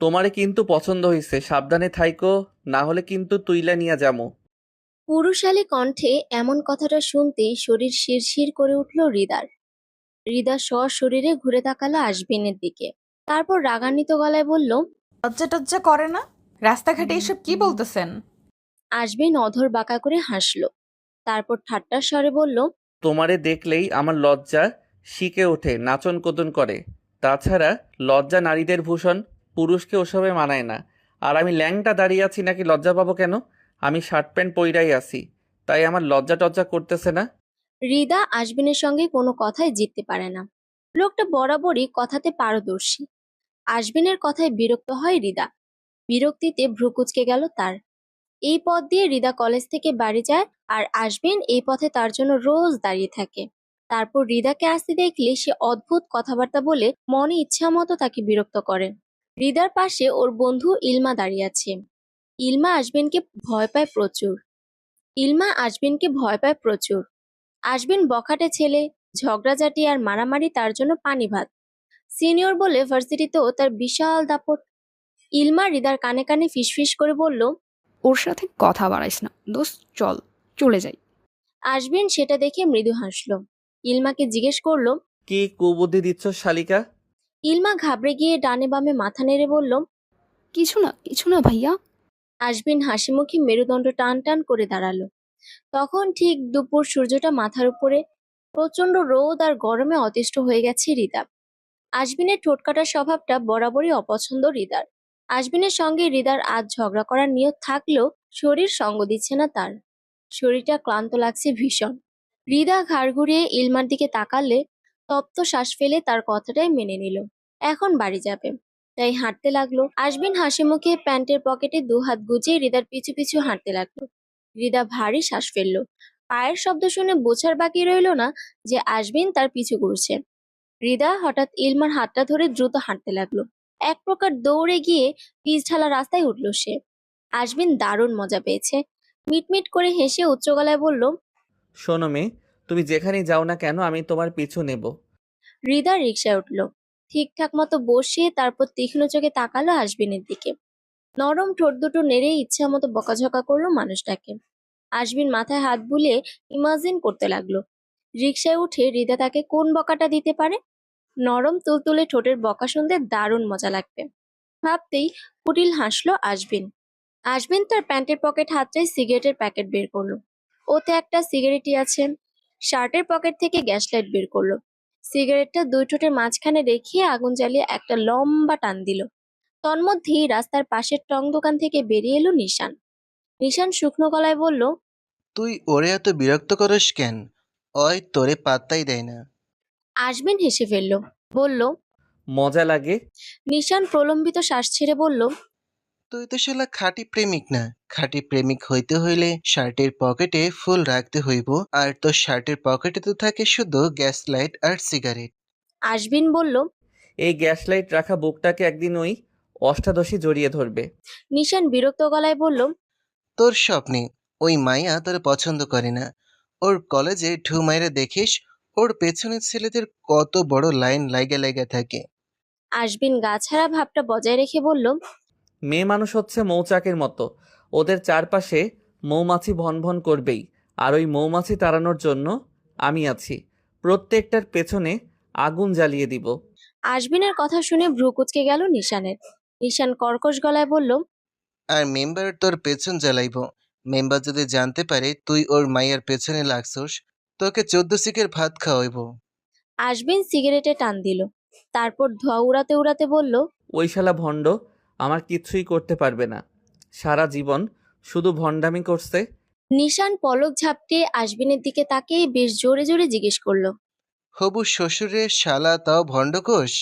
তোমারে কিন্তু পছন্দ হইছে, সাবধানে থাইকো, না হলে কিন্তু তুইলা নিয়া যামু। পুরুষালী কণ্ঠে এমন কথাটা শুনতেই শরীর শিরশির করে উঠল হৃদার। হৃদা সশরীরে ঘুরে তাকালো আশবিনের দিকে। তারপর রাগান্বিত গলায় বলল, লজ্জা টজ্জা করে না? রাস্তাঘাটে এসব কি বলতেছেন? আশবিন অধর বাঁকা করে হাসল। তারপর ঠাট্টার স্বরে বলল, তোমারে দেখলেই আমার লজ্জা শিকে ওঠে, নাচন কোদন করে। তাছাড়া লজ্জা নারীদের ভূষণ, পুরুষকে ওসবে মানায় না। আর আমি ল্যাংটা দাঁড়িয়ে আছি নাকি লজ্জা পাবো কেন? আমি শার্ট প্যান্ট পইরাই আছি, তাই আমার লজ্জা টজ্জা করতেছে না। হৃদা আশবিনের সঙ্গে কোনো কথায় জিততে পারে না। লোকটা বরাবরই কথাতে পারদর্শী। আশবিনের কথায় বিরক্ত হয় হৃদা। বিরক্তিতে ভ্রু কুঁচকে গেল তার। এই পথ দিয়ে হৃদা কলেজ থেকে বাড়ি যায়, আর আশবিন এই পথে তার জন্য রোজ দাঁড়িয়ে থাকে। তারপর হৃদাকে আসতে দেখলে সে অদ্ভুত কথাবার্তা বলে মনে ইচ্ছা মতো তাকে বিরক্ত করে। হৃদার পাশে ওর বন্ধু ইলমা দাঁড়িয়ে আছে। ইলমা আশবিনকে ভয় পায় প্রচুর। ইলমা আশবিনকে ভয় পায় প্রচুর। আশবিন বখাটে ছেলে, ঝগড়াঝাটি আর মারামারি তার জন্য পানি ভাত। সিনিয়র বলে ভার্সিটিতেও তার বিশাল দাপট। ইলমা হৃদার কানে কানে ফিসফিস করে বলল, ওর সাথে কথা বাড়াইস না দোস্ত, চল চলে যাই। আশবিন সেটা দেখে মৃদু হাসল। ইলমাকে জিজ্ঞেস করলো। কি কুবুদ্ধি দিচ্ছ শালিকা? ইলমা ঘাবড়ে গিয়ে ডানে বামে মাথা নেড়ে বলল। কিছু না ভাইয়া। আশবিন হাসিমুখে মেরুদণ্ড টান টান করে দাঁড়ালো। তখন ঠিক দুপুর, সূর্যটা মাথার উপরে। প্রচন্ড রোদ আর গরমে অতিষ্ঠ হয়ে গেছে হৃদা। আশবিনের ঠোঁটকাটার স্বভাবটা বরাবরই অপছন্দ হৃদার। আশবিনের সঙ্গে হৃদার আজ ঝগড়া করার নিয়ত থাকলেও শরীর সঙ্গ দিচ্ছে না তার। শরীরটা ক্লান্ত লাগছে ভীষণ। হৃদা ঘাড় ঘুরিয়ে ইলমার দিকে তাকালে তপ্ত শ্বাস ফেলে তার কথাটাই মেনে নিল। এখন বাড়ি যাবে, তাই হাঁটতে লাগলো। আশবিন হাসি মুখে প্যান্টের পকেটে দু হাত গুজে হৃদার পিছু পিছু হাঁটতে লাগলো। হৃদা ভারী শ্বাস ফেললো। পায়ের শব্দ শুনে বোঝার বাকি রইলো না যে আশবিন তার পিছু করছে। হৃদা হঠাৎ ইলমার হাতটা ধরে দ্রুত হাঁটতে লাগলো। এক প্রকার দৌড়ে গিয়ে পিচ ঢালা রাস্তায় উঠল সে। আশবিন দারুণ মজা পেয়েছে। মিটমিট করে হেসে উচ্চ গলায় বলল, শোনো মেয়ে, তুমি যেখানেই যাও না কেন আমি তোমার পিছু নেব। হৃদা রিকশায় উঠল। ঠিকঠাক মতো বসে তারপর তীক্ষ্ণ চোখে তাকালো আশবিনের দিকে। নরম ঠোঁট দুটো নেড়ে ইচ্ছা মতো বকাঝকা করলো মানুষটাকে। আশবিন মাথায় হাত বুলিয়ে ইমাজিন করতে লাগলো রিকশায় উঠে হৃদা তাকে কোন বকাটা দিতে পারে। নরম তুলতুলে ঠোঁটের বকা শুনতে দারুণ মজা লাগবে। ভাবতেই কুটিল হাসলো আশবিন। আশবিন তার প্যান্টের পকেট হাতটায় সিগারেটের প্যাকেট বের করলো। ওতে একটা সিগারেটই আছে। শার্টের পকেট থেকে গ্যাস লাইট বের করলো। সিগারেটটা দুই ঠোঁটের মাঝখানে রেখে আগুন জ্বালিয়ে একটা লম্বা টান দিল। তন্মধ্যেই রাস্তার পাশের টং দোকান থেকে বেরিয়ে এলো নিশান। নিশান শুকনো গলায় বলল, তুই ওরে এত বিরক্ত করিস কেন? ওই তোরে পাত্তাই দেয় না। আশবিন হেসে ফেলল, বলল। মজা লাগে। নিশান প্রলম্বিত শ্বাস ছেড়ে বলল, তুই তো শালা খাঁটি প্রেমিক না। খাঁটি প্রেমিক হইতে হইলে শার্টের পকেটে ফুল রাখতে হইব, আর তোর শার্টের পকেটে তো থাকে শুধু গ্যাস লাইট আর সিগারেট। আশবিন বলল। এই গ্যাস লাইট রাখা বুকটাকে একদিন ওই অষ্টাদশী জড়িয়ে ধরবে। নিশান বিরক্ত গলায় বলল, তোর স্বপ্নে ওই মাইয়া তোর পছন্দ করে না। ওর কলেজে ঢু মাইরে দেখিস, ওর পেছনের ছেলেদের কত বড় লাইন লাইগা লাইগা থাকে। আশবিন গা ছাড়া ভাবটা বজায় রেখে বলল, মেয়ে মানুষ হচ্ছে মৌচাকের মতো, ওদের চারপাশে মৌমাছি ভন ভন করবেই। আর ওই মৌমাছি তাড়ানোর জন্য আমি আছি, প্রত্যেকটার পেছনে আগুন জ্বালিয়ে দিব। আশবিনের কথা শুনে ভ্রু কুঁচকে গেল নিশানের। নিশান কর্কশ গলায় বলল, আর মেম্বার তোর পেছন জ্বালাইব। মেম্বার যদি জানতে পারে তুই ওর মাইয়ার পেছনে লাগছস, তোকে 14 শিকের ভাত খাওয়াইব। আশবিন সিগারেটে টান দিল। তারপর ধোঁয়া উড়াতে উড়াতে বলল, ওই শালা ভণ্ড আমার কিচ্ছুই করতে পারবে না, সারা জীবন শুধু ভণ্ডামি করছে। নিশান পলক ঝাপটে আশবিনের দিকে তাকিয়ে বেশ জোরে জোরে জিজ্ঞেস করলো, হবু শ্বশুরের শালা তাও ভণ্ডকোষ?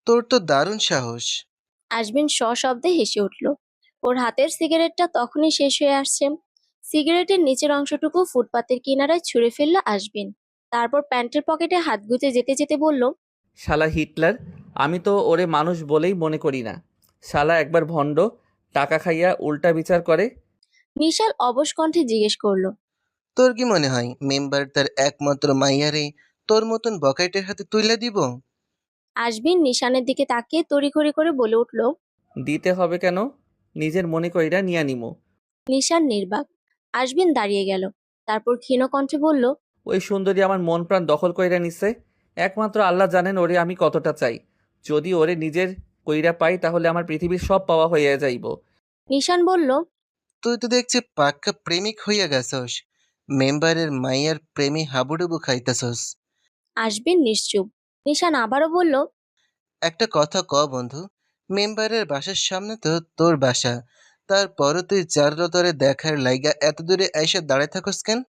তোর তো দারুণ সাহস। আশবিন সশব্দে হেসে উঠল। ওর হাতের সিগারেটটা তখনই শেষ হয়ে আসছে। সিগারেটের নিচের অংশটুকু ফুটপাতের কিনারায় ছুঁড়ে ফেলল আশবিন। তারপর প্যান্টের পকেটে হাত গুজে যেতে যেতে বলল, শালা হিটলার, আমি তো ওরে মানুষ বলেই মনে করি না। শালা একবার ভণ্ড, টাকা খাইয়া উল্টা বিচার করে। নিশাল অবশ কণ্ঠে জিজ্ঞেস করলো, তোর কি মনে হয় মেম্বার তার একমাত্র মাইয়ারে তোর মতন বকাইটের হাতে তুইলা দিব? আশবিন নিশানের দিকে তাকিয়ে তড়িঘড়ি করে বলে উঠল, দিতে হবে কেন? নিজের মনে কইরা নিয়া নিমু। নিশান নির্বাক। আশবিন দাঁড়িয়ে গেল। তারপর ক্ষীণ কণ্ঠে বলল, ওই সুন্দরী আমার মন প্রাণ দখল কইরা নিছে। একমাত্র আল্লাহ জানেন ওরে আমি কতটা চাই। যদি ওরে নিজের কইরা পাই তাহলে আমার পৃথিবীর সব পাওয়া হইয়া যাইব। নিশান বলল, তুই তো দেখছি পাক্কা প্রেমিক হইয়া গেছস। মেম্বারের মাইয়ার প্রেমী হাবুডুবু খাইতেছস। আশবিন নিশ্চুপ। নিশান আবারও বলল, একটা কথা ক বন্ধু, মেম্বারের বাসার সামনে তো তোর বাসা, তারপরও তুই চাররতরে দেখার লাইগা এত দূরে এসে দাঁড়ায় থাকস কেন?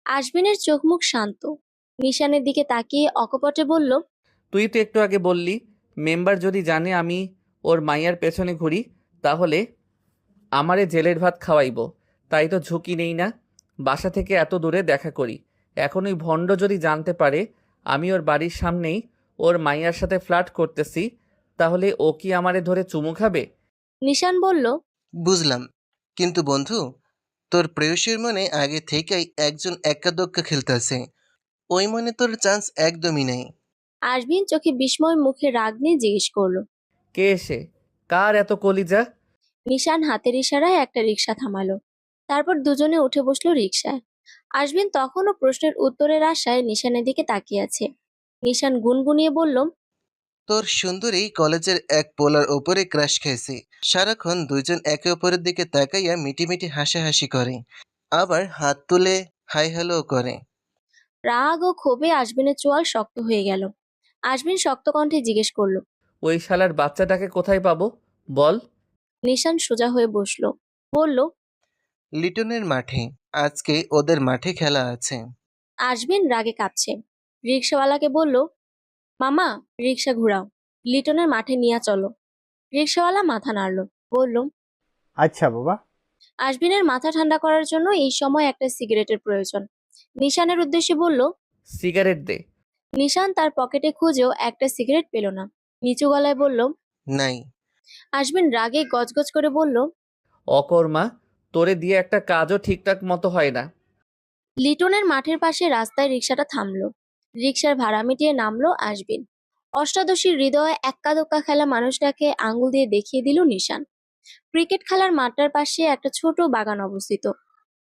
আশবিনের চোখ মুখ শান্ত। নিশানের দিকে তাকিয়ে অকপটে বলল, তুই তো একটু আগে বললি মেম্বার যদি জানে আমি ওর মাইয়ার পেছনে ঘুরি তাহলে আমারে জেলের ভাত খাওয়াইব। তাই তো ঝুঁকি নেই না, বাসা থেকে এত দূরে দেখা করি। এখন ওই ভণ্ড যদি জানতে পারে আমি ওর বাড়ির সামনেই ওর মাইয়ার সাথে ফ্লার্ট করতেছি, তাহলে ও কি আমারে ধরে চুমু খাবে? নিশান বলল, বুঝলাম, কিন্তু বন্ধু, তোর প্রেয়সীর মনে আগে থেকেই একজন এক্কা দোক্কা খেলতেছে। ওই মনে তোর চান্স একদমই নেই। আশবিন চোখে বিস্ময় মুখে রাগ নিয়ে জিজ্ঞেস করলো। কে এসে? কার এত কলিজা? নিশান হাতের ইশারায় একটা রিক্সা থামালো। তারপর দুজনে উঠে বসলো রিক্সায়। আশবিন তখনও প্রশ্নের উত্তরের আশায় নিশানের দিকে তাকিয়ে আছে। নিশান গুনগুনিয়ে বলল, তোর সুন্দরী কলেজের এক পোলার ওপরে ক্রাশ খেয়েছে। সারাক্ষণ দুইজন একে অপরের দিকে তাকাইয়া মিটিমিটি হাসাহাসি করে, আবার হাত তুলে হাই হ্যালো করে। রাগ ও ক্ষোভে আশবিনের চোয়াল শক্ত হয়ে গেল। আশবিন শক্ত কণ্ঠে জিজ্ঞেস করলো। ওই শালার বাচ্চাটাকে কোথায় পাবো বল? নিশান সোজা হয়ে বসলো। বলল, লিটনের মাঠে, আজকে ওদের মাঠে খেলা আছে। আশবিন রাগে কাঁপছে। রিক্সাওয়ালাকে বলল, মামা, রিক্সা ঘুরাও, লিটনের মাঠে নিয়ে চলো। রিক্সাওয়ালা মাথা নাড়ল। বলল, আচ্ছা বাবা। আশবিনের মাথা ঠান্ডা করার জন্য এই সময় একটা সিগারেটের প্রয়োজন। নিশানের উদ্দেশ্যে বলল। সিগারেট দে। নিশান তার পকেটে খুঁজেও একটা সিগারেট পেল না। নিচু গলায় বলল। নাই। আশবিন রাগে গজগজ করে বলল, অকর্মা, তোরে দিয়ে একটা কাজও ঠিকঠাক মতো হয় না। লিটনের মাঠের পাশে রাস্তায় রিক্সাটা থামলো। রিক্সার ভাড়া মিটিয়ে নামলো আশবিন। অষ্টাদশীর হৃদয়ে এক্কা দোক্কা খেলা মানুষটাকে আঙ্গুল দিয়ে দেখিয়ে দিল নিশান। ক্রিকেট খেলার মাঠটার পাশে একটা ছোট বাগান অবস্থিত।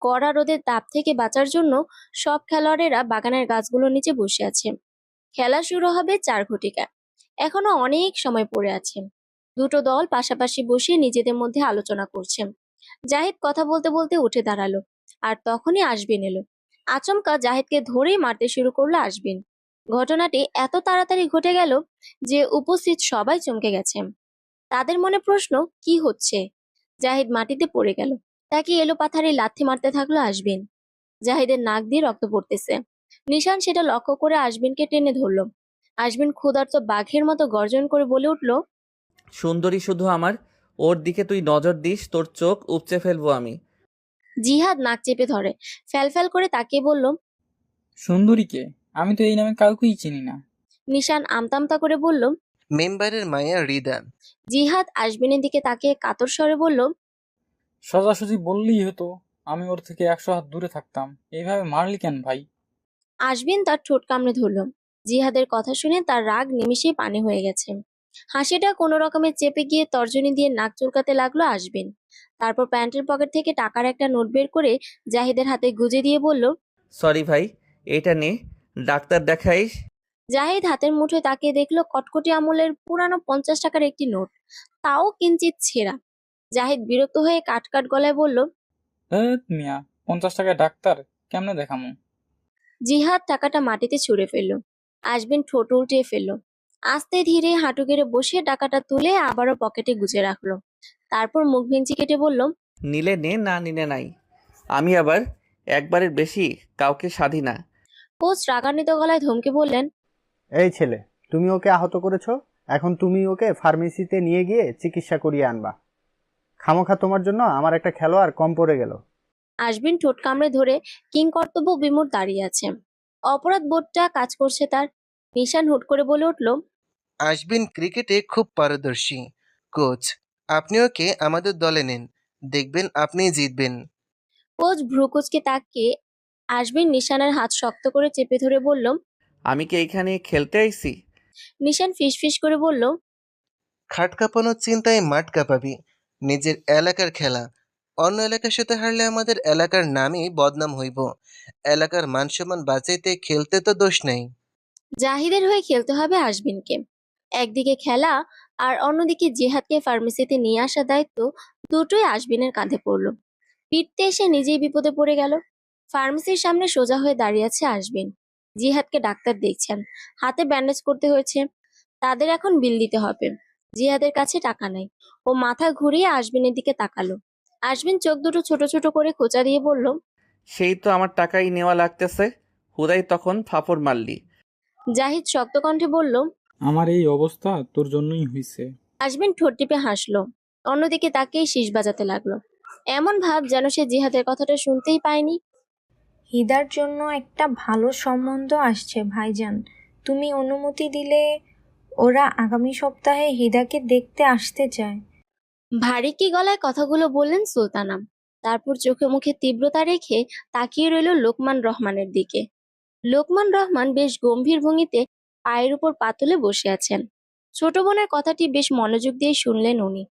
কড়া রোদের তাপ থেকে বাঁচার জন্য সব খেলোয়াড়েরা বাগানের গাছগুলোর নিচে বসে আছে। খেলা শুরু হবে 4 ঘটিকা। এখনো অনেক সময় পড়ে আছে। দুটো দল পাশাপাশি বসে নিজেদের মধ্যে আলোচনা করছে। জাহিদ কথা বলতে বলতে উঠে দাঁড়ালো। আর তখনই আশবিন এলো। আচমকা জাহিদকে ধরেই মারতে শুরু করলো আশবিন। ঘটনাটি এত তাড়াতাড়ি ঘটে গেল যে উপস্থিত সবাই চমকে গেছে। তাদের মনে প্রশ্ন, কি হচ্ছে? জাহিদ মাটিতে পড়ে গেল। তাকে এলোপাথারি লাথি মারতে থাকলো আশবিন। জাহিদের নাক দিয়ে রক্ত পড়তেছে। নিশান সেটা লক্ষ্য করে আশবিনকে টেনে ধরলো। আশবিন ক্ষুধার্ত বাঘের মতো গর্জন করে বলে উঠল, সুন্দরী শুধু আমার, ওর দিকে তুই নজর দিস তোর চোখ উপচে ফেলবো আমি। জিহাদ নাক চেপে ধরে। ফ্যালফ্যাল করে তাকিয়ে বলল, সুন্দরীকে? আমি তো এই নামে কাউকেই চিনি না। নিশান আমতামতা করে বলল। মেম্বারের মায়া রিদা। জিহাদ আশবিনের দিকে তাকিয়ে কাতর স্বরে বলল, সোজাসুজি বললেই হতো, আমি ওর থেকে 100 হাত দূরে থাকতাম। এইভাবে মারলি কেন ভাই? আশবিন তার ঠোঁট কামড়ে ধরল। জিহাদের কথা শুনে তার রাগ নিমিষেই পানি হয়ে গেছে। হাসিটা কোনো রকমে চেপে গিয়ে তর্জনী দিয়ে নাক চুলকাতে লাগলো আশবিন। তারপর প্যান্টের পকেট থেকে টাকার একটা নোট বের করে জাহিদের হাতে গুজে দিয়ে বলল, সরি ভাই, এটা নে, ডাক্তার দেখাইস। জাহিদ হাতের মুঠোয় তাকিয়ে দেখলো কটকটি আমলের পুরানো 50 টাকার একটি নোট, তাও কিঞ্চিত ছেঁড়া। জাহিদ বিরক্ত হয়ে কাট কাট গলায় বলল, মিয়া, 50 টাকায় ডাক্তার? কেমনে দেখামু? জিহাদ টাকাটা মাটিতে ছুঁড়ে ফেললো। আশবিন ঠোঁট উল্টিয়ে ফেললো। আস্তে ধীরে হাঁটু গেড়ে বসে টাকাটা তুলে আবারও পকেটে গুজে রাখলো। তারপর মুখ ভেঙচি কেটে বলল, নিলে নে, না নিলে নাই। আমি আবার একবারের বেশি কাউকে সাধি না। কোচ রাগান্বিত গলায় ধমকে বললেন, এই ছেলে, তুমি ওকে আহত করেছো, এখন তুমি ওকে ফার্মেসিতে নিয়ে গিয়ে চিকিৎসা করিয়ে আনবা। খামোখা তোমার জন্য আমার একটা খেলোয়াড় কম পড়ে গেল। আশবিন ঠোঁট কামড়ে ধরে কিং কর্তব্য বিমূঢ় দাঁড়িয়ে আছে। অপরাধ বোধটা কাজ করছে তার। নিশান হুট করে বলে উঠল, আশবিন ক্রিকেটে খুব পারদর্শী। কোচ, আপনি ওকে আমাদের দলে নেন, দেখবেন আপনিই জিতবেন। কোচ ভ্রুকুচকে তাকিয়ে আশবিন নিশানের হাত শক্ত করে চেপে ধরে বলল। আমি কি এইখানে খেলতে আইছি? নিশান ফিসফিস করে বলল, খাট কাঁপানোর চিন্তায় মাঠ কাঁপাবি। নিজের এলাকার খেলা, অন্য এলাকার সাথে হারলে আমাদের এলাকার নামই বদনাম হইব। এলাকার মান সম্মান বাঁচাইতে খেলতে তো দোষ নেই। জাহিদের হয়ে খেলতে হবে আশবিনকে। একদিকে খেলা আর অন্যদিকে জিহাদকে ফার্মেসিতে নিয়ে আসার দায়িত্ব দুটোই আশবিনের কাঁধে পড়ল। পিটতে এসে নিজেই বিপদে পড়ে গেল। ফার্মেসির সামনে সোজা হয়ে দাঁড়িয়ে আছে আশবিন। জিহাদকে ডাক্তার দেখছেন, হাতে ব্যান্ডেজ করতে হয়েছে। তাদের এখন বিল দিতে হবে। জিহাদের কাছে টাকা নাই। ও মাথা ঘুরিয়ে আশবিনের দিকে তাকালো। আশবিন চোখ দুটো ছোট ছোট করে খোঁচা দিয়ে বলল, সেই তো আমার টাকাই নেওয়া লাগতেছে, হুদাই তখন ফাপড় মারলি। জাহিদ শক্ত কণ্ঠে বলল। আমার এই অবস্থা তোর জন্যই হইছে। আশবিন ঠোঁট টিপে হাসলো। অন্যদিকে তাকেই শীষ বাজাতে লাগলো, এমন ভাব যেন সে জিহাদের কথাটা শুনতেই পায়নি। হিদার জন্য একটা ভালো সম্বন্ধ আসছে ভাইজান, তুমি অনুমতি দিলে ওরা আগামী সপ্তাহে হিদাকে দেখতে আসতে চায়। ভারী কি গলায় কথাগুলো বললেন সুলতানা। তারপর চোখে মুখে তীব্রতা রেখে তাকিয়ে রইল লোকমান রহমানের দিকে। লোকমান রহমান বেশ গম্ভীর ভঙ্গিতে পায়ের উপর পা তুলে বসে আছেন। ছোট বোনের কথাটি বেশ মনোযোগ দিয়ে শুনলেন উনি।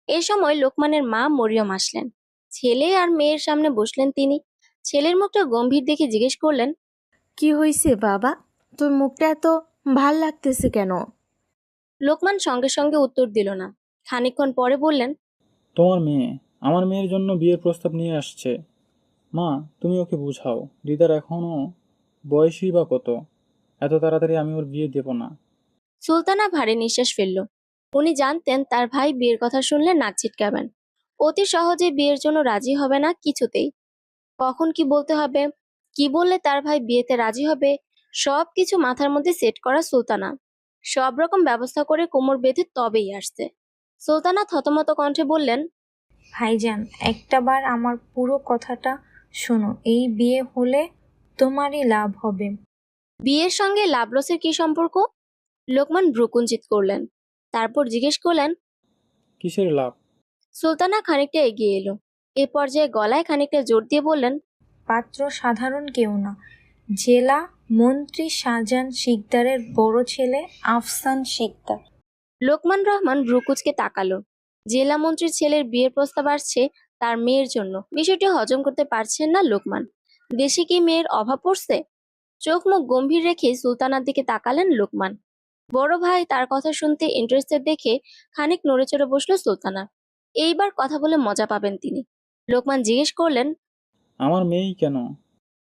এ সময় লোকমানের মা মরিয়ম আসলেন। ছেলে আর মেয়ের সামনে বসলেন তিনি। ছেলের মুখটা গম্ভীর দেখে জিজ্ঞেস করলেন, কি হইছে বাবা, তোর মুখটা এত ভাল লাগতেছে কেন? লোকমান সঙ্গে সঙ্গে উত্তর দিল না। খানিকক্ষণ পরে বললেন, তোমার মেয়ে আমার মেয়ের জন্য বিয়ের প্রস্তাব নিয়ে আসছে। মা, তুমি ওকে বুঝাও, রিদার এখনো বয়সই বা কত, এত তাড়াতাড়ি আমি ওর বিয়ে দেব না। সুলতানা ভারী নিঃশ্বাস ফেলল। উনি জানতেন তার ভাই বিয়ের কথা শুনলে নাক ছিটকাবেন। অতি সহজে বিয়ের জন্য রাজি হবে না কিছুতেই। কখন কি বলতে হবে, কি বললে তার ভাই বিয়েতে রাজি হবে, সবকিছু মাথার মধ্যে সেট করা সুলতানা। সব রকম ব্যবস্থা করে কোমর বেঁধে তবেই আসছে। সুলতানা থতমত কণ্ঠে বললেন, ভাইজান, একটাবার আমার পুরো কথাটা শোনো, এই বিয়ে হলে তোমারই লাভ হবে। বিয়ের সঙ্গে লাভ লসের কি সম্পর্ক? লোকমান ভ্রুকুঞ্চিত করলেন। তারপর জিজ্ঞেস করলেন। কিসের লাভ? সুলতানা খানিকটা এগিয়ে এলো। এ পর্যায়ে গলায় খানিকটা জোর দিয়ে বললেন, পাত্র সাধারণ কেউ না, জেলা মন্ত্রী শাহজাহান শিকদারের বড় ছেলে আফসান শিকদার। লোকমান রহমান ভ্রুকুচকে তাকালো। জেলা মন্ত্রীর ছেলের বিয়ের প্রস্তাব আসছে তার মেয়ের জন্য। বিষয়টি হজম করতে পারছেন না লোকমান। দেশে কি মেয়ের অভাব পড়ছে? চোখ মুখ গম্ভীর রেখে সুলতানার দিকে তাকালেন লোকমান। বড় ভাই তার কথা শুনতে ইন্টারেস্টেড দেখে খানিক নড়ে চড়ে বসলো সুলতানা। এইবার কথা বলে মজা পাবেন তিনি। লোকমান জিজ্ঞেস করলেন, আমার মেয়েই কেন?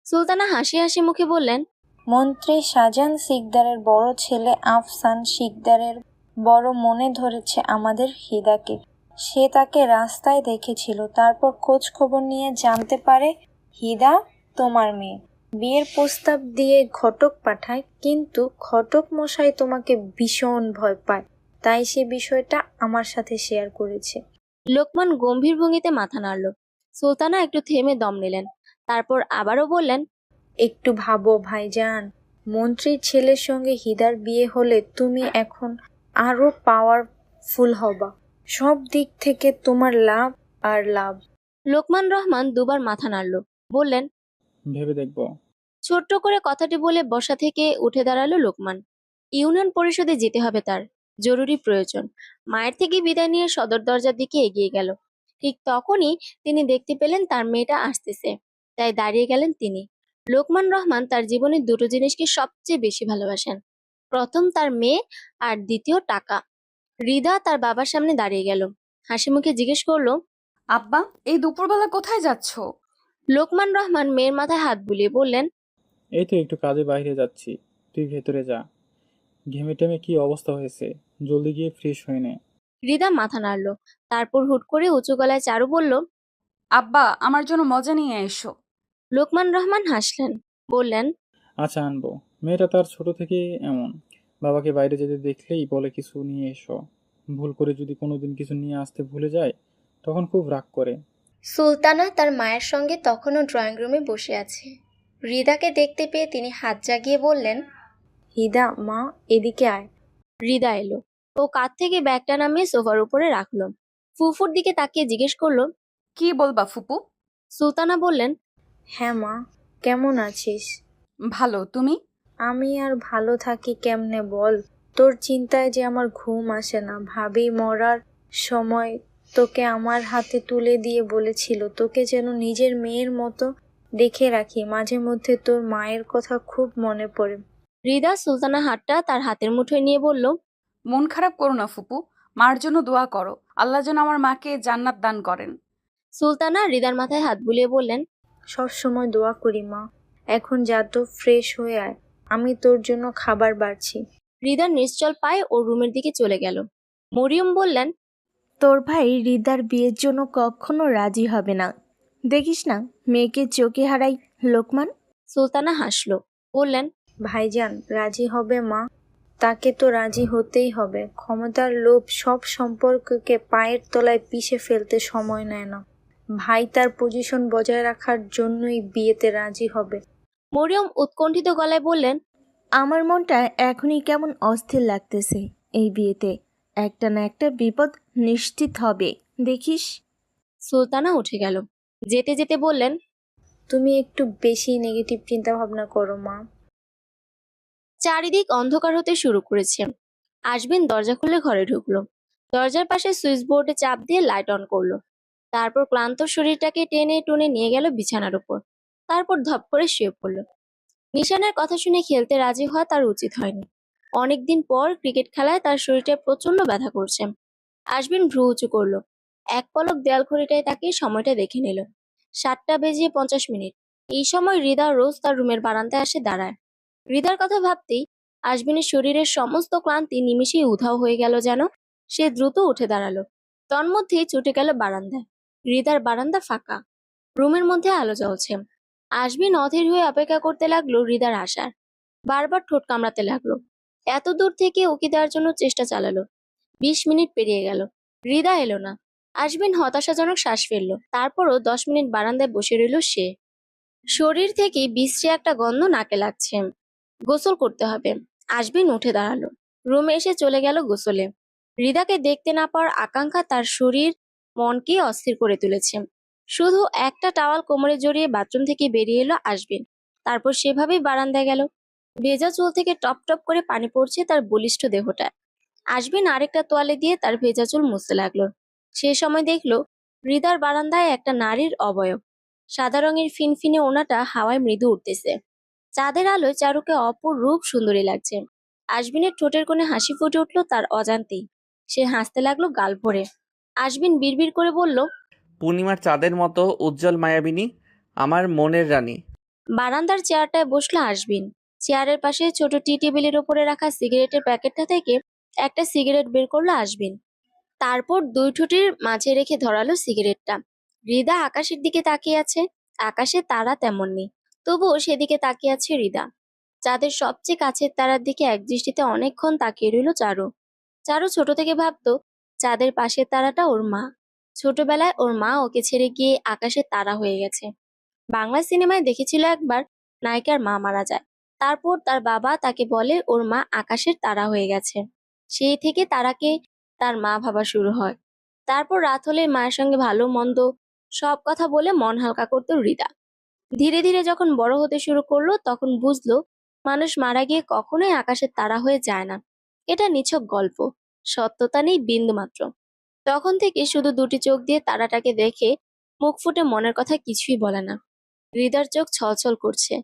সুলতানা হাসি হাসি মুখে বললেন, মন্ত্রী শাহজাহান শিকদারের বড় ছেলে আফসান শিকদারের বড় মনে ধরেছে আমাদের হিদাকে। সে তাকে রাস্তায় দেখেছিল, তারপর খোঁজ খবর নিয়ে জানতে পারে হিদা তোমার মেয়ে। বিয়ের প্রস্তাব দিয়ে ঘটক পাঠায়, কিন্তু ঘটক মশাই তোমাকে ভীষণ ভয় পায়, তাই সে বিষয়টা আমার সাথে শেয়ার করেছে। লোকমান গম্ভীর ভঙ্গিতে মাথা নাড়ল। সুলতানা একটু থেমে দম নিলেন। তারপর আবারও বললেন, একটু ভাবো ভাইজান, মন্ত্রীর ছেলের সঙ্গে হিদার বিয়ে হলে তুমি এখন আরো পাওয়ারফুল হবা। সব দিক থেকে তোমার লাভ আর লাভ। লোকমান রহমান দুবার মাথা নাড়ল। বললেন, ভেবে দেখব। ছোট্ট করে কথাটি বলে বসা থেকে উঠে দাঁড়ালো লোকমান। ইউনিয়ন পরিষদে যেতে হবে তার, জরুরি প্রয়োজন। মায়ের থেকে বিদায় নিয়ে সদর দরজার দিকে এগিয়ে গেল। ঠিক তখনই তিনি দেখতে পেলেন তার মেয়েটা আসতেছে। তাই দাঁড়িয়ে গেলেন তিনি। লোকমান রহমান তার জীবনের দুটো জিনিসকে সবচেয়ে বেশি ভালোবাসেন। প্রথম তার মেয়ে, আর দ্বিতীয় টাকা। রিদা তার বাবার সামনে দাঁড়িয়ে গেল। হাসি মুখে জিজ্ঞেস করলো, আব্বা, এই দুপুরবেলা কোথায় যাচ্ছো? লোকমান রহমান মেয়ের মাথায় হাত বুলিয়ে বললেন, এই তো একটু কাজে বাইরে যাচ্ছি, তুই ভেতরে যা। ঘেমে টেমে কি অবস্থা হয়েছে, জলদি গিয়ে ফ্রেশ হয়ে নে। রিদা মাথা নাড়ল। তারপর হুট করে উঁচু গলায় চারু বলল, আব্বা, আমার জন্য মজা নিয়ে এসো। লোকমান রহমান হাসলেন, বললেন, আচ্ছা, আনবো। মেয়েটা তার ছোট থেকে এমন, বাবাকে বাইরে যেতে দেখলেই বলে কিছু নিয়ে এসো। ভুল করে যদি কোনোদিন কিছু নিয়ে আসতে ভুলে যায় তখন খুব রাগ করে। সুলতানা তার মায়ের সঙ্গে তখনও ড্রয়িং রুমে বসে আছে। রিদাকে দেখতে পেয়ে তিনি হাত জাগিয়ে বললেন, হিদা মা, এদিকে আয়। রিদা এলো। ও কাঁধ থেকে ব্যাগটা নামিয়ে সোফার উপরে রাখলো। ফুফুর দিকে তাকিয়ে জিজ্ঞেস করলো, কি বলবা ফুপু? সুলতানা বললেন, হ্যাঁ মা, কেমন আছিস? ভালো, তুমি? আমি আর ভালো থাকি কেমনে বল, তোর চিন্তায় যে আমার ঘুম আসে না। ভাবি মরার সময় তোকে আমার হাতে তুলে দিয়ে বলেছিল তোকে যেন নিজের মেয়ের মতো দেখে রাখি। মাঝে মধ্যে তোর মায়ের কথা খুব মনে পড়ে। হৃদা সুলতানা হাতটা তার হাতের মুঠোয় নিয়ে বলল, মন খারাপ করো না ফুপু, মার জন্য দোয়া করো, আল্লাহ যেন আমার মাকে জান্নাত দান করেন। সুলতানা হৃদার মাথায় হাত বুলিয়ে বললেন, সব সময় দোয়া করি মা। এখন যা তো ফ্রেশ হয়ে আয়, আমি তোর জন্য খাবার বাড়ছি। হৃদার নিশ্চল পায়ে ওর রুমের দিকে চলে গেল। মরিয়ম বললেন, তোর ভাই হৃদার বিয়ের জন্য কখনো রাজি হবে না। দেখিস না মেয়েকে চোখে হারাই লোকমান। সুলতানা হাসলো, বললেন, ভাইজান রাজি হবে মা? তাকে তো রাজি হতেই হবে। ক্ষমতার লোভ সব সম্পর্ককে পায়ের তলায় পিষে ফেলতে সময় নেয় না। ভাই তার পজিশন বজায় রাখার জন্যই বিয়েতে রাজি হবে। মরিয়ম উৎকণ্ঠিত গলায় বললেন, আমার মনটা এখনই কেমন অস্থির লাগতেছে। এই বিয়েতে একটা না একটা বিপদ নিশ্চিত হবে, দেখিস। সুলতানা উঠে গেল। যেতে যেতে বললেন, তুমি একটু বেশি নেগেটিভ চিন্তা ভাবনা করো মা। চারিদিক অন্ধকার হতে শুরু করেছে। আশবিন দরজা খুলে ঘরে ঢুকলো। দরজার পাশে সুইচ বোর্ডে চাপ দিয়ে লাইট অন করলো। তারপর ক্লান্ত শরীরটাকে টেনে টুনে নিয়ে গেল বিছানার উপর। তারপর ধপ করে শুয়ে পড়ল। নিশানের কথা শুনে খেলতে রাজি হওয়া তার উচিত হয়নি। অনেকদিন পর ক্রিকেট খেলায় তার শরীরটা প্রচন্ড ব্যথা করছে। আশবিন ভ্রু উঁচু করলো। এক পলক দেয়াল ঘড়িটায় তাকে সময়টা দেখে নিল। 7:50 এই সময় হৃদা রোজ তার রুমের বারান্দায় এসে দাঁড়ায়। হৃদার কথা ভাবতেই আশবিনের শরীরের সমস্ত ক্লান্তি নিমিষেই উধাও হয়ে গেল যেন। সে দ্রুত উঠে দাঁড়ালো। তন্মধ্যেই ছুটে গেল বারান্দায়। হৃদার বারান্দা ফাঁকা। রুমের মধ্যে আলো জ্বলছে। আশবিন অধীর হয়ে অপেক্ষা করতে লাগলো হৃদার আসার। বারবার ঠোঁট কামড়াতে লাগলো। এত দূর থেকে উকি দেওয়ার জন্য চেষ্টা চালালো। 20 মিনিট পেরিয়ে গেল। হৃদা এলো না। আশবিন হতাশাজনক শ্বাস ফেললো। তারপরও 10 মিনিট বারান্দায় বসে রইল সে। শরীর থেকে বিশ্রী একটা গন্ধ নাকে লাগছে। গোসল করতে হবে। আশবিন উঠে দাঁড়ালো। রুমে এসে চলে গেল গোসলে। হৃদাকে দেখতে না পাওয়ার আকাঙ্ক্ষা তার শরীর মনকে অস্থির করে তুলেছে। শুধু একটা টাওয়াল কোমরে জড়িয়ে বাথরুম থেকে বেরিয়ে এলো আশবিন। তারপর সেভাবেই বারান্দায় গেল। ভেজা চুল থেকে টপ টপ করে পানি পড়ছে তার বলিষ্ঠ দেহটায়। আশবিন আরেকটা তোয়ালে দিয়ে তার ভেজা চুল মুছতে লাগলো। সে সময় দেখলো হৃদার বারান্দায় একটা নারীর অবয়ব। সাদা রঙের ফিনফিনে ওনাটা হাওয়ায় মৃদু উঠতেছে। চাঁদের আলোয় চারুকে অপরূপ সুন্দরী লাগছে। আশবিনের ঠোঁটের কোণে হাসি ফুটে উঠলো তার অজান্তেই। সে হাসতে লাগলো গাল ভরে। আশবিন বিড়বিড় করে বলল, পূর্ণিমার চাঁদের মতো উজ্জ্বল মায়াবিনী, আমার মনের রানী। বারান্দার চেয়ারটায় বসলো আশবিন। চেয়ারের পাশে ছোট টি টেবিলের উপরে রাখা সিগারেটের প্যাকেটটা থেকে একটা সিগারেট বের করলো আশবিন। তারপর দুই ঠোঁটের মাঝে রেখে ধরালো সিগারেটটা। হৃদা আকাশের দিকে তাকিয়ে আছে। আকাশে তারা তেমন নেই, তবুও সেদিকে তাকিয়ে আছে হৃদা। চাঁদের সবচেয়ে কাছের তারার দিকে একদৃষ্টিতে অনেকক্ষণ তাকিয়ে রইল চারু। চারু ছোট থেকে ভাবতো চাঁদের পাশের তারাটা ওর মা। ছোটবেলায় ওর মা ওকে ছেড়ে গিয়ে আকাশের তারা হয়ে গেছে। বাংলা সিনেমায় দেখেছিল একবার নায়িকার মা মারা যায়, তারপর তার বাবা তাকে বলে ওর মা আকাশের তারা হয়ে গেছে। সেই থেকে তারাকে তার মা ভাবা শুরু হয়। তারপর রাত হলে মায়ের সঙ্গে ভালো মন্দ সব কথা বলে মন হালকা করতো হৃদা। ধীরে ধীরে যখন বড় হতে শুরু করলো তখন বুঝলো মানুষ মারা গিয়ে কখনোই আকাশের তারা হয়ে যায় না। এটা নিছক গল্প, সত্যতা নেই বিন্দুমাত্র। তখন থেকে শুধু দুটি চোখ দিয়ে তারাটাকে দেখে মুখ ফুটে মনের কথা কিছুই বলে না। হৃদার চোখ ছলছল করছে।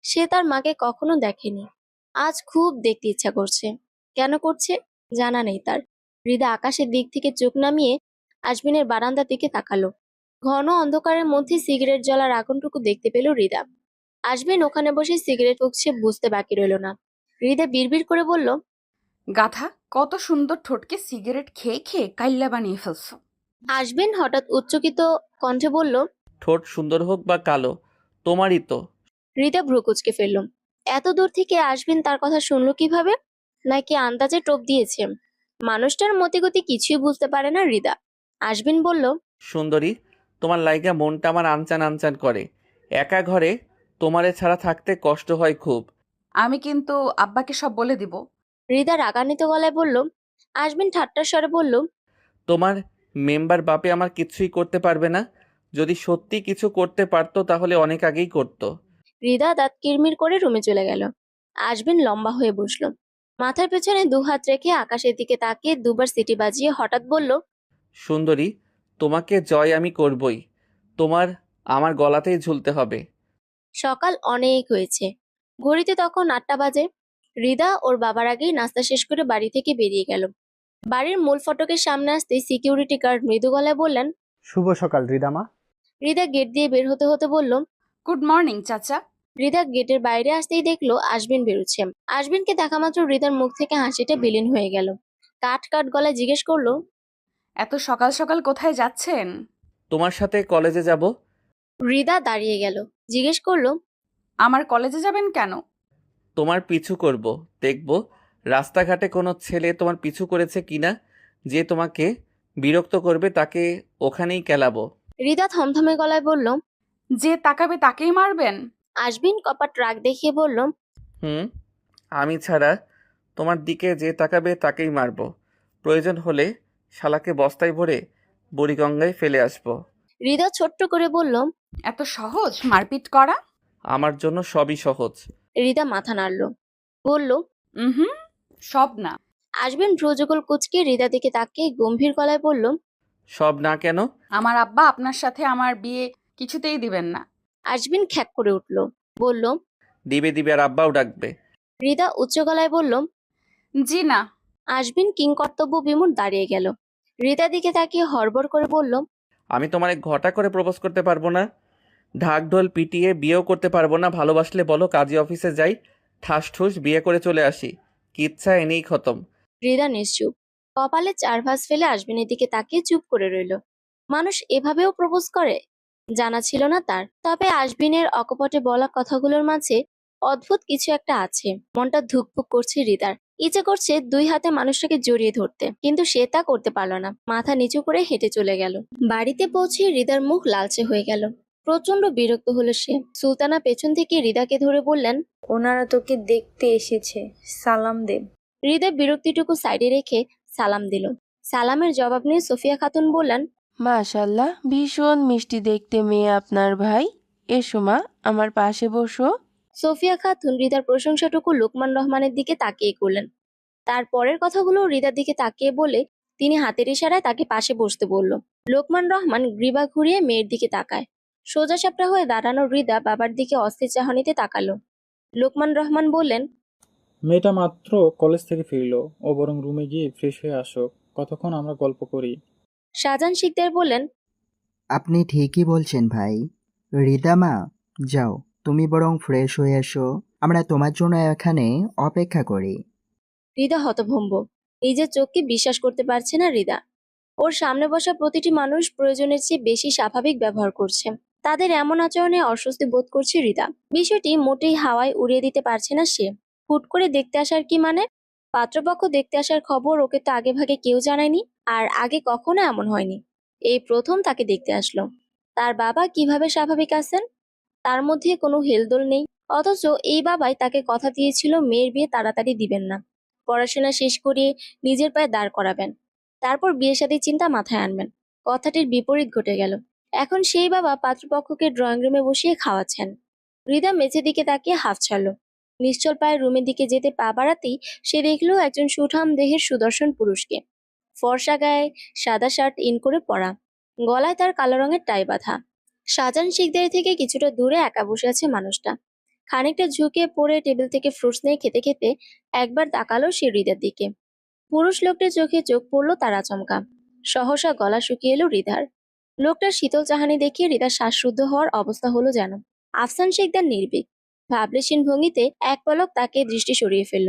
সে তার মাকে কখনো দেখেনি। আজ খুব দেখতে ইচ্ছা করছে। কেন করছে জানা নেই তার। হৃদা আকাশের দিক থেকে চোখ নামিয়ে আশবিনের বারান্দার দিকে তাকালো। ঘন অন্ধকারের মধ্যে সিগারেট জ্বলার আগুনটুকু দেখতে পেল হৃদা। আশবিন ওখানে বসে সিগারেট ফুঁকছে, বুঝতে বাকি রইল না। হৃদা বিড়বিড় করে বলল, গাধা, কত সুন্দর ঠোঁটকে সিগারেট খেয়ে খেয়ে কাইল্লা বানিয়ে ফেলছো। আশবিন হঠাৎ উচ্চকিত কণ্ঠে বলল, ঠোঁট সুন্দর হোক বা কালো, তোমারই তো। হৃদা ভ্রু কুঁচকে ফেলল। এত দূর থেকে আশবিন তার কথা শুনলো কিভাবে? নাকি আন্দাজে টোপ দিয়েছে? মানুষটার মতিগতি কিছুই বুঝতে পারে না হৃদা। আশবিন বলল, সুন্দরী, তোমার লাইগা মনটা আমার আনচান আনচান করে। একা ঘরে তোমারে ছাড়া থাকতে কষ্ট হয় খুব। আমি কিন্তু আব্বাকে সব বলে দিব। হৃদা রাগান্বিত গলায় বলল। আশবিন ঠাট্টার স্বরে বলল, তোমার মেম্বার বাপে আমার কিছুই করতে পারবে না। যদি সত্যি কিছু করতে পারতো তাহলে অনেক আগেই করতো। হৃদা দাঁত কিরমির করে রুমে চলে গেল। আশবিন লম্বা হয়ে বসলো। মাথার পেছনে দুহাত রেখে আকাশের দিকে তাকিয়ে দুবার সিটি বাজিয়ে হঠাৎ বলল, সুন্দরী, তোমাকে জয় আমি করবই। তোমার আমার গলাতেই ঝুলতে হবে। সকাল অনেক হয়েছে। ঘড়িতে তখন 8টা বাজে। হৃদা ওর বাবার আগেই নাস্তা শেষ করে বাড়ি থেকে বেরিয়ে গেল। বাড়ির মূল ফটকের সামনে আসতেই সিকিউরিটি গার্ড মৃদু গলায় বললেন, শুভ সকাল রিদামা। হৃদা গেট দিয়ে বের হতে হতে বলল। গুড মর্নিং চাচা। হৃদা গেটের বাইরে আসতেই দেখলো আশবিন বেরোচ্ছে। আশবিনকে দেখা মাত্র হৃদার মুখ থেকে হাসিটা বিলীন হয়ে গেল। কাট কাট গলায় জিজ্ঞেস করলো, এত সকাল সকাল কোথায় যাচ্ছেন? তোমার সাথে কলেজে যাব। হৃদা দাঁড়িয়ে গেল। জিজ্ঞেস করলো, আমার কলেজে যাবেন কেন? তোমার পিছু করব, দেখব রাস্তাঘাটে কোনো ছেলে তোমার পিছু করেছে কিনা। যে তোমাকে বিরক্ত করবে তাকে ওখানেই কেলাবো। হৃদা থমথমে গলায় বলল। যে তাকাবে তাকেই মারবেন? আশবিন কপাট রাগ দেখিয়ে বলল, হুম, আমি ছাড়া তোমার দিকে যে তাকাবে তাকেই মারবো। প্রয়োজন হলে শালাকে বস্তায় ভরে বুড়িগঙ্গায় ফেলে আসবো। হৃদা ছোট্ট করে বলল। এত সহজ মারপিট করা? আমার জন্য সবই সহজ। হৃদা মাথা নাড়ল, বলল, হুম, সব না। আশবিন ভ্রুযুগল কুচকে হৃদা দিকে তাকিয়ে গম্ভীর গলায় বলল, সব না কেন? আমার আব্বা আপনার সাথে আমার বিয়ে কিছুতেই দিবেন না। আশবিন খ্যাক করে উঠল, বলল। দিবে দিবে আর আব্বাও ডাকবে। হৃদা উচ্চ গলায় বলল। জি না। আশবিন কিংকর্তব্য বিমূঢ় দাঁড়িয়ে গেল। হৃদা দিকে তাকিয়ে হড়বড় করে বলল, আমি তোমারে ঘটা করে প্রপোজ করতে পারবো না, ঢাক ঢোল পিটিয়ে বিয়েও করতে পারবো না। ভালোবাসলে বলো, কাজী অফিসে যাই, ঠাস ঠুস বিয়ে করে চলে আসি। কিচ্ছা এনেই খতম। হৃদা নিশ্চুপ, কপালে 4 ভাঁজ ফেলে আশবিনের দিকে তাকিয়ে চুপ করে রইল। মানুষ এভাবেও প্রপোজ করে? জানা ছিল না তার। তবে আশবিনের অকপটে বলা কথাগুলোর মাঝে অদ্ভুত কিছু একটা আছে। মনটা ধুকপুক করছে হৃদার। ইচ্ছে করছে 2 হাতে মানুষটাকে জড়িয়ে ধরতে, কিন্তু সে তা করতে পারল না। মাথা নিচু করে হেঁটে চলে গেল। বাড়িতে পৌঁছে হৃদার মুখ লালচে হয়ে গেল। প্রচন্ড বিরক্ত হলো সে। সুলতানা পেছন থেকে হৃদাকে ধরে বললেন, ওনারা তোকে দেখতে এসেছে, সালাম দে। হৃদা বিরক্তিটুকু সাইডে রেখে সালাম দিল। সালামের জবাব নিয়ে সোফিয়া খাতুন বললেন, মাশাল্লাহ, ভীষণ মিষ্টি দেখতে মেয়ে আপনার ভাই। এসো মা, আমার পাশে বসো। সোফিয়া খাতুন হৃদার প্রশংসাটুকু লোকমান রহমানের দিকে তাকিয়ে করলেন। তার পরের কথাগুলো হৃদার দিকে তাকিয়ে বলে তিনি হাতের ইশারায় তাকে পাশে বসতে বলল। লোকমান রহমান গ্রীবা ঘুরিয়ে মেয়ের দিকে তাকায়। সোজা সাপটা হয়ে দাঁড়ানো হৃদা বাবার দিকে অস্থির চাহনিতে তাকালো। লোকমান রহমান বললেন, মেয়েটা মাত্র কলেজ থেকে ফিরলো, ও বরং রুমে গিয়ে ফ্রেশ হয়ে আসো, কতক্ষণ আমরা গল্প করি। শাহজাহান শিকদার বললেন, আপনি ঠিকই বলছেন ভাই। রিদামা, যাও, তুমি বরং ফ্রেশ হয়ে এসো, আমরা তোমার জন্য এখানে অপেক্ষা করি। হৃদা হতভম্ব। নিজের চোখকে বিশ্বাস করতে পারছে না হৃদা। ওর সামনে বসা প্রতিটি মানুষ প্রয়োজনের চেয়ে বেশি স্বাভাবিক ব্যবহার করছে। তাদের এমন আচরণে অস্বস্তি বোধ করছে হৃদা। বিষয়টি মোটেই হাওয়ায় উড়িয়ে দিতে পারছে না সে। হুট করে দেখতে আসার কি মানে? পাত্রপক্ষ দেখতে আসার খবর ওকে তো আগে ভাগে কেউ জানায়নি, আর আগে কখনো এমন হয়নি। এই প্রথম তাকে দেখতে আসলো। তার বাবা কিভাবে স্বাভাবিক আছেন? তার মধ্যে কোনো হেলদোল নেই। অথচ এই বাবাই তাকে কথা দিয়েছিল মেয়ের বিয়ে তাড়াতাড়ি দিবেন না, পড়াশোনা শেষ করিয়ে নিজের পায়ে দাঁড় করাবেন, তারপর বিয়ে শাদীর চিন্তা মাথায় আনবেন। কথাটির বিপরীত ঘটে গেল। এখন সেই বাবা পাত্রপক্ষকে ড্রয়িং রুমে বসিয়ে খাওয়াচ্ছেন। হৃদা মেঝের দিকে তাকিয়ে হাফ ছাড়ল। নিশ্চল পায়ে রুমের দিকে যেতে পা বাড়াতেই সে দেখলো একজন সুঠাম দেহের সুদর্শন পুরুষকে। ফর্সা গায়ে সাদা শার্ট ইন করে পরা, গলায় তার কালো রঙের টাই বাঁধা। শাহজাহান শিকদারি থেকে কিছুটা দূরে একা বসে আছে মানুষটা। খানিকটা ঝুঁকে পড়ে টেবিল থেকে ফ্রুটস নিয়ে খেতে খেতে একবার তাকালো সে হৃদার দিকে। পুরুষ লোকটির চোখে চোখ পড়লো তার আচমকা। সহসা গলা শুকিয়ে এলো হৃদার। লোকটার শীতল চাহানি দেখিয়ে হৃদার শ্বাসরুদ্ধ হওয়ার অবস্থা হলো যেন। আফসান শিকদার নির্ভীক ভাবলেশীন ভঙ্গিতে এক পলক তাকে দৃষ্টি সরিয়ে ফেলল।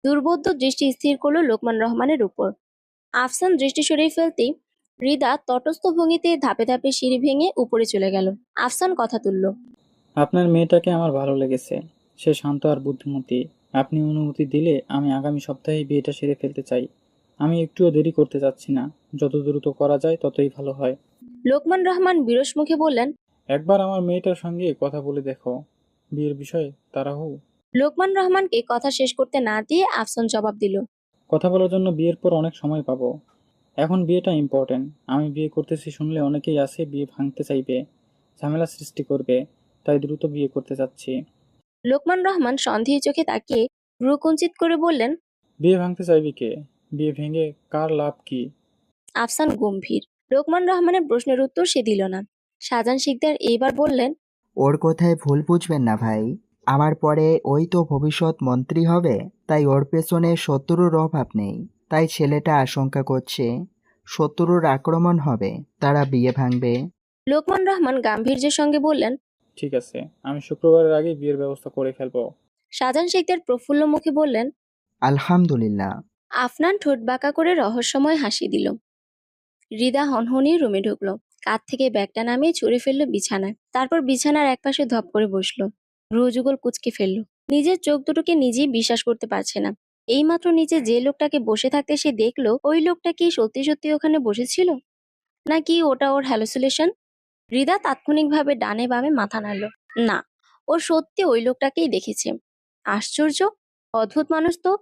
দুর্বোধ্য দৃষ্টি স্থির করলো লোকমান রহমানের উপর। আফসান দৃষ্টি সরিয়ে ফেলতেই হৃদা তটস্থ ভঙ্গিতে ধাপে ধাপে সিঁড়ি ভেঙে উপরে চলে গেল। আফসান কথা তুলল, আপনার মেয়েটাকে আমার ভালো লেগেছে, সে শান্ত আর বুদ্ধিমতী। আপনি অনুমতি দিলে আমি আগামী সপ্তাহে বিয়েটা সেরে ফেলতে চাই। আমি একটুও দেরি করতে চাচ্ছি না, যত দ্রুত করা যায় ততই ভালো হয়। লোকমান রহমান বিরস মুখে বললেন। একবার আমার মেয়েটার সঙ্গে কথা বলে দেখো, বিয়ের বিষয়ে তাড়াহুড়ো। লোকমান রহমানকে কথা শেষ করতে না দিয়ে আফসান জবাব দিল, কথা বলার জন্য বিয়ের পর অনেক সময় পাবো, এখন বিয়েটা ইম্পর্টেন্ট। আমি বিয়ে করতেছি শুনলে অনেকেই আছে বিয়ে ভাঙতে চাইবে, ঝামেলা সৃষ্টি করবে, তাই দ্রুত বিয়ে করতে চাচ্ছি। লোকমান রহমান সন্দেহের চোখে তাকিয়ে ভ্রু কুঞ্চিত করে বললেন, বিয়ে ভাঙতে চাইবি কে? বিয়ে ভেঙে কার লাভ কি? আফসান গম্ভীর। লোকমান রহমানের প্রশ্নের উত্তর সে দিল না। শাহজাহান শিকদার এইবার বললেন, ওর কথায় ভুল বুঝবেন না ভাই। আমার পরে ওই তো ভবিষ্যৎ মন্ত্রী হবে, তাই ওর পেছনে শত্রুর অভাব নেই। তাই ছেলেটা আশঙ্কা করছে শত্রুর আক্রমণ হবে, তারা বিয়ে ভাঙবে। লোকমান রহমান গাম্ভীর্যের সঙ্গে বললেন। ঠিক আছে, আমি শুক্রবারের আগে বিয়ের ব্যবস্থা করে ফেলবো। শাহজাহান শিকদার প্রফুল্ল মুখে বললেন। আলহামদুলিল্লাহ। আফনান ঠোঁট বাঁকা করে রহস্যময় হাসি দিল। হৃদা হনহনিয়ে রুমে ঢুকলো। কাঁধ থেকে ব্যাগটা নামিয়ে ছুঁড়ে ফেললো বিছানায়। তারপর বিছানার একপাশে ধপ করে বসলো। ভ্রুযুগল কুঁচকে ফেললো। নিজের চোখ দুটোকে নিজেই বিশ্বাস করতে পারছে না। এইমাত্র নিচে যে লোকটাকে বসে থাকতে সে দেখলো, ওই লোকটা কি সত্যি সত্যি ওখানে বসেছিল, নাকি ওটা ওর হ্যালুসিনেশন? হৃদা তাৎক্ষণিকভাবে ডানে বামে মাথা নাড়ল। না, ও সত্যি ওই লোকটাকেই দেখেছে। আশ্চর্য, অদ্ভুত মানুষ তো।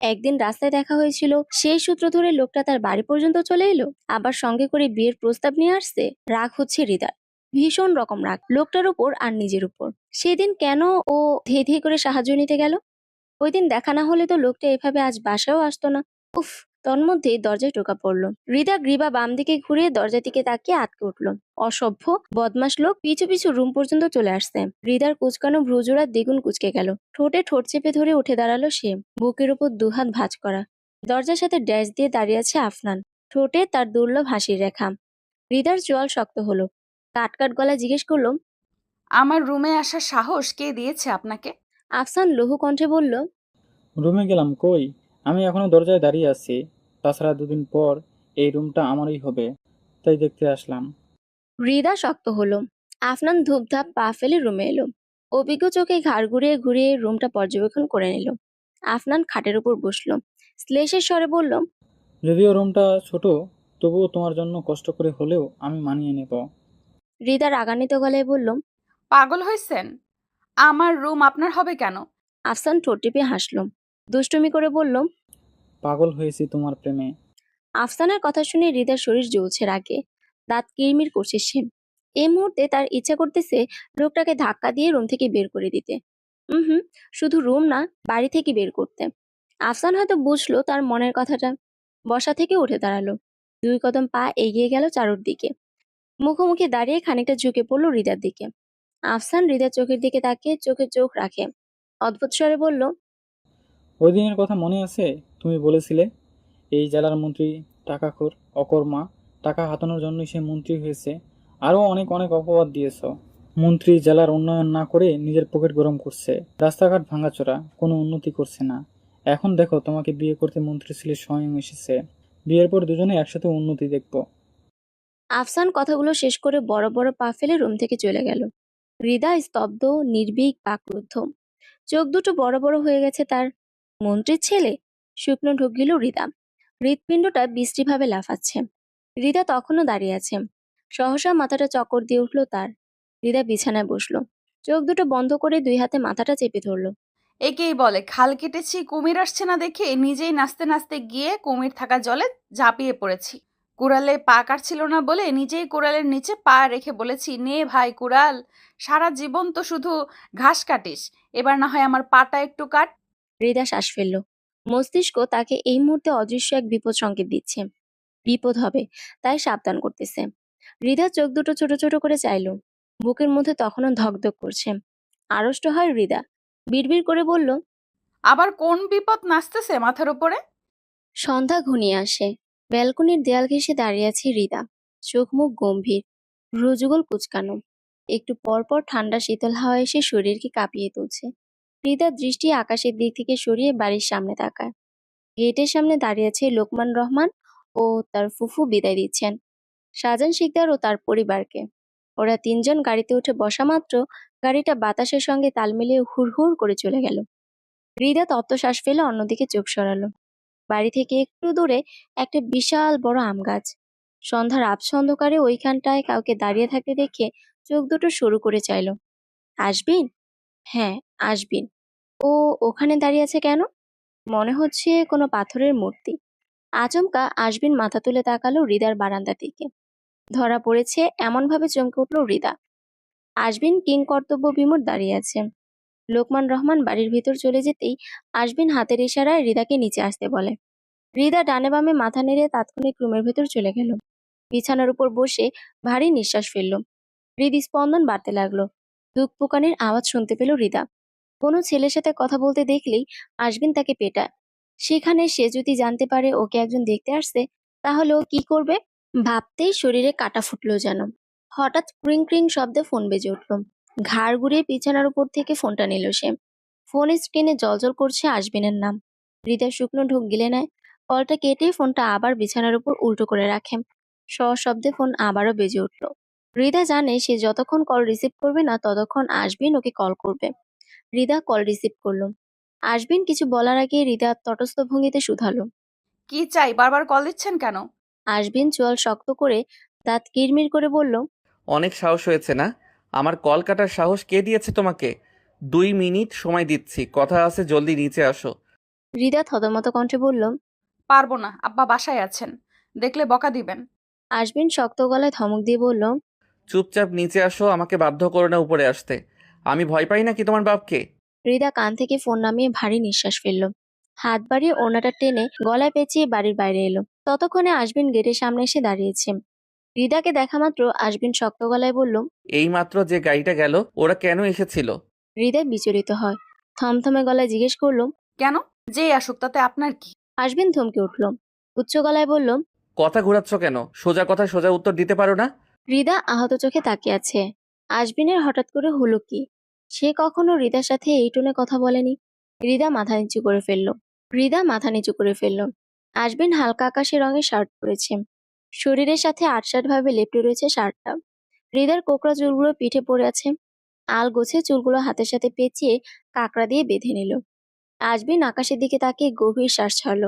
একদিন রাস্তায় দেখা হয়েছিল, সেই সূত্র ধরে লোকটা তার বাড়ি পর্যন্ত চলে এলো, আবার সঙ্গে করে বিয়ের প্রস্তাব নিয়ে আসছে। রাগ হচ্ছে হৃদার, ভীষণ রকম রাগ, লোকটার উপর আর নিজের উপর। সেদিন কেন ও ধে ধে করে সাহায্য নিতে গেল? ওই দিন দেখা না হলে তো লোকটা এভাবে আজ বাসায়ও আসতো না। উফ! তন্মধ্যেই দরজায় টোকা পড়লো। হৃদা গ্রীবা বাম দিকে ঘুরে দরজার দিকে তাকিয়ে আটকে উঠল। অসভ্য বদমাশ লোক পিছু পিছু রুম পর্যন্ত চলে আসছে। হৃদার কুচকানো ভ্রুজোড়া দ্বিগুণ কুচকে গেল। ঠোঁটে ঠোঁট চেপে ধরে উঠে দাঁড়ালো সে, বুকের উপর দুহাত ভাঁজ করা। দরজার সাথে ড্যাশ দিয়ে দাঁড়িয়ে আছে আফনান, ঠোঁটে তার দুর্লভ হাসির রেখা। হৃদার চোয়াল শক্ত হলো। কাটকাট গলায় জিজ্ঞেস করলো, আমার রুমে আসার সাহস কে দিয়েছে আপনাকে? আফসান লঘু কণ্ঠে বলল, রুমে গেলাম কই? আমি এখনো দরজায় দাঁড়িয়ে আছি। তাছাড়া দুদিন পর এই রুমটা আমারই হবে, তাই দেখতে আসলাম। হৃদা শক্ত হলো। আফনান ধূপধাপ পা ফেলে রুমে এলো। অভিজ্ঞ চোখে ঘাড় ঘুরিয়ে ঘুরিয়ে রুমটা পর্যবেক্ষণ করে নিল। আফনান খাটের উপর বসলো। শ্লেষের স্বরে বলল, যদিও রুমটা ছোট, তবুও তোমার জন্য কষ্ট করে হলেও আমি মানিয়ে নেব। হৃদা রাগান্বিত গলায় বলল, পাগল হয়েছেন? আমার রুম আপনার হবে কেন? আফসান ঠোঁট টিপে হাসল। দুষ্টুমি করে বলল, পাগল হয়েছি তোমার প্রেমে। আফসানের কথা শুনে হৃদার শরীর জ্বলছে রাগে। দাঁত কিরমির করছে সে। এই মুহূর্তে তার ইচ্ছা করতেছে লোকটাকে ধাক্কা দিয়ে রুম থেকে বের করে দিতে। হুম, শুধু রুম না, বাড়ি থেকে বের করতে। আফসান হয়তো বুঝলো তার মনের কথাটা। বসা থেকে উঠে দাঁড়ালো। 2 কদম পা এগিয়ে গেল চারুর দিকে। মুখোমুখি দাঁড়িয়ে খানিকটা ঝুঁকে পড়লো হৃদার দিকে। আফসান হৃদার চোখের দিকে তাকিয়ে চোখে চোখ রাখে। অদ্ভুত স্বরে বলল, ওই দিনের কথা মনে আছে? তুমি বলেছিলে এই জেলার মন্ত্রী টাকাখোর, অকর্মা, টাকা হাতানোর জন্যই সে মন্ত্রী হয়েছে। আরও অনেক অনেক অপবাদ দিয়েছ। মন্ত্রী জেলার উন্নয়ন না করে নিজের পকেট গরম করছে, রাস্তাঘাট ভাঙাচোরা, কোনো উন্নতি করছে না। এখন দেখো, তোমাকে বিয়ে করতে মন্ত্রী ছেলে স্বয়ং এসেছে। বিয়ের পর দুজনে একসাথে উন্নতি দেখব। আফসান কথাগুলো শেষ করে বড় বড় পা ফেলে রুম থেকে চলে গেল। হৃদা স্তব্ধ, নির্ভীক, বাকরুদ্ধ। চোখ দুটো বড় বড় হয়ে গেছে তার। মন্ত্রীর ছেলে? শুকনো ঢোক গিল হৃদা। হৃৎপিণ্ডটা বিশ্রীভাবে লাফাচ্ছে। হৃদা তখনও দাঁড়িয়ে আছে। সহসা মাথাটা চক্কর দিয়ে উঠল তার। হৃদা বিছানায় বসলো। চোখ দুটো বন্ধ করে 2 হাতে মাথাটা চেপে ধরলো। একেই বলে খাল কেটেছি, কুমির আসছে না দেখে নিজেই নাচতে নাচতে গিয়ে কুমির থাকা জলে ঝাঁপিয়ে পড়েছি। কুড়ালে পা কাটছিল না বলে নিজেই কুড়ালের নিচে পা রেখে বলেছি, নে ভাই কুড়াল, সারা জীবন তো শুধু ঘাস কাটিস, এবার না হয় আমার পাটা একটু কাট। হৃদা শ্বাস ফেলল। মস্তিষ্ক তাকে এই মুহূর্তে অদৃশ্য এক বিপদ সংকেত দিচ্ছে। বিপদ হবে, তাই সাবধান করতেছে। হৃদা চোখ দুটো ছোট ছোট করে চাইল। বুকের মধ্যে তখনও ধকধক করছে। আড়ষ্ট হয় হৃদা। বিড়বিড় করে বলল, আবার কোন বিপদ নাচতেছে মাথার উপরে? সন্ধ্যা ঘনিয়ে আসে। ব্যালকনির দেয়াল ঘেঁষে দাঁড়িয়ে আছে হৃদা। চোখ মুখ গম্ভীর, ভ্রুযুগল কুচকানো। একটু পর পর ঠান্ডা শীতল হাওয়া এসে শরীরকে কাঁপিয়ে তুলছে। হৃদার দৃষ্টি আকাশের দিক থেকে সরিয়ে বাড়ির সামনে তাকায়। গেটের সামনে দাঁড়িয়ে আছে লোকমান রহমান ও তার ফুফু বিদায় দিচ্ছেন শাহজাহান শিকদার ও তার পরিবারকে। ওরা 3 জন গাড়িতে উঠে বসা মাত্র গাড়িটা বাতাসের সঙ্গে তাল মিলিয়ে হুড় করে চলে গেল। হৃদা তপ্ত শ্বাস ফেলে অন্যদিকে চোখ সরালো। বাড়ি থেকে একটু দূরে একটা বিশাল বড় আম গাছ। সন্ধ্যার আবছা অন্ধকারে ওইখানটায় কাউকে দাঁড়িয়ে থাকতে দেখে চোখ দুটো সরু করে চাইল। আসবিন? হ্যাঁ, আসবিন। ও ওখানে দাঁড়িয়ে আছে কেন? মনে হচ্ছে কোনো পাথরের মূর্তি। আচমকা আসবিন মাথা তুলে তাকালো হৃদার বারান্দার দিকে। ধরা পড়েছে এমন ভাবে চমকে উঠল হৃদা। আসবিন কিং কর্তব্য বিমূঢ় দাঁড়িয়ে আছে। লোকমান রহমান বাড়ির ভিতর চলে যেতেই আশবিন হাতের ইশারায় হৃদাকে নিচে আসতে বলে। হৃদা ডানে বামে মাথা নেড়ে তাৎক্ষণিক রুমের ভেতর চলে গেল। বিছানার উপর বসে ভারী নিঃশ্বাস ফেলল। হৃদস্পন্দন বাড়তে লাগলো। ধুকপুকানির আওয়াজ শুনতে পেল হৃদা। কোনো ছেলের সাথে কথা বলতে দেখলেই আশবিন তাকে পেটায়। সেখানে সে যদি জানতে পারে ওকে একজন দেখতে আসছে, তাহলে ও কি করবে? ভাবতেই শরীরে কাঁটা ফুটলো যেন। হঠাৎ ক্রিং ক্রিং শব্দে ফোন বেজে উঠল। ঘাড় ঘুরিয়ে বিছানার উপর থেকে ফোনটা নিল সে। ফোনের স্ক্রিনে জলজল করছে আশবিনের নাম। হৃদয় শুকনো ঢোক গিলে নেয়। কলটা কেটে ফোনটা আবার বিছানার উপর উল্টো করে রাখে। সশব্দে ফোন আবারও বেজে উঠল। হৃদা জানে সে যতক্ষণ কল রিসিভ করবে না ততক্ষণ আশবিন ওকে কল করবে। হৃদা কল রিসিভ করলো। আশবিন কিছু বলার আগে হৃদা তটস্থ ভঙ্গিতে শুধালো। কি চাই? বারবার কল দিচ্ছেন কেন? আশবিন চোয়াল শক্ত করে দাঁত কিরমির করে বলল, অনেক সাহস হয়েছে না? আমার কল কাটার সাহস কে দিয়েছে তোমাকে? 2 মিনিট সময় দিচ্ছি, কথা আছে, জলদি নিচে আসো। হৃদা থতমত কণ্ঠে বলল। পারবো না, আব্বা বাসায় আছেন, দেখলে বকা দিবেন। আশবিন শক্ত গলায় ধমক দিয়ে বলল, চুপচাপ নিচে আসো, আমাকে বাধ্য করো না উপরে আসতে। আমি ভয় পাই নাকি তোমার বাপকে? হৃদা কান থেকে ফোন নামিয়ে ভারী নিঃশ্বাস ফেলল। হাত বাড়িয়ে ওড়নাটা টেনে গলায় পেঁচিয়ে বাড়ির বাইরে এলো। ততক্ষণে আশবিন গেটের সামনে এসে দাঁড়িয়েছে। হৃদাকে দেখা মাত্র আশবিন শক্ত গলায় বলল। এই মাত্র যে গাড়িটা গেল, ওরা কেন এসেছিল? হৃদা বিচলিত হয়। থমথমে গলায় জিজ্ঞেস করলো, কেন? যেই আসুক তাতে আপনার কি? আশবিন থমকে উঠল। উচ্চ গলায় বলল, কথা ঘুরাচ্ছ কেন? সোজা কথা সোজা উত্তর দিতে পারো না? হৃদা আহত চোখে তাকিয়ে আছে। আশবিনের হঠাৎ করে হলো কি? সে কখনো হৃদার সাথে এই টোনে কথা বলেনি। হৃদা মাথা নিচু করে ফেলল। আশবিন হালকা আকাশি রঙের শার্ট পরেছে। শরীরের সাথে আটসাট ভাবে লেপ্টে রয়েছে শার্টটা। হৃদার কোকড়া চুলগুলো পিঠে পড়ে আছে। আল গোছে চুলগুলো হাতের সাথে পেঁচিয়ে কাকড়া দিয়ে বেঁধে নিল। আশবিন আকাশের দিকে তাকিয়ে গভীর শ্বাস ছাড়ল।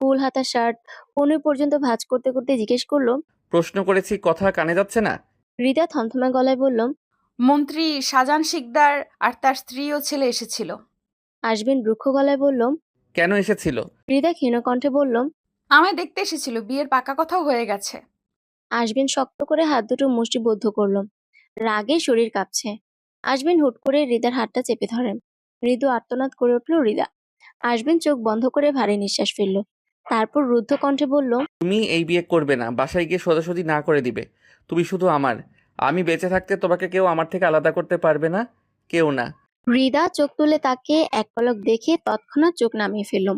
ফুল হাতা শার্ট কনুই পর্যন্ত ভাঁজ করতে করতে জিজ্ঞেস করলো, প্রশ্ন করেছি, কথা কানে যাচ্ছে না? হৃদা থমথমে গলায় বলল। মন্ত্রী শাহজাহান শিকদার আর তার স্ত্রী ও ছেলে এসেছিল। আশবিন রুক্ষ গলায় বলল। কেন এসেছিল? হৃদা ক্ষীণ কণ্ঠে বলল। আমায় দেখতে এসেছিল, বিয়ের পাকা কথাও হয়ে গেছে। আশবিন শক্ত করে হাত দুটো মুষ্টিবদ্ধ করল। রাগে শরীর কাঁপছে। আশবিন হুট করে হৃদার হাতটা চেপে ধরে। মৃদু আর্তনাদ করে উঠল হৃদা। আশবিন চোখ বন্ধ করে ভারী নিঃশ্বাস ফেলল। তারপর রুদ্ধ কণ্ঠে বলল, তুমি এই বিয়ে করবে না, বাসায় গিয়ে সোজাসুজি না করে দিবে। তুমি শুধু আমার। আমি বেঁচে থাকতে তোমাকে কেউ আমার থেকে আলাদা করতে পারবে না, কেউ না। হৃদা চোখ তুলে তাকে এক পলক দেখে তৎক্ষণাৎ চোখ নামিয়ে ফেলল।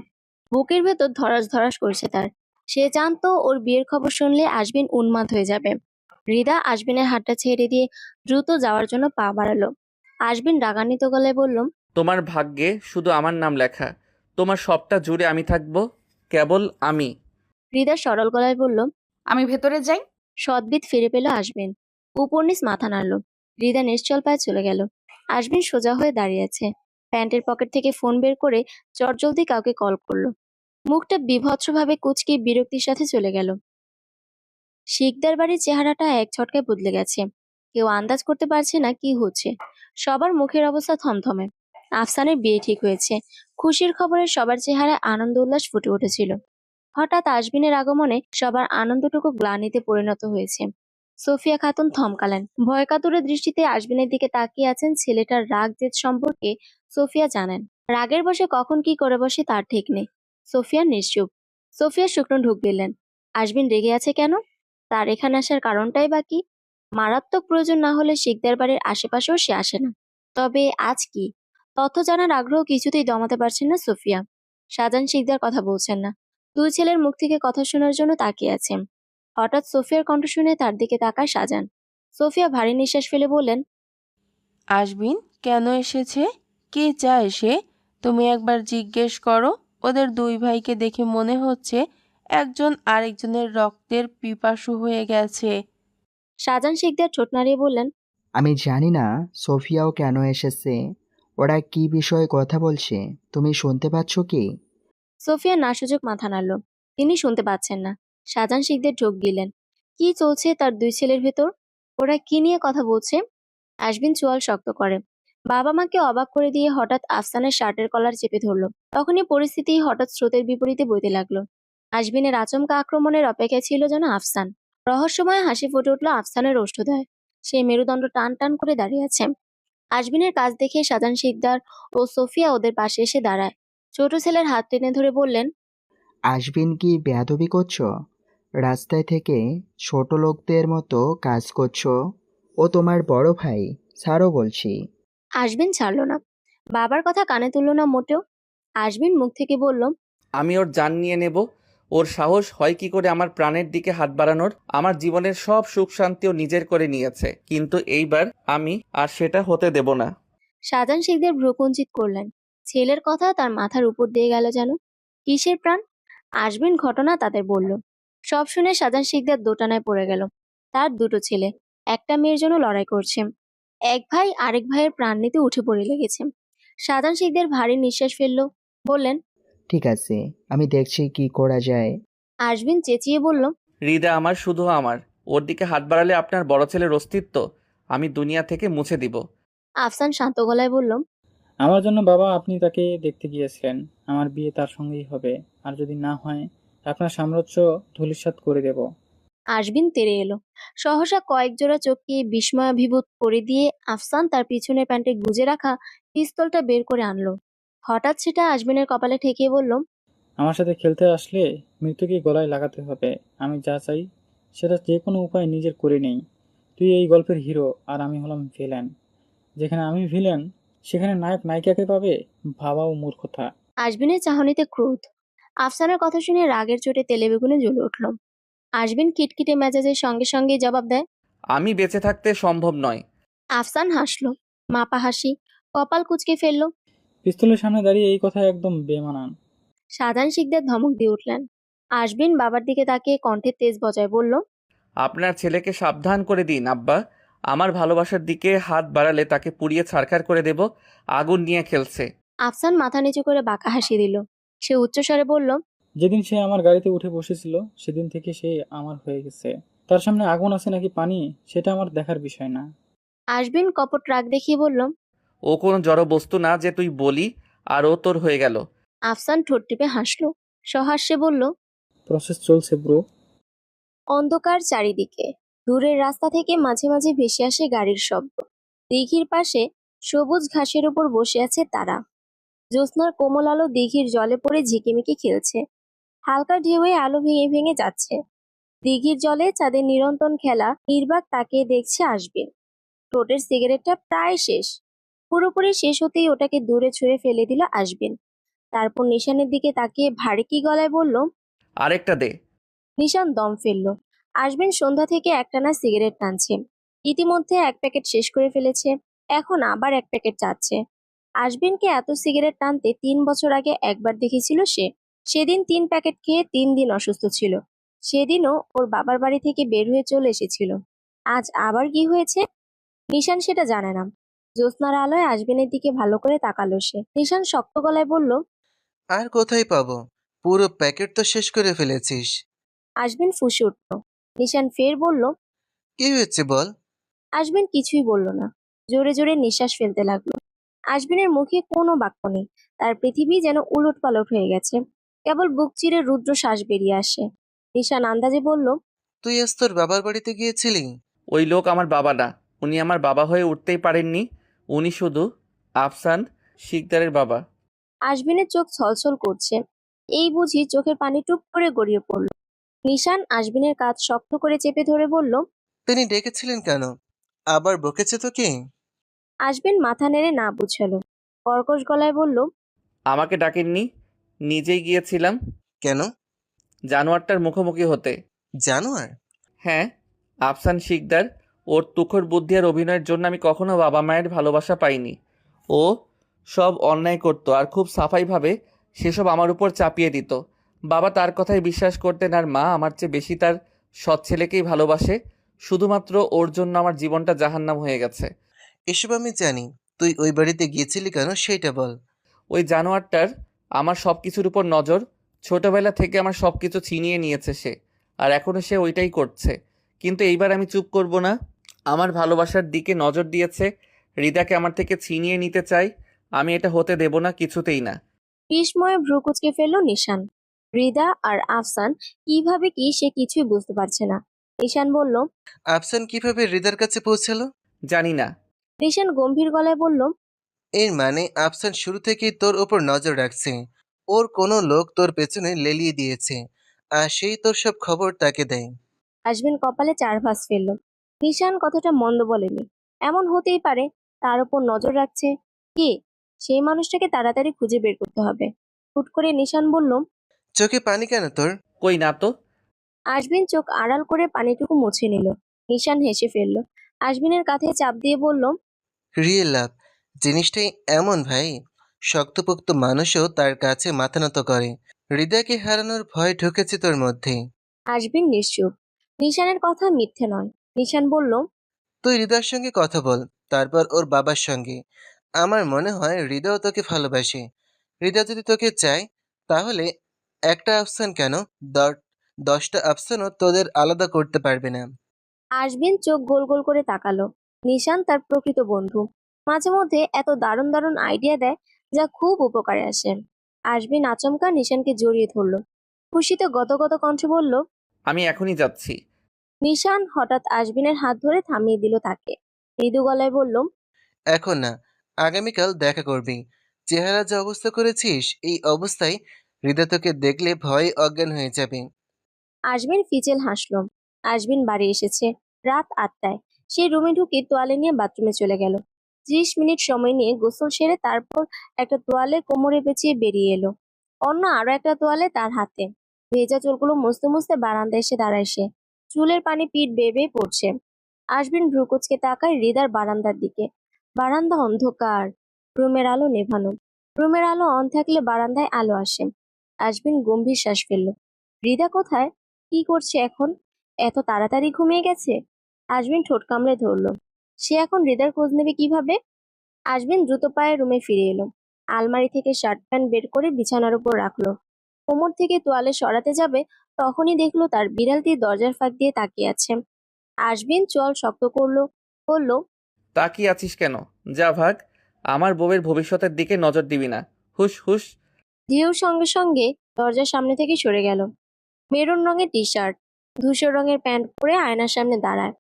বুকের ভেতর ধরাস ধরাস করছে তার। সে জানতো ওর বিয়ের খবর শুনলে আশবিন উন্মাদ হয়ে যাবে। হৃদা আশবিনের হাতটা ছেড়ে দিয়ে দ্রুত যাওয়ার জন্য পা বাড়ালো। আশবিন রাগান্বিত গলায় বলল, তোমার ভাগ্যে শুধু আমার নাম লেখা। তোমার সবটা জুড়ে আমি থাকবো, কেবল আমি। হৃদা সরল গলায় বলল। আমি ভেতরে যাই। সদ্বিত ফিরে পেল আশবিন। উপর নিচ মাথা নাড়ল। হৃদা নিশ্চল পায়ে চলে গেল। আশবিন সোজা হয়ে দাঁড়িয়ে আছে। প্যান্টের পকেট থেকে ফোন বের করে চটজলদি কাউকে কল করলো। মুখটা বিভৎসভাবে কুঁচকে বিরক্তির সাথে চলে গেল। শিকদার বাড়ির চেহারাটা এক ঝটকায় বদলে গেছে। কেউ আন্দাজ করতে পারছে না কি হচ্ছে। সবার মুখের অবস্থা থমথমে। আফসানের বিয়ে ঠিক হয়েছে। খুশির খবরে সবার চেহারায় আনন্দ উল্লাস ফুটে উঠেছিল। হঠাৎ আশবিনের আগমনে সবার আনন্দটুকু গ্লানিতে পরিণত হয়েছে। সোফিয়া খাতুন থমকালেন। ভয়কাতুরে দৃষ্টিতে আশবিনের দিকে তাকিয়ে আছেন। ছেলেটার রাগ জেদ সম্পর্কে সোফিয়া জানেন। রাগের বশে কখন কি করে বসে তার ঠিক নেই। সোফিয়া নিশ্চুপ। সোফিয়া শুকনো ঢুক দিলেন। আশবিন রেগে আছে কেন? তার এখানে আসার কারণটাই বা কি? মারাত্মক প্রয়োজন না হলে শিকদার বাড়ির আশেপাশেও সে আসে না। তবে আজ কি? তথ্য জানার আগ্রহ কিছুতেই দমাতে পারছেন না সোফিয়া। শাহজাহান শিকদার কথা বলছেন না। দুই ছেলের মুখ থেকে কথা শোনার জন্য তাকিয়ে আছেন। হঠাৎ সোফিয়ার কণ্ঠ শুনে তার দিকে তাকায় শাহজাহান। সোফিয়া ভারী নিঃশ্বাস ফেলে বললেন, আশবিন কেন এসেছে? কে চায় সে? তুমি একবার জিজ্ঞেস করো। ওদের দুই ভাইকে দেখে মনে হচ্ছে একজন আরেকজনের রক্তের পিপাসু হয়ে গেছে। শাহজাহান শিকদার ঠোঁট নাড়িয়ে বললেন, আমি জানি না সোফিয়াও কেন এসেছে। ওরা কি বিষয়ে কথা বলছে তুমি শুনতে পাচ্ছ কি? সোফিয়া নাসুযোগ মাথা নাড়ল। তিনি শুনতে পাচ্ছেন না। শাহজাহান শিকদার ঢোক গিলেন। কি চলছে তার দুই ছেলের ভেতর? ওরা কি নিয়ে কথা বলছে? আশবিন চোয়াল শক্ত করে। বাবা মাকে অবাক করে দিয়ে হঠাৎ আফসানের শার্টের কলার চেপে ধরল। তখনই পরিস্থিতি হঠাৎ স্রোতের বিপরীতে বইতে লাগলো। আশবিনের আচমকা আক্রমণের অপেক্ষায় ছিল যেন আফসান। রহস্যময় হাসি ফুটে উঠল আফসানের ওষ্ঠদয়। সে মেরুদণ্ড টান টান করে দাঁড়িয়ে আছে। আজমিনের কাজ দেখে শাহজান শিকদার ও সোফিয়া ওদের পাশে এসে দাঁড়ায়। ছোট ছেলের হাত টেনে ধরে বললেন, আজবিন কি বেয়াদবি করছো? রাস্তায় থেকে ছোট লোকদের মতো কাজ করছো? ও তোমার বড় ভাই, ছাড়ো বলছি। আজমিন ছাড়ল না, বাবার কথা কানে তুলল না মোটেও। আজমিন মুখ থেকে বলল, আমি ওর জান নিয়ে নেব। ওর সাহস হয় কি করে আমার প্রাণের দিকে হাত বাড়ানোর? আমার জীবনের সব সুখ শান্তিও নিজের করে নিয়েছে, কিন্তু এইবার আমি আর সেটা হতে দেব না। শাহজান শিকদার ভ্রুকুঞ্চিত করলেন। ছেলের কথা তার মাথার উপর দিয়ে গেল যেন। কিসের প্রাণ? আজমিন ঘটনা তাদের বলল। সব শুনে শাহজান শিকদার দোটানায় পড়ে গেল। তার দুটো ছেলে, একটা মেয়ের জন্য লড়াই করছে। এক ভাই আরেক ভাইয়ের প্রাণ নিতে উঠে পড়ে লেগেছে। শাহজান শিকদার ভারী নিঃশ্বাস ফেলল, বললেন, ঠিক আছে, আমি দেখছি কি করা যায়। আজমিন চেঁচিয়ে বলল, হৃদা আমার, শুধু আমার। ওর দিকে হাত বাড়ালে আপনার বড় ছেলের অস্তিত্ব আমি দুনিয়া থেকে মুছে দিব। আফসান শান্ত গলায় বলল, আমার জন্য বাবা, আপনি তাকে দেখতে গিয়েছিলেন। আমার বিয়ে তার সঙ্গেই হবে, আর যদি না হয় আপনার সাম্রাজ্য ধূলিসাৎ করে দেব। আজমিন তেড়ে এলো। সহসা কয়েক জোড়া চোখকে বিস্ময়াভিভূত করে দিয়ে আফসান তার পিছনের প্যান্টে গুজে রাখা পিস্তলটা বের করে আনলো। হঠাৎ সেটা আজমিনের কপালে ঠেকিয়ে বলল, আমার সাথে খেলতে আসলে মৃত্যুকে গলায় লাগাতে হবে। আমি যা চাই সেটা যে কোনো উপায় নিজের করে নেই। তুই এই গল্পের হিরো, আর আমি হলাম ভিলেন। যেখানে আমি ভিলেন, সেখানে নায়ক নায়িকাকে পাবে, ভাবাও মূর্খতা। আজমিনের চাহনিতে ক্রোধ। আফসানের কথা শুনে রাগের চোটে তেলে বেগুনে জ্বলে উঠল। আজমিন খিটখিটে মেজাজের সঙ্গে সঙ্গে জবাব দেয়, আমি বেঁচে থাকতে সম্ভব নয়। আফসান হাসলো, মাপা হাসি, কপাল কুঁচকে ফেললো। পিস্তলের সামনে দাঁড়িয়ে এই কথা একদম বেমানান। সাধারণ শিকদার ধমক দিয়ে উঠলেন। আজমিন বাবার দিকে তাকিয়ে কণ্ঠে তেজ বজায় বলল, আপনার ছেলেকে সাবধান করে দিন আব্বা। আমার ভালোবাসার দিকে হাত বাড়ালে তাকে পুড়িয়ে ছারখার করে দেব। আগুন নিয়ে খেলছে। আফসান মাথা নিচু করে বাঁকা হাসি দিল। সে উচ্চস্বরে বলল, যেদিন সে আমার গাড়িতে উঠে বসেছিল সেদিন থেকে সে আমার হয়ে গেছে। তার সামনে আগুন আছে নাকি পানি, সেটা আমার দেখার বিষয় না। আজমিন কপট রাগ দেখিয়ে বলল, ও কোনো জড় বস্তু না যে তুই বলি আর ও তোর হয়ে গেল। আফসান ঠোঁট টিপে হাসলো, সহাস্যে বলল, প্রসেস চলছে ব্রো। অন্ধকার চারিদিকে। দূরের রাস্তা থেকে মাঝে মাঝে ভেসে আসে গাড়ির শব্দ। দিঘির পাশে সবুজ ঘাসের উপর বসে আছে তারা। জ্যোৎস্নার কোমল আলো দিঘির জলে পড়ে ঝিকিমিকি খেলছে। হালকা ঢেউয়ে আলো ভেঙে ভেঙে যাচ্ছে। দিঘির জলে চাঁদের নিরন্তন খেলা নির্বাক তাকিয়ে দেখছে আজমির। ঠোঁটের সিগারেটটা প্রায় শেষ। পুরোপুরি শেষ হতেই ওটাকে দূরে ছুঁড়ে ফেলে দিল আজমির। তারপর নিশানের দিকে তাকিয়ে ভারী কি গলায় বলল, আরেকটা দে। নিশান দম ফেলল। আজমিন সন্ধ্যা থেকে একটানা সিগারেট টানছে। ইতিমধ্যে এক প্যাকেট শেষ করে ফেলেছে। এখন আবার এক প্যাকেট চাচ্ছে। আজমিনকে এত সিগারেট টানতে 3 বছর আগে একবার দেখেছিল সে। সেদিন 3 প্যাকেট খেয়ে 3 দিন অসুস্থ ছিল। সেদিনও ওর বাবার বাড়ি থেকে বের হয়ে চলে এসেছিল। আজ আবার কি হয়েছে? নিশান সেটা জানে না। জ্যোৎস্নার আলোয় আজমিনের দিকে ভালো করে তাকালো সে। নিশান শক্ত গলায় বলল, আর কোথায় পাবো? পুরো প্যাকেট তো শেষ করে ফেলেছিস। আজমিন ফুঁসে উঠল। নিশান ফের বলল, কি হয়েছে বল? আজমিন কিছুই বলল না। জোরে জোরে নিঃশ্বাস ফেলতে লাগলো। আজমিনের মুখে কোনো বাক্য নেই। তার পৃথিবী যেন উলটপালট হয়ে গেছে। কেবল বুক চিরে রুদ্র শ্বাস বেরিয়ে আসে। নিশান আন্দাজে বলল, তুই আজ তোর বাবার বাড়িতে গিয়েছিলি? ওই লোক আমার বাবা না। উনি আমার বাবা হয়ে উঠতেই পারেননি। উনি শুধু আফসান শিকদারের বাবা। আজমিনের চোখ ছলছল করছে। এই বুঝি চোখের পানি টুপ করে গড়িয়ে পড়ল। নিশান আজমিনের কাঁধ শক্ত করে চেপে ধরে বলল, তিনি ডেকেছিলেন কেন? আবার বকেছে তো কি? আজমিন মাথা নেড়ে না বুঝালো। কর্কশ গলায় বলল, আমাকে ডাকেননি, নিজেই গিয়েছিলাম। কেন? জানোয়ারটার মুখোমুখি হতে। জানোয়ার? হ্যাঁ, আফসান শিকদার। ওর তুখর বুদ্ধি আর অভিনয়ের জন্য আমি কখনো বাবা মায়ের ভালোবাসা পাইনি। ও সব অন্যায় করতো আর খুব সাফাইভাবে সেসব আমার উপর চাপিয়ে দিত। বাবা তার কথায় বিশ্বাস করতেন, আর মা আমার চেয়ে বেশি তার সৎ ছেলেকেই ভালোবাসে। শুধুমাত্র ওর জন্য আমার জীবনটা জাহান্নাম হয়ে গেছে। এসব আমি জানি। তুই ওই বাড়িতে গিয়েছিলি কেন সেইটা বল। ওই জানোয়ারটার আমার সব কিছুর উপর নজর। ছোটবেলা থেকে আমার সব কিছু ছিনিয়ে নিয়েছে সে, আর এখনও সে ওইটাই করছে। কিন্তু এইবার আমি চুপ করব না। আমার ভালোবাসার দিকে নজর দিয়েছে, হৃদাকে আমার থেকে ছিনিয়ে নিতে চাই। আমি এটা হতে দেব না, কিছুতেই না। বিস্ময়ে ভ্রু কুঁচকে ফেলল নিশান। হৃদা আর আফসান কিভাবে কি সে কিছুই বুঝতে পারছে না। নিশান বলল, আফসান কিভাবে হৃদার কাছে পৌঁছালো? জানি না। নিশান গম্ভীর গলায় বলল, এর মানে আফসান শুরু থেকেই তোর ওপর নজর রাখছে। ওর কোনো লোক তোর পেছনে লেলিয়ে দিয়েছে, আর সেই তোর সব খবর তাকে দেয়। আজমিন কপালে 4 ভাঁজ ফেলল। নিশান কথাটা মন্দ বলেনি। এমন হতেই পারে তার উপর নজর রাখছে কে, সেই মানুষটাকে তাড়াতাড়ি খুঁজে বের করতে হবে। হুট করে নিশান বলল, চোখে পানি কেন তোর? কই না তো। আজমিন চোখ আড়াল করে পানিটুকু মুছে নিল। নিশান হেসে ফেলল। আজমিনের কাঁধে চাপ দিয়ে বলল, রিয়েল লাভ জিনিসটাই এমন ভাই, শক্তপোক্ত মানুষও তার কাছে মাথা নত করে। হৃদয়কে হারানোর ভয় ঢুকেছে তোর মধ্যে। আজমিন নিশ্চুপ। নিশানের কথা মিথ্যে নয়। নিশান বলল, তুই হৃদয়ের সঙ্গে কথা বল, তারপর ওর বাবার সঙ্গে। আমার মনে হয় হৃদয় তোকে ভালোবাসে। হৃদয় যদি তোকে চায়, তাহলে একটা আফসান কেন, 10টা আফসানও তোদের আলাদা করতে পারবে না। আজমিন চোখ গোল গোল করে তাকালো। নিশান তার প্রকৃত বন্ধু। মাঝে মধ্যে এত দারুণ দারুণ আইডিয়া দেয় যা খুব উপকারে আসে। আজমিন আচমকা নিশানকে জড়িয়ে ধরলো। খুশিতে গদগদ কণ্ঠে বলল, আমি এখনই যাচ্ছি। নিশান হঠাৎ আজমিনের হাত ধরে থামিয়ে দিল তাকে। মৃদু গলায় বলল, এখন না, আগামীকাল দেখা করবি। চেহারা যে অবস্থা করেছিস, এই অবস্থায় হৃদয় তোকে দেখলে ভয়ে অজ্ঞান হয়ে যাবে। আজমিন ফিচেল হাসল। আজমিন বাড়ি এসেছে রাত 8টায়। সে রুমে ঢুকে তোয়ালে নিয়ে বাথরুমে চলে গেল। 30 মিনিট সময় নিয়ে গোসল সেরে তারপর একটা তোয়ালে কোমরে পেঁচিয়ে বেরিয়ে এলো। অন্য আরো একটা তোয়ালে তার হাতে। ভেজা চুলগুলো মুছতে মুছতে বারান্দায় এসে দাঁড়ায় সে। চুলের পানি পিঠ বেয়ে বেয়ে পড়ছে। আজমিন ভ্রুকুচকে তাকায় হৃদার বারান্দার দিকে। বারান্দা অন্ধকার। রুমের আলো নেভানো। রুমের আলো অন থাকলে বারান্দায় আলো আসে। আজমিন গম্ভীর শ্বাস ফেলল। হৃদা কোথায়? কি করছে এখন? এত তাড়াতাড়ি ঘুমিয়ে গেছে? আজমিন ঠোঁট কামড়ে ধরল। সে এখন হৃদার খোঁজ নেবে কিভাবে? আজমিন দ্রুত পায়ে রুমে ফিরে এলো। আলমারি থেকে শার্ট প্যান্ট বের করে বিছানার উপর রাখলো। কোমর থেকে তোয়ালে সরাতে যাবে, তখনই দেখলো তার বিড়ালটি দরজার ফাঁক দিয়ে তাকিয়ে আছে। আজমিন চোয়াল শক্ত করলো, বলল, তাকিয়ে আছিস কেন? যা ভাগ। আমার বউয়ের ভবিষ্যতের দিকে নজর দিবি না। হুশ হুশ। ঢেউর সঙ্গে সঙ্গে দরজার সামনে থেকে সরে গেল। মেরুন রঙের টি শার্ট, ধূসর রঙের প্যান্ট পরে আয়নার সামনে দাঁড়ায়।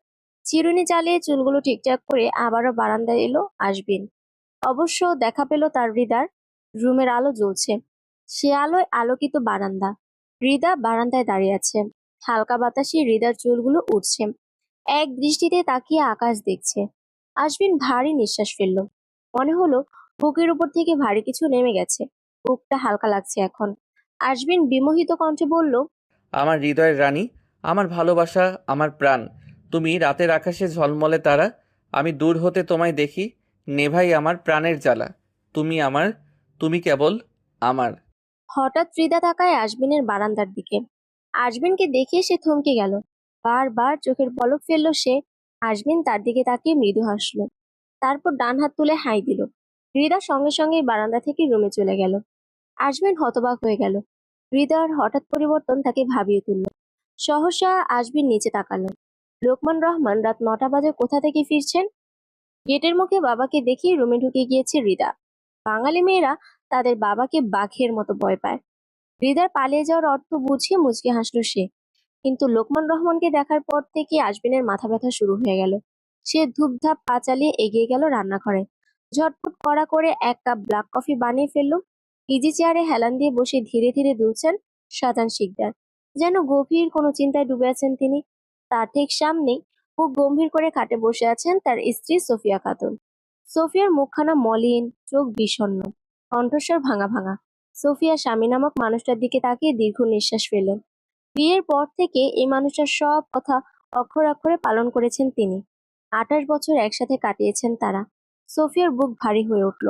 চিরুনি চালিয়ে চুলগুলো ঠিকঠাক করে আবারও বারান্দায় এলো আজমিন। অবশ্য দেখা পেল তার হৃদার। রুমের আলো জ্বলছে। সে আলোয় আলোকিত বারান্দা। হৃদা বারান্দায় দাঁড়িয়ে আছে। হালকা বাতাসে হৃদার চুলগুলো উঠছে। এক দৃষ্টিতে তাকিয়ে আকাশ দেখছে। আজমিন ভারী নিঃশ্বাস ফেলল। মনে হলো বুকের উপর থেকে ভারী কিছু নেমে গেছে। বুকটা হালকা লাগছে এখন। আজমিন বিমোহিত কণ্ঠে বলল, আমার হৃদয়ের রানী, আমার ভালোবাসা, আমার প্রাণ। তুমি রাতের আকাশে ঝলমলে তারা। আমি দূর হতে তোমায় দেখি, নেভাই আমার প্রাণের জ্বালা। তুমি আমার, তুমি কেবল আমার। হঠাৎ হৃদা তাকায় আজমিনের বারান্দার দিকে। আজমিনকে দেখে সে থমকে গেল। বারবার চোখের পলক ফেললো সে। আজমিন তার দিকে তাকিয়ে মৃদু হাসলো। তারপর ডান হাত তুলে হাই দিল। হৃদা সঙ্গে সঙ্গে বারান্দা থেকে রুমে চলে গেল। আজমিন হতবাক হয়ে গেল। হৃদয়ের হঠাৎ পরিবর্তন তাকে ভাবিয়ে তুলল। সহসা আজমিন নিচে তাকালো। লোকমান রহমান রাত 9টা বাজে কোথা থেকে ফিরছেন। গেটের মুখে বাবাকে দেখিয়ে রুমে ঢুকে গিয়েছে হৃদা। বাঙালি মেয়েরা তাদের বাবাকে বাঘের মতো ভয় পায়। হৃদার পালিয়ে যাওয়ার অর্থ বুঝিয়ে মুচকি হাসল সে। কিন্তু লোকমান রহমানকে দেখার পর থেকে আজমিনের মাথা ব্যথা শুরু হয়ে গেল। সে ধূপধাপ পা চালিয়ে এগিয়ে গেল রান্নাঘরে। ঝটপট কড়া করে 1 কাপ ব্ল্যাক কফি বানিয়ে ফেলল। ইজি চেয়ারে হেলান দিয়ে বসে ধীরে ধীরে দুলছেন শাহজাহান শিকদার। যেন গভীর কোনো চিন্তায় ডুবে আছেন তিনি। তার ঠিক সামনেই মুখ গম্ভীর করে খাটে বসে আছেন তার স্ত্রী সোফিয়া খাতুন। সোফিয়ার মুখখানা মলিন, চোখ বিষণ্ণ, কণ্ঠস্বর ভাঙা ভাঙা। সোফিয়া স্বামী নামক মানুষটার দিকে তাকিয়ে দীর্ঘ নিঃশ্বাস ফেললেন। বিয়ের পর থেকে এই মানুষটার সব কথা অক্ষরে অক্ষরে পালন করেছেন তিনি। 28 বছর একসাথে কাটিয়েছেন তারা। সোফিয়ার বুক ভারী হয়ে উঠল।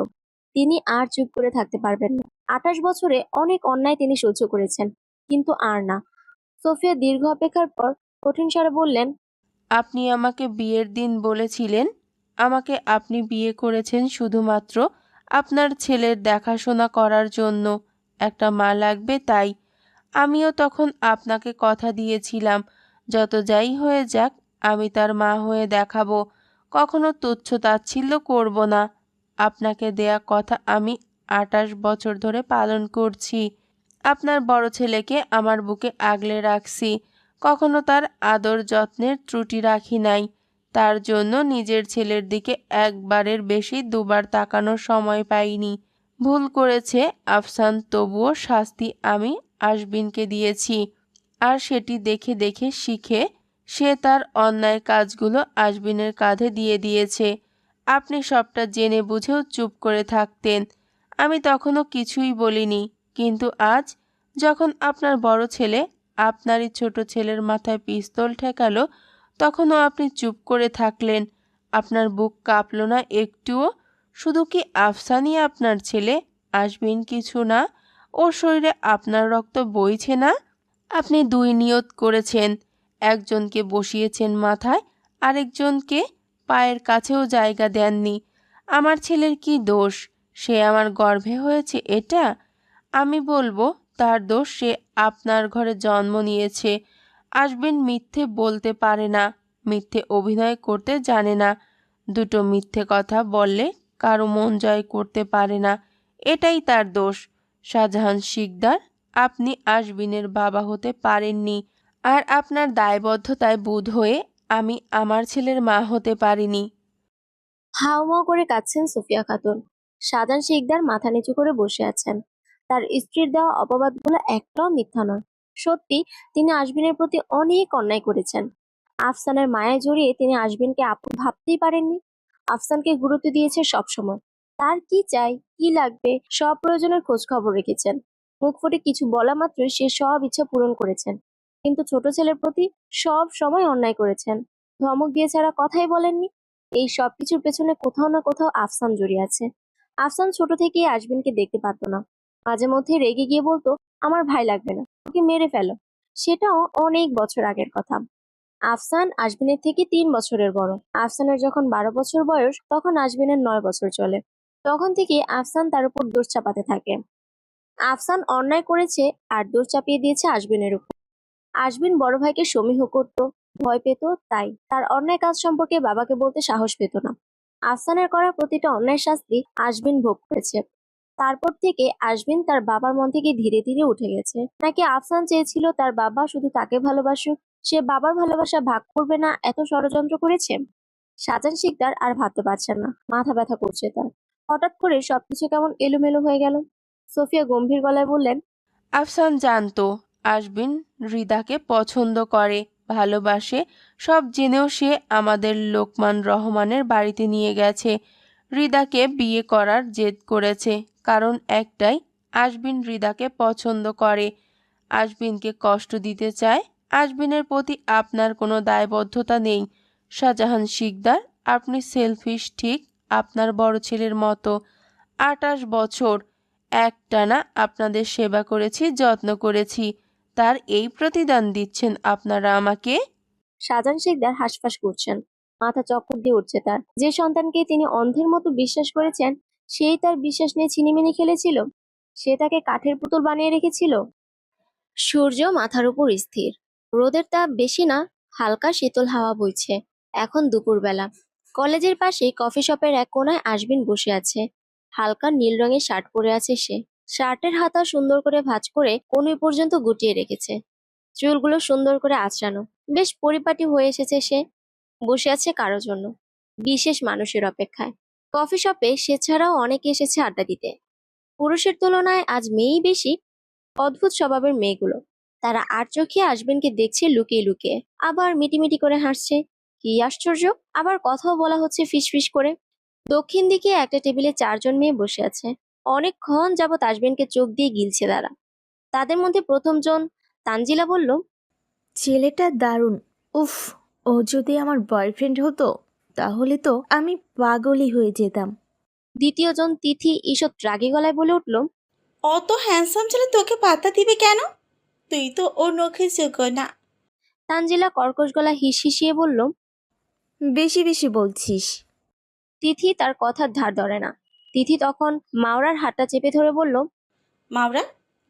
তিনি আর চুপ করে থাকতে পারবেন না। 28 বছরে অনেক অন্যায় তিনি সহ্য করেছেন, কিন্তু আর না। সোফিয়া দীর্ঘ অপেক্ষার পর কঠিন স্বরে বললেন, আপনি আমাকে বিয়ের দিন বলেছিলেন আমাকে আপনি বিয়ে করেছেন শুধুমাত্র আপনার ছেলের দেখাশোনা করার জন্য, একটা মা লাগবে তাই। আমিও তখন আপনাকে কথা দিয়েছিলাম যত যাই হয়ে যাক আমি তার মা হয়ে দেখাবো, কখনো তুচ্ছ তাচ্ছিল্য করব না। আপনাকে দেয়া কথা আমি 28 বছর ধরে পালন করছি। আপনার বড় ছেলেকে আমার বুকে আগলে রাখছি, কখনো তার আদর যত্নের ত্রুটি রাখি নাই। তার জন্য নিজের ছেলের দিকে একবারের বেশি দুবার তাকানোর সময় পাইনি। ভুল করেছে আফসান, তবুও শাস্তি আমি আশবিনকে দিয়েছি। আর সেটি দেখে দেখে শিখে সে তার অন্যায় কাজগুলো আশবিনের কাঁধে দিয়ে দিয়েছে। আপনি সবটা জেনে বুঝেও চুপ করে থাকতেন, আমি তখনও কিছুই বলিনি। কিন্তু আজ যখন আপনার বড় ছেলে আপনারই ছোট ছেলের মাথায় পিস্তল ঠেকালো, তখনও আপনি চুপ করে থাকলেন। আপনার বুক কাঁপল না একটুও? শুধু কি আফসানই আপনার ছেলে, আশবিন কিছু না? ওর শরীরে আপনার রক্ত বইছে না? আপনি দুই নিয়ত করেছেন, একজনকে বসিয়েছেন মাথায়, আরেকজনকে পায়ের কাছেও জায়গা দেননি। আমার ছেলের কি দোষ? সে আমার গর্ভে হয়েছে এটা? আমি বলবো তার দোষ, সে আপনার ঘরে জন্ম নিয়েছে। আশবিন মিথ্যে বলতে পারে না, মিথ্যে অভিনয় করতে জানে না। দুটো মিথ্যে কথা বললে কারো মন জয় করতে পারে না, এটাই তার দোষ। শাহজাহান শিকদার, আপনি আশবিনের বাবা হতে পারেননি, আর আপনার দায়বদ্ধতায় বুঁদ হয়ে আমি আমার ছেলের মা হতে পারিনি। হাউমাউ করে কাঁদছেন সুফিয়া খাতুন। শাহজাহান শিকদার মাথা নিচু করে বসে আছেন। তার স্ত্রীর দেওয়া অপবাদগুলো একটাও মিথ্যা নয়। সত্যি তিনি আশবিনের প্রতি অনেক অন্যায় করেছেন। আফসানের মায়ায় জড়িয়ে তিনি আশবিনকে আপন ভাবতেই পারেননি। আফসানকে গুরুত্ব দিয়েছে সবসময়। তার কি চাই, কি লাগবে, সব প্রয়োজনের খোঁজ খবর রেখেছেন। মুখ ফুটে কিছু বলা মাত্রই সে সব ইচ্ছা পূরণ করেছেন। কিন্তু ছোট ছেলের প্রতি সব সময় অন্যায় করেছেন। ধমক দিয়ে ছাড়া কথাই বলেননি। এই সবকিছুর পেছনে কোথাও না কোথাও আফসান জড়িয়ে আছে। আফসান ছোট থেকেই আশবিনকে দেখতে পারতো না। মাঝে মধ্যে রেগে গিয়ে বলতো, আমার ভাই লাগবে না, ওকে মেরে ফেলো। সেটাও অনেক বছর আগের কথা। আফসান আশবিনের থেকে 3 বছরের বড়। আফসানের যখন 12 বছর বয়স, তখন আশবিনের 9 বছর চলে। তখন থেকে আফসান তার উপর দোষ চাপাতে থাকে। আফসান অন্যায় করেছে আর দোষ চাপিয়ে দিয়েছে আশবিনের উপর। আশবিন বড় ভাইকে সমীহ করত, ভয় পেত, তাই তার অন্যায় কাজ সম্পর্কে বাবাকে বলতে সাহস পেত না। আফসানের করা প্রতিটা অন্যায় শাস্তি আশবিন ভোগ করেছে। তারপর থেকে আশবিন তার বাবার মন থেকে ধীরে ধীরে উঠে গেছে। নাকি আফসান চেয়েছিল তার বাবা শুধু তাকে ভালোবাসুক, সে বাবার ভালোবাসা ভাগ করবে না, এত ষড়যন্ত্র করেছে। শাহজাহান শিকদার আর ভাবতে পারছেন না, মাথা ব্যথা করছে তার। হঠাৎ করে সবকিছু কেমন এলোমেলো হয়ে গেল। সোফিয়া গম্ভীর গলায় বললেন, আফসান জানতো আশবিন রিদাকে পছন্দ করে, ভালোবাসে। সব জেনেও সে আমাদের লোকমান রহমানের বাড়িতে নিয়ে গেছে। রিদাকে বিয়ে করার জেদ করেছে, কারণ একটাই, আশবিন রিদাকে পছন্দ করে, আশবিনকে কষ্ট দিতে চায়। আশবিনের প্রতি আপনার কোনো দায়বদ্ধতা নেই শাহজাহান শিকদার। আপনি সেলফিশ, ঠিক আপনার বড় ছেলের মতো। 28 বছর একটানা আপনাদের সেবা করেছি, যত্ন করেছি, তার এই প্রতিদান দিচ্ছেন আপনারা আমাকে? শাহজাহান শিকদার হাঁসফাঁস করছেন। মাথা চক্কর দিয়ে উঠছে তার। যে সন্তানকে তিনি অন্ধের মতো বিশ্বাস করেছেন, সেই তার বিশ্বাস নিয়ে ছিনিমিনি খেলেছিল। সে তাকে কাঠের পুতুল বানিয়ে রেখেছিল। সূর্য মাথার উপর স্থির। রোদের তাপ বেশি না, হালকা শীতল হাওয়া বইছে। এখন দুপুরবেলা। কলেজের পাশে কফি শপের এক কোনায় আশবিন বসে আছে। হালকা নীল রঙের শার্ট পরে আছে সে। শার্টের হাতা সুন্দর করে ভাঁজ করে কনুই পর্যন্ত গুটিয়ে রেখেছে। চুলগুলো সুন্দর করে আঁচড়ানো। বেশ পরিপাটি হয়ে এসেছে সে। বসে আছে কারো জন্য, বিশেষ মানুষের অপেক্ষায়। কফি শপে সে ছাড়াও অনেকে এসেছে আড্ডা দিতে। পুরুষের তুলনায় আজ মেয়েই বেশি। অদ্ভুত স্বভাবের মেয়েগুলো। তারা আর চোখে আশবিনকে দেখছে লুকিয়ে লুকিয়ে, আবার মিটিমিটি করে হাসছে। কি আশ্চর্য, আবার কথাও বলা হচ্ছে ফিসফিস করে। দক্ষিণ দিকে একটা টেবিলে 4জন মেয়ে বসে আছে। অনেকক্ষণ যাবৎ আশবিনকে চোখ দিয়ে গিলছে তারা। তাদের মধ্যে প্রথমজন তানজিলা বলল, ছেলেটা দারুণ। উফ, ও যদি আমার বয়ফ্রেন্ড হতো তাহলে তো আমি পাগলই হয়ে যেতাম। দ্বিতীয়জন তিথি ঈষৎ রাগী গলায় বলে উঠল, অত হ্যান্ডসাম ছেলে তোকে পাত্তা দিবে কেন? তুই তো ওর নখের যোগ্য না। তানজিলা কর্কশ গলা হিসিয়ে বলল, বেশি বেশি বলছিস। তিথি তার কথার ধার ধরে না। তিথি তখন মাওরার হাতটা চেপে ধরে বলল, মাওরা,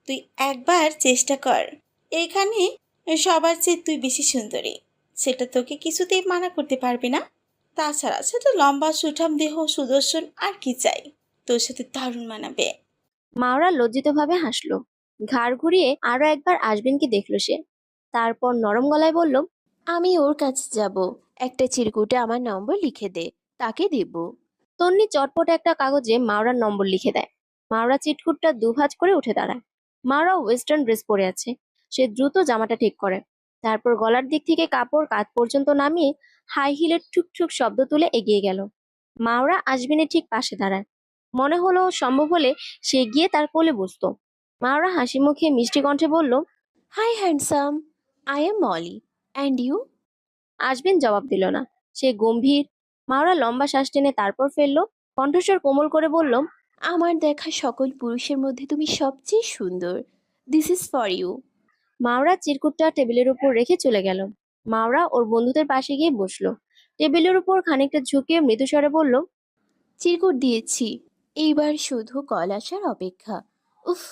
তুই একবার চেষ্টা কর। এখানে সবার চেয়ে তুই বেশি সুন্দরী, সেটা তোকে কিছুতেই মানা করতে পারবে না। তাছাড়া সেটা লম্বা সুঠাম দেহ, সুদর্শন, আর কি চাই? তোর সাথে দারুণ মানাবে। মাওরা লজ্জিতভাবে হাসলো। ঘাড় ঘুরিয়ে আরো একবার আশবিনকে দেখলো সে। তারপর নরম গলায় বলল, আমি ওর কাছে যাব, একটা চিরকুটে আমার নম্বর লিখে দে, তাকে দেব। তন্নি চটপট একটা কাগজে মাওরার নম্বর লিখে দেয়। মাওরা চিটকুটটা দুভাঁজ করে উঠে দাঁড়ায়। মাওরা ওয়েস্টার্ন ড্রেস পরে আছে। সে দ্রুত জামাটা ঠিক করে, তারপর গলার দিক থেকে কাপড় কাঁধ পর্যন্ত নামিয়ে হাই হিলের ঠুকঠুক শব্দ তুলে এগিয়ে গেল। মাওরা আজমিনের ঠিক পাশে দাঁড়ায়। মনে হলো সম্ভব হলে সে গিয়ে তার কোলে বসতো। মাওরা হাসি মুখে মিষ্টি কণ্ঠে বলল, hi handsome, I am Molly, and you? Azmin জবাব দিল না। সে গম্ভীর। মাওরা লম্বা শ্বাস টেনে তারপর ফেললো। কণ্ঠস্বর কোমল করে বলল, আমার দেখা সকল পুরুষের মধ্যে তুমি সবচেয়ে সুন্দর। This is for you. Maora চিরকুটটা টেবিলের উপর রেখে চলে গেল। মাওরা ওর বন্ধুদের পাশে গিয়ে বসলো। টেবিলের উপর খানিকটা ঝুঁকিয়ে মৃদুস্বরে বলল, চিরকুট দিয়েছি, এইবার শুধু কল আসার অপেক্ষা। উফ,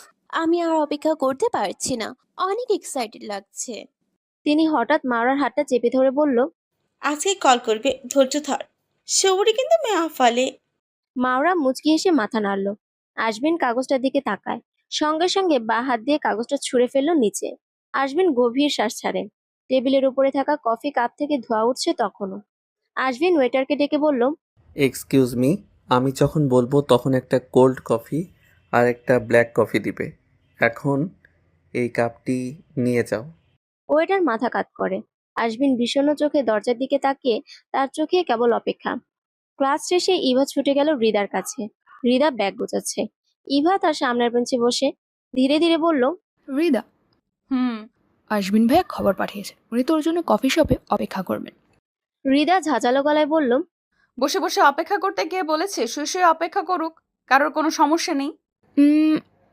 আমি আর অপেক্ষা করতে পারছি না, অনেক এক্সাইটেড লাগছে। তিনি হঠাৎ মাওরার হাতটা চেপে ধরে বলল, আজকে কল করবে, ধৈর্য ধর। সবরি কিন্তু মেয়া ফলে। মাওরা মুচকি হেসে মাথা নাড়ল। আজমিন কাগজটার দিকে তাকায়। সঙ্গে সঙ্গে বা হাত দিয়ে কাগজটা ছুঁড়ে ফেললো নিচে। আজমিন গভীর শ্বাস ছাড়ে। টেবিলের উপরে থাকা কফি কাপ থেকে ধোঁয়া উঠছে তখনও। আজমিন ওয়েটারকে ডেকে বলল, এক্সকিউজ মি, আমি যখন বলবো তখন একটা কোল্ড কফি আর একটা ব্ল্যাক কফি দিবে। এখন এই কাপটি নিয়ে যাও। ওয়েটার মাথা কাত করে। আজমিন বিষণ্ণ চোখে দরজার দিকে তাকিয়ে তার চোখে কেবল অপেক্ষা। ক্লাস শেষে ইভা ছুটে গেল হৃদার কাছে। হৃদা ব্যাগ গোছাচ্ছে। ইভা তার সামনের বেঞ্চে বসে ধীরে ধীরে বলল, রিদা, হুম। আশবিন ভাইয়া খবর পাঠিয়েছে উনি তোর জন্য কফি শপে অপেক্ষা করবেন। হৃদা ঝাঁঝালো গলায় বলল, বসে বসে অপেক্ষা করতে গিয়ে বলেছে শুয়ে শুয়ে অপেক্ষা করুক, কারোর কোনো সমস্যা নেই।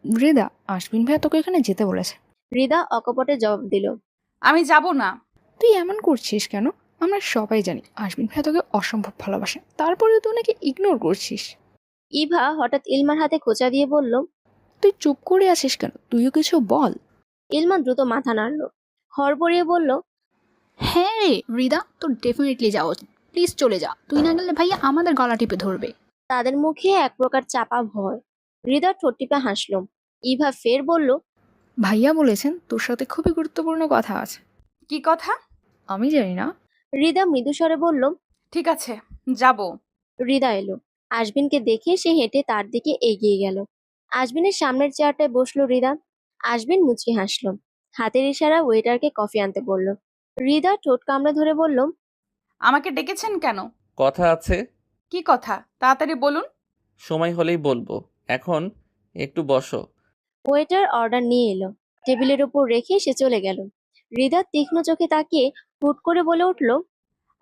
রিদা, আশবিন ভাইয়া তোকে এখানে যেতে বলেছে। হৃদা অকপটে জবাব দিল, আমি যাব না। তুই এমন করছিস কেন? আমরা সবাই জানি আশবিন ভাইয়া তোকে অসম্ভব ভালোবাসে, তারপরেও তুই নাকি ইগনোর করছিস। ইভা হঠাৎ ইলমার হাতে খোঁচা দিয়ে বলল, তুই চুপ করে আছিস কেন? তুইও কিছু বল। ইলমা দ্রুত মাথা নাড়ল। হড়বড়িয়ে বলল, হ্যাঁ রে রিদা, তোর ডেফিনেটলি যাওয়া উচিত। প্লিজ চলে যা, তুই না গেলে ভাইয়া আমাদের গলা টিপে ধরবে। তাদের মুখে এক প্রকার চাপা ভয়। হৃদা ঠোঁট টিপে হাসল। ইভা ফের বলল, ভাইয়া বলেছেন তোর সাথে খুবই গুরুত্বপূর্ণ কথা আছে। কি কথা? আমি জানি না। হৃদা মৃদুস্বরে বলল, ঠিক আছে, যাব। হৃদা এলো। আজমিনকে দেখে সে হেঁটে তার দিকে এগিয়ে গেল। আজমিনের সামনের চেয়ারটায় বসলো হৃদা। আজমিন মুচকি হাসল। হাতের ইশারা ওয়েটারকে কফি আনতে বলল। হৃদা ঠোঁট কামড়ে ধরে বলল, আমাকে ডেকেছেন কেন? কথা আছে। কি কথা? তাড়াতাড়ি বলুন। সময় হলেই বলবো, এখন একটু বসো। ওয়েটার অর্ডার নিয়ে এলো। টেবিলের উপর রেখে সে চলে গেল। হৃদা তীক্ষ্ণ চোখে তাকিয়ে হুট করে বলে উঠল,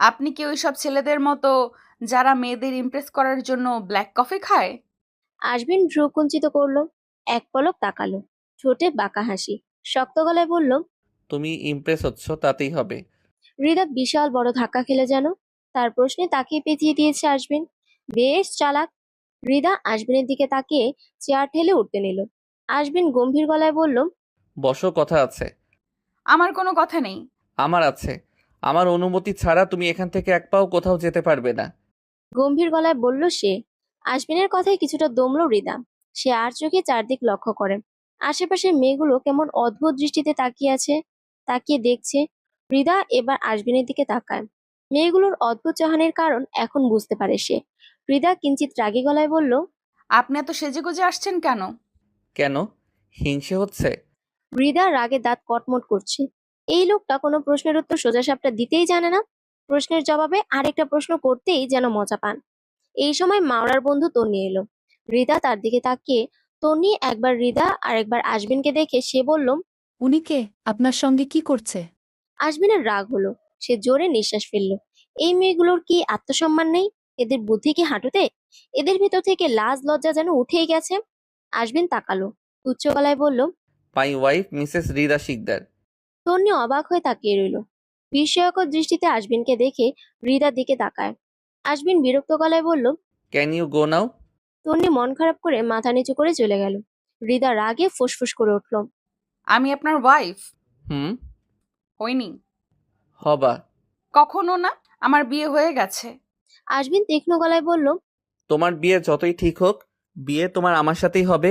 আপনি কি ওইসব ছেলেদের মতো যারা মেয়েদের ইমপ্রেস করার জন্য ব্ল্যাক কফি খায়? আজমিন ভ্রু কুঞ্চিত করলো। এক পলক তাকালো। ঠোঁটে বাঁকা হাসি। শক্ত গলায় বলল, তুমি ইমপ্রেস হচ্ছ তাতেই হবে। হৃদা বিশাল বড় ধাক্কা খেলে যেন। তার প্রশ্নে তাকিয়ে পেঁচিয়ে দিয়েছে আজমিন। বেশ চালাক। হৃদা আজমিনের দিকে তাকিয়ে চেয়ার ঠেলে উঠতে নিল। আজমিন গম্ভীর গলায় বলল, বসো, কথা আছে। আমার কোনো কথা নেই। আমার আছে। আমার অনুমতি ছাড়া তুমি এখান থেকে এক পাও কোথাও যেতে পারবে না। গম্ভীর গলায় বলল সে। আজমিনের কথায় কিছুটা দমল হৃদা। সে আর চোখে চারদিক লক্ষ্য করে। আশেপাশের মেয়েগুলো কেমন অদ্ভুত দৃষ্টিতে তাকিয়ে আছে, তাকিয়ে দেখছে। হৃদা এবার আজমিনের দিকে তাকায়। মেয়েগুলোর অদ্ভুত চাহনির কারণ এখন বুঝতে পারে সে। হৃদা কিঞ্চিত রাগী গলায় বলল, আপনি এত সেজেগুজে আসছেন কেন? কেন? হিংসে হচ্ছে? হৃদা রাগে দাঁত কটমট করছে। এই লোকটা কোনো প্রশ্নের উত্তর সোজাসাপটা দিতেই জানে না। প্রশ্নের জবাবে আরেকটা প্রশ্ন করতেই যেন মজা পান। এই সময় মাওরার বন্ধু তন্নি এলো। হৃদা তার দিকে তাকিয়ে তন্নি একবার হৃদা আর একবার আজমিনকে দেখে সে বলল, উনি কে? আপনার সঙ্গে কি করছে? আজমিনের রাগ হলো। সে জোরে নিঃশ্বাস ফেলল। এই মেয়েগুলোর কি আত্মসম্মান নেই? এদের বুদ্ধি কি হাঁটুতে? এদের ভেতর থেকে লাজ লজ্জা যেন উঠেই গেছে। আজমিন তাকালো। উচ্চ গলায় বলল, my wife Mrs Rida Shikdar. Tonni অবাক হয়ে তাকিয়ে রইল। বিস্ময়কর দৃষ্টিতে আজমিনকে দেখে হৃদার দিকে তাকায়। আজমিন বিরক্ত গলায় বলল, ক্যান ইউ গো নাও? তন্নি মন খারাপ করে মাথা নিচু করে চলে গেল। হৃদা রাগে ফুসফুস করে উঠল, আমি আপনার ওয়াইফ হুম, হইনি। হবা। কখনো না, আমার বিয়ে হয়ে গেছে। আজমিন তীক্ষ্ণ গলায় বলল, তোমার বিয়ে যতই ঠিক হোক, বিয়ে তোমার আমার সাথেই হবে।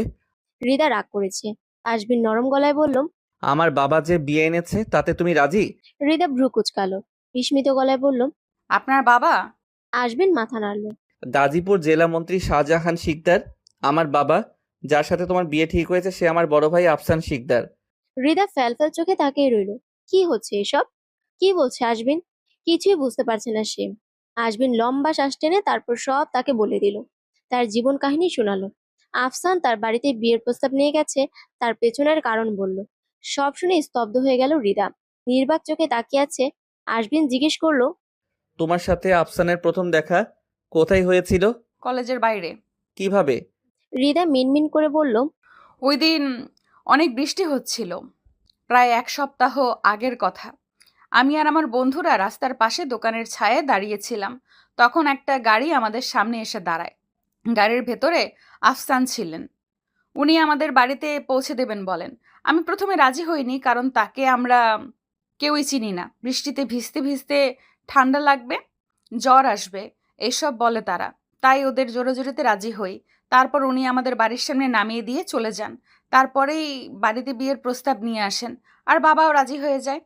হৃদা রাগ করেছে। আজমিন নরম গলায় বলল, আমার বাবা যে বিয়ে এনেছে তাতে তুমি রাজি? হৃদা ভ্রু কুচকালো। বিস্মিত গলায় বলল, আপনার বাবা? আজমিন মাথা নাড়ল। গাজীপুর জেলা মন্ত্রী শাহজাহান শিকদার আমার বাবা। যার সাথে তোমার বিয়ে ঠিক হয়েছে সে আমার বড় ভাই আফসান শিকদার। হৃদা ফ্যালফ্যাল চোখে তাকিয়ে রইল। কি হচ্ছে এসব? কি বলছে আজমিন? কিছুই বুঝতে পারছে না সে। আজমিন লম্বা শ্বাস টেনে তারপর সব তাকে বলে দিল। তার জীবন কাহিনী শোনালো। আফসান তার বাড়িতে বিয়ের প্রস্তাব নিয়ে গেছে, তার পেছনের কারণ বলল। সব শুনে স্তব্ধ হয়ে গেল হৃদা। নির্বাক চোখে তাকিয়ে আছে। আজমিন জিজ্ঞেস করলো, তোমার সাথে আফসানের প্রথম দেখা কোথায় হয়েছিল? কলেজের বাইরে। কিভাবে? হৃদা মিনমিন করে বলল, ওই দিন অনেক বৃষ্টি হচ্ছিল, প্রায় 1 সপ্তাহ আগের কথা। আমি আর আমার বন্ধুরা রাস্তার পাশে দোকানের ছায়ায় দাঁড়িয়েছিলাম। তখন একটা গাড়ি আমাদের সামনে এসে দাঁড়ায়। গাড়ির ভেতরে আফসান ছিলেন। উনি আমাদের বাড়িতে পৌঁছে দেবেন বলেন। আমি প্রথমে রাজি হইনি, কারণ তাকে আমরা কেউই চিনি না। বৃষ্টিতে ভিজতে ভিজতে ঠান্ডা লাগবে, জ্বর আসবে, এইসব বলে তারা। তাই ওদের জোরে জোরেতে রাজি হই। তারপর উনি আমাদের বাড়ির সামনে নামিয়ে দিয়ে চলে যান। তারপরেই বাড়িতে বিয়ের প্রস্তাব নিয়ে আসেন, আর বাবাও রাজি হয়ে যায়।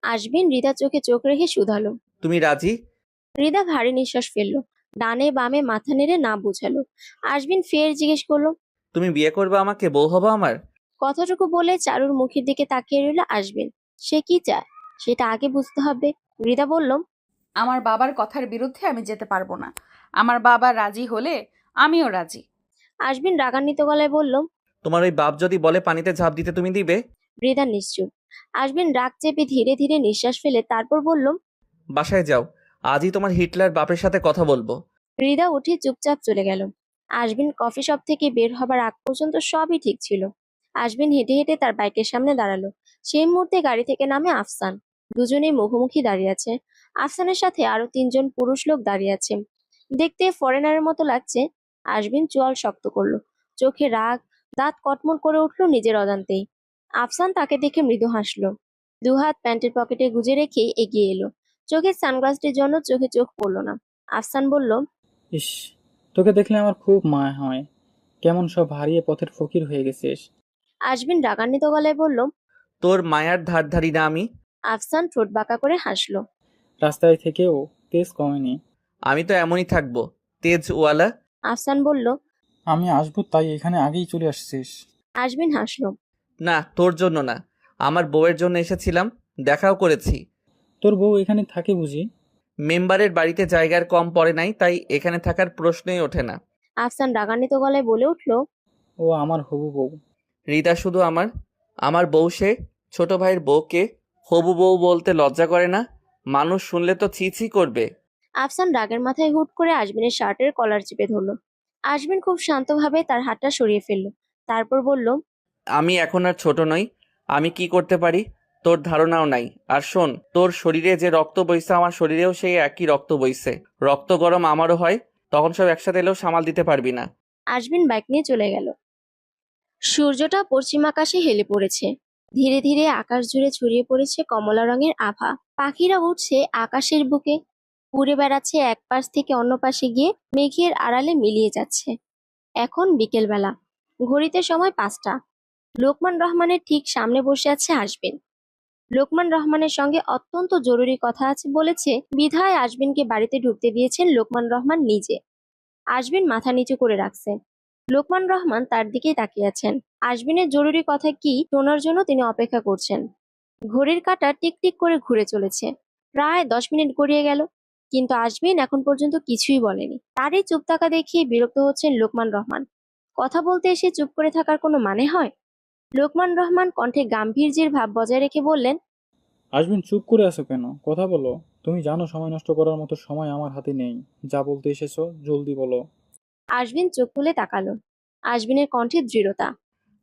আজমিন হৃদার চোখে চোখ রেখে শুধালো। তুমি রাজি? হৃদা ভারী নিঃশ্বাস ফেললো। ডানে বামে মাথা নেড়ে না বুঝালো। আজমিন ফের জিজ্ঞেস করলো, তুমি বিয়ে করবে আমাকে, বউ হবা আমার? কথাটুকু বলে চারুর মুখের দিকে তাকিয়ে রইল আজমিন। সে কি চায় সেটা আগে বুঝতে হবে। হৃদা বলল, আমার বাবার কথার বিরুদ্ধে আমি যেতে পারবো না। আমার বাবা রাজি হলে আমিও রাজি। আজমিন রাগান্বিত গলায় বলল। তোমার ওই বাপ যদি বলে পানিতে ঝাঁপ দিতে তুমি দিবে? হৃদা নিশ্চুপ। আজমিন রাগ চেপে ধীরে ধীরে নিঃশ্বাস ফেলে তারপর বলল, বাসায় যাও, আজই তোমার হিটলার বাপের সাথে কথা বলবো। হৃদা উঠে চুপচাপ চলে গেল। আজমিন কফি শপ থেকে বের হবার আগ পর্যন্ত সবই ঠিক ছিল। আজমিন হেঁটে হেঁটে তার বাইকের সামনে দাঁড়ালো। সেই মুহূর্তে গাড়ি থেকে নামে আফসান। দুজনেই মুখোমুখি দাঁড়িয়ে আছে। আফসানের সাথে আরো 3জন পুরুষ লোক দাঁড়িয়ে আছে। দেখতে ফরেনারের মতো লাগছে। আজমিন চোয়াল শক্ত করলো। চোখে রাগ, দাঁত কটমট করে উঠলো নিজের অজান্তেই। আফসান তাকে দেখে মৃদু হাসলো। দুহাত প্যান্টের পকেটে গুজে রেখে এগিয়ে এলো। চোখের সানগ্লাসটির জন্য চোখে চোখ পড়লো না। আফসান বলল, ইস, তোকে দেখলে আমার খুব মায়া হয়। কেমন সব হারিয়ে পথের ফকির হয়ে গেছিস। আজমিন রাগান্বিত গলায় বলল। তোর মায়ার ধার ধারি না আমি। আফসান ঠোঁট বাঁকা করে হাসলো। রাস্তায় থেকেও তেজ কমেনি। আমি তো এমনই থাকবো, তেজওয়ালা। আফসান বলল। আমি আসবো তাই এখানে আগেই চলে আসছিস। আজমিন হাসলো। না, তোর জন্য না, আমার বউয়ের জন্য এসেছিলাম, দেখাও করেছি। তোর বউ এখানে থাকে বুঝি? মেম্বারের বাড়িতে জায়গার কম পড়ে নাই, তাই এখানে থাকার প্রশ্নই ওঠে না। আফসান রাগান্বিত গলায় বলে উঠল, ও আমার হবু বউ। হৃদা শুধু আমার বউ। সে ছোট ভাইয়ের বউকে হবু বউ বলতে লজ্জা করে না? মানুষ শুনলে তো ছি ছি করবে। আফসান রাগের মাথায় হুট করে আজমিনের শার্টের কলার চেপে ধরলো। আজমিন খুব শান্তভাবে তার হাতটা সরিয়ে ফেললো। তারপর বলল, আমি এখন আর ছোট নই, আমি কি করতে পারি তোর ধারণাও নাই। আর শোন, তোর শরীরে যে রক্ত বইছে আমার শরীরেও সেই একই রক্ত বইছে। রক্ত গরম আমারও হয়, তখন সব একসাথে এলেও সামাল দিতে পারবি না। আজমিন বাইক নিয়ে চলে গেল। সূর্যটা পশ্চিম আকাশে হেলে পড়েছে। ধীরে ধীরে আকাশ জুড়ে ছড়িয়ে পড়েছে কমলা রঙের আভা। পাখিরা উঠছে আকাশের বুকে, উড়ে বেড়াচ্ছে এক পাশ থেকে অন্য পাশে গিয়ে মেঘের আড়ালে মিলিয়ে যাচ্ছে। এখন বিকেলবেলা, ঘড়িতে সময় 5টা। লোকমান রহমানের ঠিক সামনে বসে আছে আজমিন। লোকমান রহমানের সঙ্গে অত্যন্ত জরুরি কথা আছে বলেছে বিধায় আজমিনকে বাড়িতে ঢুকতে দিয়েছেন লোকমান রহমান নিজে। আজমিন মাথা নিচু করে রাখছে। লোকমান রহমান তার দিকেই তাকিয়ে আছেন। আজমিনের জরুরি কথা কি শোনার জন্য তিনি অপেক্ষা করছেন। ঘড়ির কাঁটা টিকটিক করে ঘুরে চলেছে। প্রায় 10 মিনিট গড়িয়ে গেল, কিন্তু আজমিন এখন পর্যন্ত কিছুই বলেনি। তারই চুপ থাকা দেখিয়ে বিরক্ত হচ্ছেন লোকমান রহমান। কথা বলতে এসে চুপ করে থাকার কোনো মানে হয়? লোকমান রহমান কণ্ঠে গাম্ভীর্যের ভাব বজায় রেখে বললেন, আজমিন, চুপ করে আছো কেন? কথা বলো। তুমি জানো সময় নষ্ট করার মতো সময় আমার হাতে নেই। যা বলতে এসেছো জলদি বলো। আজমিন চোখ তুলে তাকালো। আজমিনের কণ্ঠে দৃঢ়তা।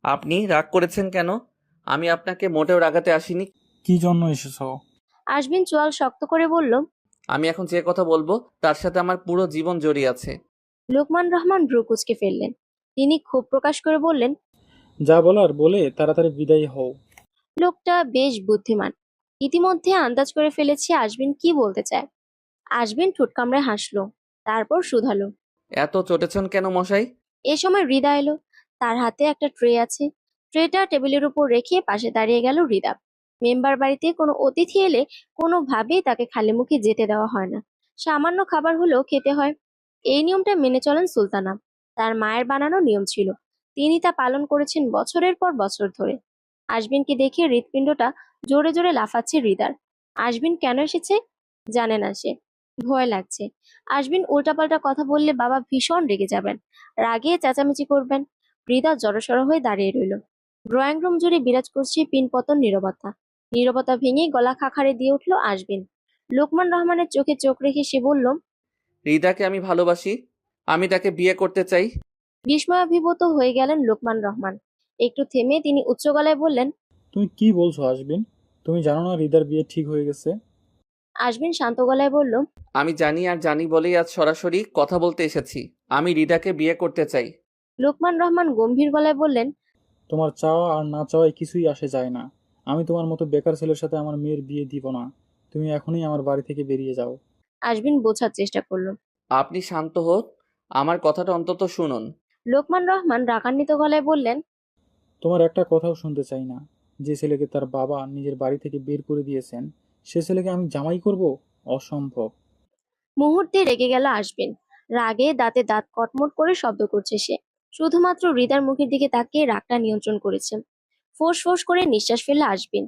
আপনি রাগ করেছেন কেন? আমি আপনাকে মোটেও রাগাতে আসিনি। কি জন্য এসেছো? আজমিন চোয়াল শক্ত করে বলল, আমি এখন যে কথা বলবো তার সাথে আমার পুরো জীবন জড়িয়ে আছে। লোকমান রহমান ভ্রু কুঁচকে ফেললেন। তিনি ক্ষোভ প্রকাশ করে বললেন, যা বলার বলে তাড়াতাড়ি বিদায়ী হও। লোকটা বেশ বুদ্ধিমান। ইতিমধ্যে আন্দাজ করে ফেলেছে আজমিন কি বলতে চায়। আজমিন ঠোঁট কামড়ে হাসলো, তারপর শুধালো, এত চটেছেন কেন মশাই? এ সময় হৃদা এলো। তার হাতে একটা ট্রে আছে। ট্রেটা টেবিলের উপর রেখে পাশে দাঁড়িয়ে গেল হৃদা। মেম্বার বাড়িতে কোনো অতিথি এলে কোনোভাবেই তাকে খালি মুখে যেতে দেওয়া হয় না। সামান্য খাবার হলেও খেতে হয়। এই নিয়মটা মেনে চলেন সুলতানা। তার মায়ের বানানো নিয়ম ছিল, তিনি তা পালন করেছেন বছরের পর বছর ধরে। আশবিনকে দেখে হৃৎপিণ্ডটা জোরে জোরে লাফাচ্ছে হৃদার। আশবিন কেন এসেছে জানে না সে, ভয় লাগছে। আশবিন উল্টাপাল্টা কথা বললে বাবা ভীষণ রেগে যাবেন, রাগে চেঁচামেচি করবেন। হৃদা জড়সড় হয়ে দাঁড়িয়ে রইল। ড্রয়িং রুম জুড়ে বিরাজ করছে পিনপতন নীরবতা। নীরবতা ভেঙে গলা খাখারে দিয়ে উঠল আশবিন। লোকমান রহমানের চোখে চোখ রেখে সে বলল, হৃদাকে আমি ভালোবাসি, আমি তাকে বিয়ে করতে চাই। বিস্ময়াভিভূত হয়ে গেলেন লোকমান রহমান। একটু থেমে তিনি উচ্চ গলায় বললেন, তুমি কি বলছো আশবিন? তুমি জানো না হৃদার বিয়ে ঠিক হয়ে গেছে? আশবিন শান্ত গলায় বলল, আমি জানি, আর জানি বলেই আজ সরাসরি কথা বলতে এসেছি। আমি হৃদাকে বিয়ে করতে চাই। লোকমান রহমান গম্ভীর গলায় বললেন, তোমার চাওয়া আর না চাওয়ায় কিছুই আসে যায় না। আমি তোমার মতো বেকার ছেলের সাথে আমার মেয়ের বিয়ে দিব না। তুমি এখনই আমার বাড়ি থেকে বেরিয়ে যাও। আশবিন বোঝার চেষ্টা করল। আপনি শান্ত হোক, আমার কথাটা অন্তত শুনুন। লোকমান রহমান রাগান্বিত গলায় বললেন, তোমার একটা কথাও শুনতে চাই না। যে ছেলেকে তার বাবা নিজের বাড়ি থেকে বের করে দিয়েছেন, সে ছেলেকে আমি জামাই করব? অসম্ভব। মুহূর্তে রেগে গেল আশবিন। রাগে দাঁতে দাঁত কটমট করে শব্দ করছে সে। শুধুমাত্র হৃদার মুখের দিকে তাকিয়ে রাগটা নিয়ন্ত্রণ করেছে। ফোঁস ফোঁস করে নিঃশ্বাস ফেলল আশবিন।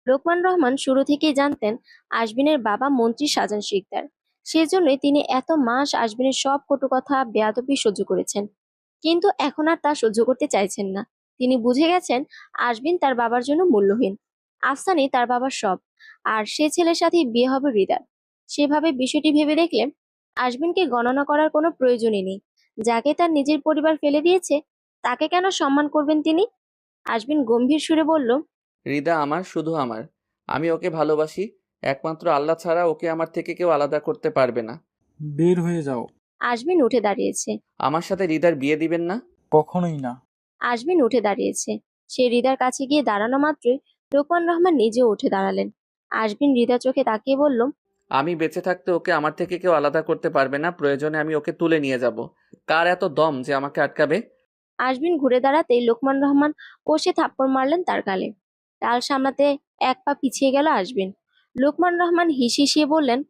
লোকমান রহমান শুরু থেকেই জানতেন আশবিনের বাবা মন্ত্রী শাহজাহান শিকদার। সেজন্যই তিনি এত মাস আশবিনের সব কটু কথা বেয়াদবি সহ্য করেছেন। কিন্তু এখন আর তা সহ্য করতে চাইছেন না। তিনি বুঝে গেছেন আশবিন তার বাবার জন্য মূল্যহীন। আফসানই তার বাবার সব, আর সে ছেলের সাথেই বিয়ে হবে হৃদার। সেভাবে বিষয়টি ভেবে দেখলে আশবিনকে গণনা করার কোনো প্রয়োজনই নেই। যাকে তার নিজের পরিবার ফেলে দিয়েছে তাকে কেন সম্মান করবেন তিনি? আশবিন গম্ভীর সুরে বলল, হৃদা আমার, শুধু আমার। আমি ওকে ভালোবাসি। একমাত্র আল্লাহ ছাড়া ওকে আমার থেকে কেউ আলাদা করতে পারবে না। বের হয়ে যাও। আশবিন উঠে দাঁড়িয়েছে। আমার সাথে হৃদার বিয়ে দিবেন না? কখনোই না। আশবিন উঠে দাঁড়িয়েছে। সে হৃদার কাছে গিয়ে দাঁড়ানো মাত্রই লোকমান রহমান নিজেও উঠে দাঁড়ালেন। আশবিন হৃদার চোখে তাকিয়ে বলল, আমি বেঁচে থাকতে ওকে আমার থেকে কেউ আলাদা করতে পারবে না। প্রয়োজনে আমি ওকে তুলে নিয়ে যাব। কার এত দম যে আমাকে আটকাবে? আশবিন ঘুরে দাঁড়াতেই লোকমান রহমান কষে থাপ্পড় মারলেন তার গালে। তাল সামলাতে এক পা পিছিয়ে গেল আশবিন। লোকমান রহমান হিসিয়ে বললেন,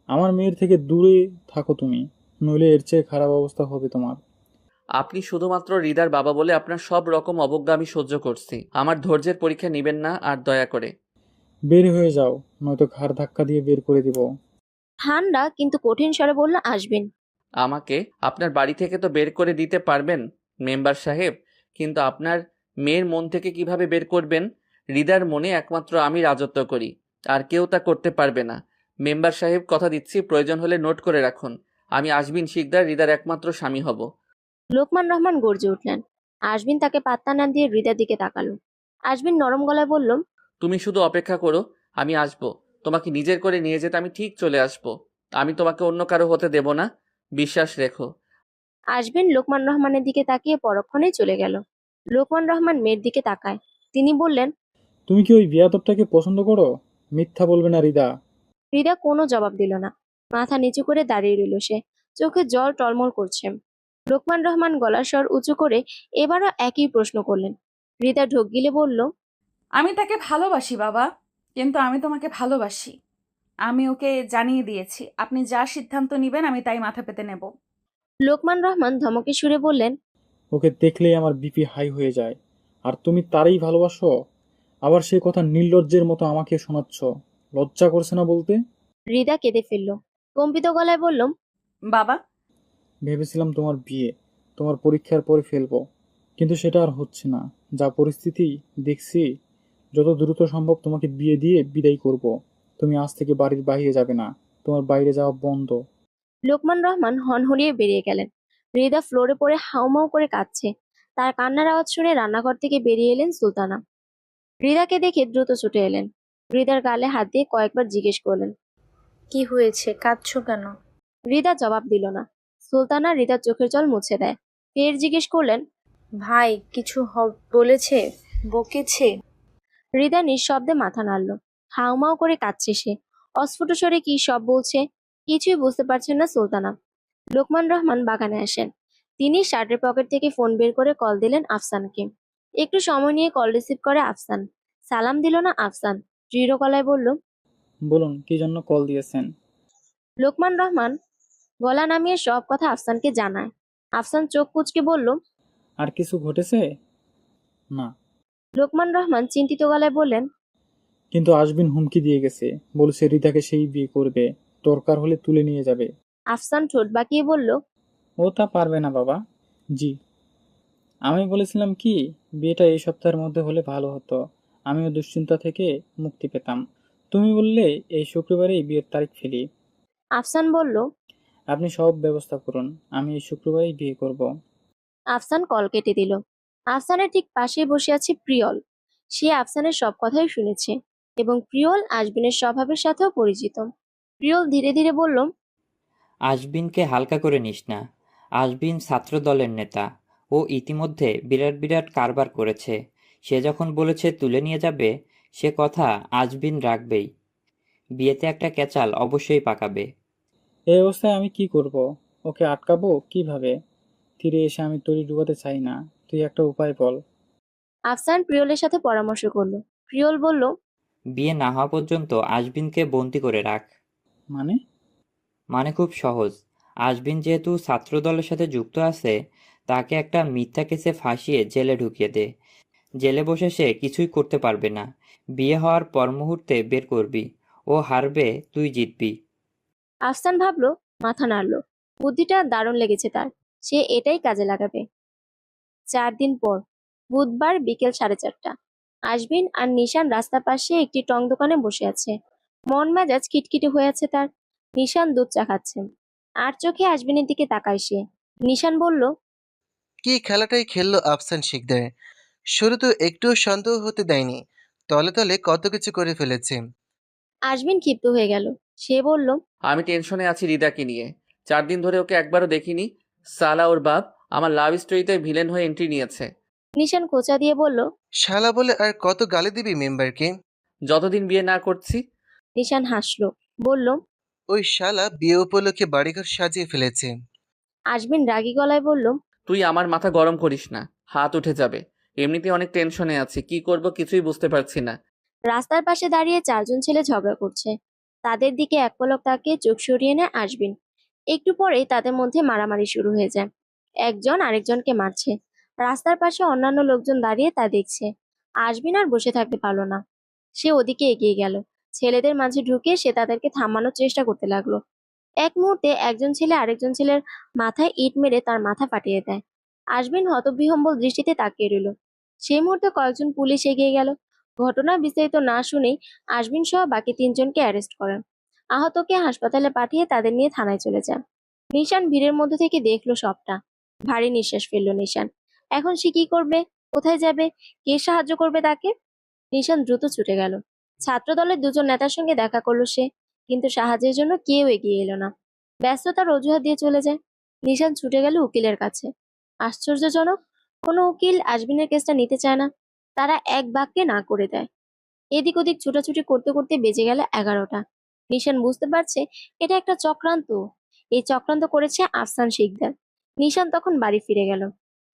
আমার মেয়ের থেকে দূরে থাকো তুমি, নইলে এর চেয়ে খারাপ অবস্থা হবে তোমার। আপনি শুধুমাত্র হৃদার বাবা বলে আপনার সব রকম অবজ্ঞা আমি সহ্য করছি। আমার ধৈর্যের পরীক্ষা নেবেন না আর, দয়া করে। বের হয়ে যাও, নয়তো ঘাড় ধাক্কা দিয়ে বের করে দিব। ঠান্ডা কিন্তু কঠিন স্বরে বলল আশবিন। আমাকে আপনার বাড়ি থেকে তো বের করে দিতে পারবেন মেম্বার সাহেব, কিন্তু আপনার মেয়ের মন থেকে কিভাবে বের করবেন? হৃদার মনে একমাত্র আমি রাজত্ব করি, আর কেউ তা করতে পারবে না। মেম্বার সাহেব, কথা দিচ্ছি, প্রয়োজন হলে নোট করে রাখুন, আমি আশবিন শিকদার হৃদার একমাত্র স্বামী হব। লোকমান রহমান গর্জে উঠলেন। আশবিন তাকে পাত্তা না দিয়ে হৃদার দিকে তাকালো। আশবিন নরম গলায় বলল, তুমি শুধু অপেক্ষা করো, আমি আসবো। তোমাকে নিজের করে নিয়ে যেতে আমি ঠিক চলে আসবো। আমি তোমাকে অন্য কারো হতে দেব না, বিশ্বাস রেখো। আশবিন লোকমান রহমানের দিকে তাকিয়ে পরক্ষণেই চলে গেল। লোকমান রহমান মেয়ের দিকে তাকায়। তিনি বললেন, তুমি কি ওই বিয়াদবটাকে পছন্দ করো? মিথ্যা বলবে না হৃদা। হৃদা কোনো জবাব দিল না। মাথা নিচু করে দাঁড়িয়ে রইল সে। চোখে জল টলমল করছে। লোকমান রহমান গলার স্বর উঁচু করে এবারও একই প্রশ্ন করলেন। হৃদা ঢোক গিলে বলল, আমি তাকে ভালোবাসি বাবা, কিন্তু আমি তোমাকে ভালোবাসি। আমি ওকে জানিয়ে দিয়েছি, আপনি যা সিদ্ধান্ত নেবেন আমি তাই মাথা পেতে নেব। লোকমান রহমান ধমকে সুরে বললেন, ওকে দেখলেই আমার বিপি হাই হয়ে যায়, আর তুমি তারই ভালোবাসো? আবার সে কথা নির্লজ্জের মতো আমাকে শোনাচ্ছ, লজ্জা করছে না বলতে? হৃদা কেঁদে ফেলল। কম্পিত গলায় বলল, বাবা, ভেবেছিলাম তোমার বিয়ে তোমার পরীক্ষার পরে ফেলবো, কিন্তু সেটা আর হচ্ছে না। যা পরিস্থিতি দেখছি, যত দ্রুত সম্ভব তোমাকে বিয়ে দিয়ে বিদায় করব। তুমি আজ থেকে বাড়ির বাইরে যাবে না, তোমার বাইরে যাওয়া বন্ধ। লোকমান রহমান হনহনিয়ে বেরিয়ে গেলেন। হৃদা ফ্লোরে পড়ে হাউমাউ করে কাঁদছে। তার কান্নার আওয়াজ শুনে রান্নাঘর থেকে বেরিয়ে এলেন সুলতানা। হৃদাকে দেখে দ্রুত ছুটে এলেন। হৃদার গালে হাত দিয়ে কয়েকবার জিজ্ঞেস করলেন, কি হয়েছে, কাঁদছো কেন? হৃদা জবাব দিল না। সুলতানা হৃদার চোখের জল মুছে দেয়। ফের জিজ্ঞেস করলেন, ভাই কিছু বলেছে, বকেছে? হৃদা নিঃশব্দে মাথা নাড়ল। হাউমাউ করে কাঁদছে সে। অস্ফুট স্বরে কি সব বলছে কিছুই বুঝতে পারছেন না সুলতানা। লোকমান রহমান বাগানে আসেন। তিনি শার্টের পকেট থেকে ফোন বের করে কল দিলেন আফসানকে। একটু সময় নিয়ে কল রিসিভ করে আফসান। সালাম দিল না আফসান। দৃঢ় গলায় বলল। বলুন কি জন্য কল দিয়েছেন? লোকমান রহমান গলা নামিয়ে সব কথা আফসানকে জানায়। আফসান চোখ কুঁচকে বলল। আর কিছু ঘটেছে? না। লোকমান রহমান চিন্তিত গলায় বললেন। কিন্তু আশবিন হুমকি দিয়ে গেছে, বলছে রিতাকে সেই বিয়ে করবে, দরকার হলে তুলে নিয়ে যাবে। আফসান ঠোঁট বাঁকিয়ে বলল। ও তা পারবে না বাবা। জি। আমি বলেছিলাম কি, বিয়েটা এই সপ্তাহের মধ্যে হলে ভালো হতো, আমিও দুশ্চিন্তা থেকে মুক্তি পেতাম। তুমি বললে এই শুক্রবারেই বিয়ের তারিখ ফেলি। আফসান বলল। আপনি সব ব্যবস্থা করুন, আমি এই শুক্রবারেই বিয়ে করব। আফসান কল কেটে দিল। আফসানের ঠিক পাশে বসে আছে প্রিয়ল। সে আফসানের সব কথাই শুনেছে এবং প্রিয়ল আশবিনের স্বভাবের সাথেও পরিচিত। প্রিয়ল ধীরে ধীরে বলল। আশবিনকে হালকা করে নিস না। আশবিন ছাত্র দলের নেতা। ও ইতিমধ্যে বিরাট বিরাট কারবার করেছে। সে যখন বলেছে তুলে নিয়ে যাবে, সে কথা আশবিন রাখবেই। বিয়েতে একটা ক্যাচাল অবশ্যই পাকাবে। এই অবস্থায় আমি কি করব? ওকে আটকাবো কিভাবে? ফিরে এসে আমি তরি ডুবাতে চাই না, তুই একটা উপায় বল। আফসান প্রিয়লের সাথে পরামর্শ করলো। প্রিয়ল বলল। বিয়ে না হওয়া পর্যন্ত আশবিনকে বন্দি করে রাখ। মানে খুব সহজ। আশবিন যেহেতু ছাত্র দলের সাথে যুক্ত আছে, তাকে একটা মিথ্যা কেসে ফাঁসিয়ে জেলে ঢুকিয়ে দে। জেলে বসে সে কিছুই করতে পারবে না। বিয়ে হওয়ার পর মুহূর্তে বের করবি। ও হারবে, তুই জিতবি। আফসান ভাবলো, মাথা নাড়লো। বুদ্ধিটা দারুণ লেগেছে তার। সে এটাই কাজে লাগাবে। 4 দিন পর বুধবার বিকেল 4:30। আশবিন আর নিশান রাস্তার পাশে একটি টং দোকানে বসে আছে। মন মেজাজ খিটখিটে হয়ে আছে তার। নিশান দুধ চা খাচ্ছে। আর চোখে আশবিনের দিকে তাকায় সে। নিশান বলল। কি খেলাটাই খেললো আফসান শিকদার। শুরু তো একটুও সন্দেহ হতে দেয়নি, তলে তলে কত কিছু করে ফেলেছে। আশবিন ক্ষিপ্ত হয়ে গেল। সে বলল। আমি টেনশনে আছি রিদাকে নিয়ে। 4 দিন ধরে ওকে একবারও দেখিনি। সালা ওর বাপ আমার লাভ স্টোরিতে ভিলেন হয়ে এন্ট্রি নিয়েছে। নিশান খোঁচা দিয়ে বলল। শালা বলে আর কত গালি দিবি মেম্বারকে? যতদিন বিয়ে না করছি। নিশান হাসলো, বলল। ওই শালা বিয়ে উপলক্ষে বাড়িঘর সাজিয়ে ফেলেছে। আশবিন রাগী গলায় বলল। তুই আমার মাথা গরম করিস না, হাত উঠে যাবে। এমনিতে অনেক টেনশনে আছি, কি করব কিছুই বুঝতে পারছি না। রাস্তার পাশে দাঁড়িয়ে 4 জন ছেলে ঝগড়া করছে। তাদের দিকে এক পলক তাকিয়ে চোখ সরিয়ে নেয় আশবিন। একটু পরেই তাদের মধ্যে মারামারি শুরু হয়ে যায়। একজন আরেকজনকে মারছে। রাস্তার পাশে অন্যান্য লোকজন দাঁড়িয়ে তা দেখছে। আশবিন আর বসে থাকতে পারলো না। সে ওদিকে এগিয়ে গেল। ছেলেদের মাঝে ঢুকে সে তাদেরকে থামানোর চেষ্টা করতে লাগলো। এক মুহূর্তে একজন ছেলে আরেকজন ছেলের মাথায় ইট মেরে তার মাথা ফাটিয়ে দেয়। আশবিন হতবিহ্বল দৃষ্টিতে তাকিয়ে রইল। সেই মুহূর্তে কয়েকজন পুলিশ এগিয়ে গেল। ঘটনা বিস্তারিত না শুনেই আশবিন সহ বাকি 3 জনকে অ্যারেস্ট করেন। আহতকে হাসপাতালে পাঠিয়ে তাদের নিয়ে থানায় চলে যান। নিশান ভিড়ের মধ্যে থেকে দেখলো সবটা। ভারী নিঃশ্বাস ফেললো নিশান। এখন সে কি করবে? কোথায় যাবে? কে সাহায্য করবে তাকে? নিশান দ্রুত ছুটে গেল। ছাত্র দলের 2 জন নেতার সঙ্গে দেখা করলো সে, কিন্তু সাহায্যের জন্য কেউ এগিয়ে এলো না। ব্যস্ততার অজুহাত দিয়ে চলে যায়। নিশান ছুটে গেল উকিলের কাছে। আশ্চর্যজনক, কোনো উকিল আশবিনের কেসটা নিতে চায় না। তারা এক বাক্যে না করে দেয়। এদিক ওদিক ছুটাছুটি করতে করতে বেজে গেল 11টা। নিশান বুঝতে পারছে এটা একটা চক্রান্ত। এই চক্রান্ত করেছে আফসান শিকদার। নিশান তখন বাড়ি ফিরে গেল।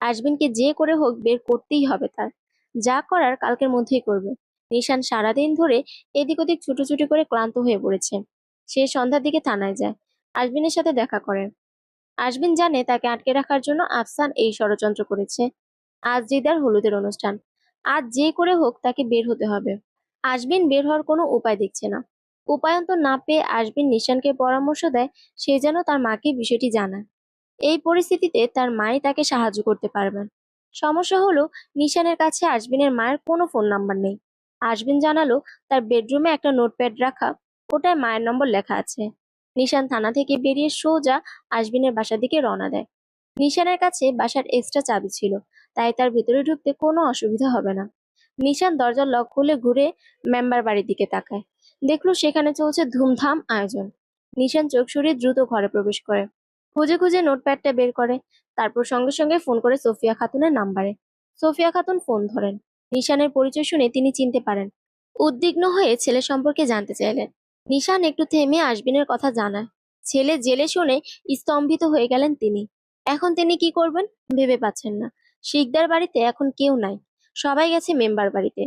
আশবিনকে যে করে হোক বের করতেই হবে তার। যা করার কালকের মধ্যেই করবে। নিশান সারাদিন ধরে এদিক ওদিক ছুটোছুটি করে ক্লান্ত হয়ে পড়েছে। সে সন্ধ্যার দিকে থানায় যায়। আশবিনের সাথে দেখা করে। আশবিন জানে তাকে আটকে রাখার জন্য আফসান এই ষড়যন্ত্র করেছে। আজ রিদার হলুদের অনুষ্ঠান। আজ যে করে হোক তাকে বের হতে হবে। আশবিন বের হওয়ার কোনো উপায় দেখছে না। উপায়ন্তর না পেয়ে আশবিন নিশানকে পরামর্শ দেয় সে যেন তার মাকে বিষয়টি জানায়। এই পরিস্থিতিতে তার মাই তাকে সাহায্য করতে পারবেন। সমস্যা হলো নিশানের কাছে আশবিনের মায়ের কোনো ফোন নাম্বার নেই। আশবিন জানালো তার বেডরুমে একটা নোটপ্যাড রাখা, ওটায় মায়ের নম্বর লেখা আছে। নিশান থানা থেকে বেরিয়ে সোজা আশবিনের বাসার দিকে রওনা দেয়। নিশানের কাছে বাসার এক্সট্রা চাবি ছিল, তাই তার ভিতরে ঢুকতে কোনো অসুবিধা হবে না। নিশান দরজার লক খুলে ঘুরে মেম্বার বাড়ির দিকে তাকায়। দেখলো সেখানে চলছে ধুমধাম আয়োজন। নিশান চোখ সরিয়ে দ্রুত ঘরে প্রবেশ করে। খুঁজে খুঁজে নোটপ্যাডটা বের করে। তারপর সঙ্গে সঙ্গে ফোন করে সোফিয়া খাতুনের নাম্বারে। সোফিয়া খাতুন ফোন ধরেন। নিশানের পরিচয় শুনে তিনি চিনতে পারেন। উদ্বিগ্ন হয়ে ছেলে সম্পর্কে জানতে চাইলেন। নিশান একটু থেমে আশবিনের কথা জানায়। ছেলে জেলে শুনে স্তম্ভিত হয়ে গেলেন তিনি। এখন তিনি কি করবেন ভেবে পাচ্ছেন না। শিকদার বাড়িতে এখন কেউ নাই, সবাই গেছে মেম্বার বাড়িতে।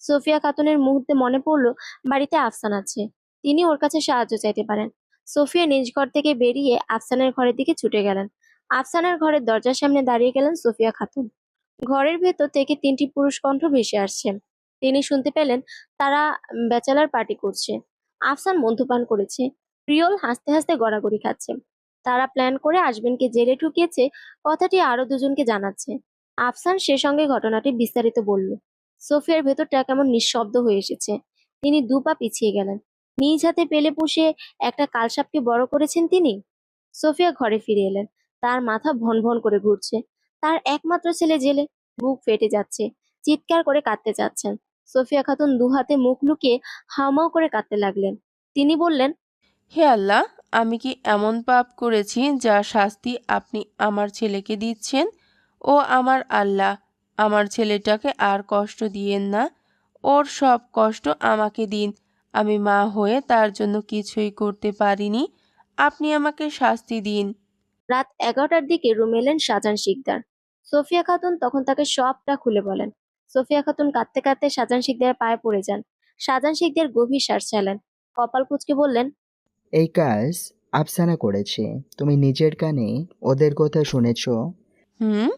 সোফিয়া খাতুনের মুহূর্তে মনে পড়ল বাড়িতে আফসান আছে, তিনি ওর কাছে সাহায্য চাইতে পারেন। সোফিয়া নিজ ঘর থেকে বেরিয়ে আফসানের ঘরের দিকে ছুটে গেলেন। আফসানের ঘরের দরজার সামনে দাঁড়িয়ে গেলেন সোফিয়া খাতুন। ঘরের ভেতর থেকে 3টি পুরুষ কণ্ঠ ভেসে আসছে। তিনি শুনতে পেলেন তারা ব্যাচেলার পার্টি করছে। আফসান মদ্যপান করেছে, প্রিয়ল হাসতে হাসতে গড়াগড়ি খাচ্ছে। তারা প্ল্যান করে আজমিনকে জেলে ঢুকিয়েছে, কথাটি আরো দুজনকে জানাচ্ছে। আফসান সে সঙ্গে ঘটনাটি বিস্তারিত বলল। সোফিয়ার ভেতরটা কেমন নিঃশব্দ হয়ে এসেছে। তিনি 2 পা পিছিয়ে গেলেন। নিজ হাতে পেলে পুষে একটা কালসাপকে বড় করেছেন তিনি। সোফিয়া ঘরে ফিরে এলেন। তার মাথা ভন ভন করে ঘুরছে। তার একমাত্র ছেলে জেলে, বুক ফেটে যাচ্ছে, চিৎকার করে কাঁদতে চাচ্ছেন। সোফিয়া খাতুন 2 হাতে মুখ লুকিয়ে হাউমাউ করে কাঁদতে লাগলেন। তিনি বললেন, হে আল্লাহ, আমি কি এমন পাপ করেছি যার শাস্তি আপনি আমার ছেলেকে দিচ্ছেন? ও আমার আল্লাহ, আমার ছেলেটাকে আর কষ্ট দিয়েন না, ওর সব কষ্ট আমাকে দিন। আমি মা হয়ে তার জন্য কিছুই করতে পারিনি, আপনি আমাকে শাস্তি দিন। রাত 11টার দিকে রুমে এলেন শাহজাহান শিকদার। সোফিয়া খাতুন তখন তাকে সবটা খুলে বলেন। সোফিয়া খাতুন কাঁদতে কাঁদতে শাহজাহান শিকদারের পায়ে পড়ে যান। শাহজাহান শিকদার গভীর শ্বাস ছাড়লেন, কপাল কুঁচকে বললেন, এই কাজ আফসানা করেছে, তুমি নিজের কানে ওদের কথা শুনেছ। হুম।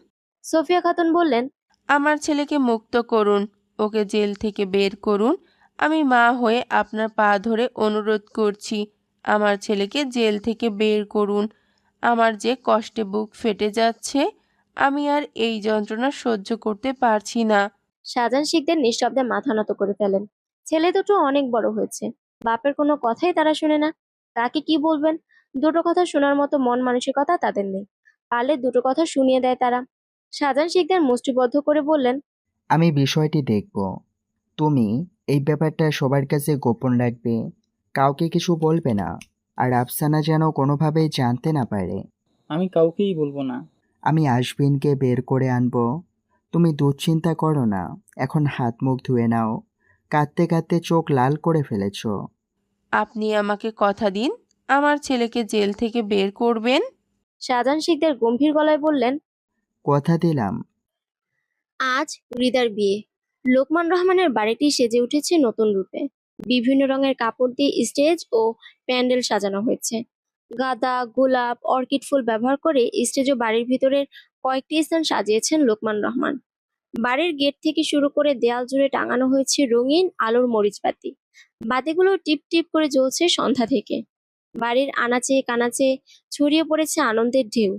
সোফিয়া খাতুন বললেন, আমার ছেলেকে মুক্ত করুন, ওকে জেল থেকে বের করুন। আমি মা হয়ে আপনার পা ধরে অনুরোধ করছি, আমার ছেলেকে জেল থেকে বের করুন। আমার যে কষ্টে বুক ফেটে যাচ্ছে, আমি আর এই যন্ত্রণা সহ্য করতে পারছি না। শাহজাহান শিকদার নিঃশব্দে মাথা নত করে ফেলেন। ছেলে দুটো অনেক বড় হয়েছে, বাপের কোনো কথাই তারা শুনে না। কাকে কি বলবেন? দুটো কথা শোনার মতো মন মানসিকতা তাদের নেই। পারলে দুটো কথা শুনিয়ে দেয় তারা। শাহজাহান শিকদার মুষ্টিবদ্ধ করে বললেন, আমি বিষয়টি দেখব। তুমি এই ব্যাপারটা সবার কাছে গোপন রাখবে, কাউকে কিছু বলবে না, আর আফসানা যেন কোনোভাবেই জানতে না পারে। আমি কাউকেই বলবো না। আমি আশবিনকে বের করে আনবো, তুমি দুশ্চিন্তা করো না। এখন হাত মুখ ধুয়ে নাও, কাঁদতে কাঁদতে চোখ লাল করে ফেলেছ। আপনি আমাকে কথা দিন, আমার ছেলেকে জেল থেকে বের করবেন। শাহজাহান শিকদার গম্ভীর গলায় বললেন, কথা দিলাম। আজ হৃদার বিয়ে। লোকমান রহমানের বাড়িটি সেজে উঠেছে নতুন রূপে। বিভিন্ন রঙের কাপড় দিয়ে স্টেজ ও প্যান্ডেল সাজানো হয়েছে। গাঁদা, গোলাপ, অর্কিড ফুল ব্যবহার করে স্টেজ ও বাড়ির ভিতরের কয়েকটি স্থান সাজিয়েছেন লোকমান রহমান। বাড়ির গেট থেকে শুরু করে দেয়াল জুড়ে টাঙানো হয়েছে রঙিন আলোর মরিচবাতি। বাতিগুলো টিপ টিপ করে জ্বলছে সন্ধ্যা থেকে। বাড়ির আনাচে কানাচে ছড়িয়ে পড়েছে আনন্দের ঢেউ।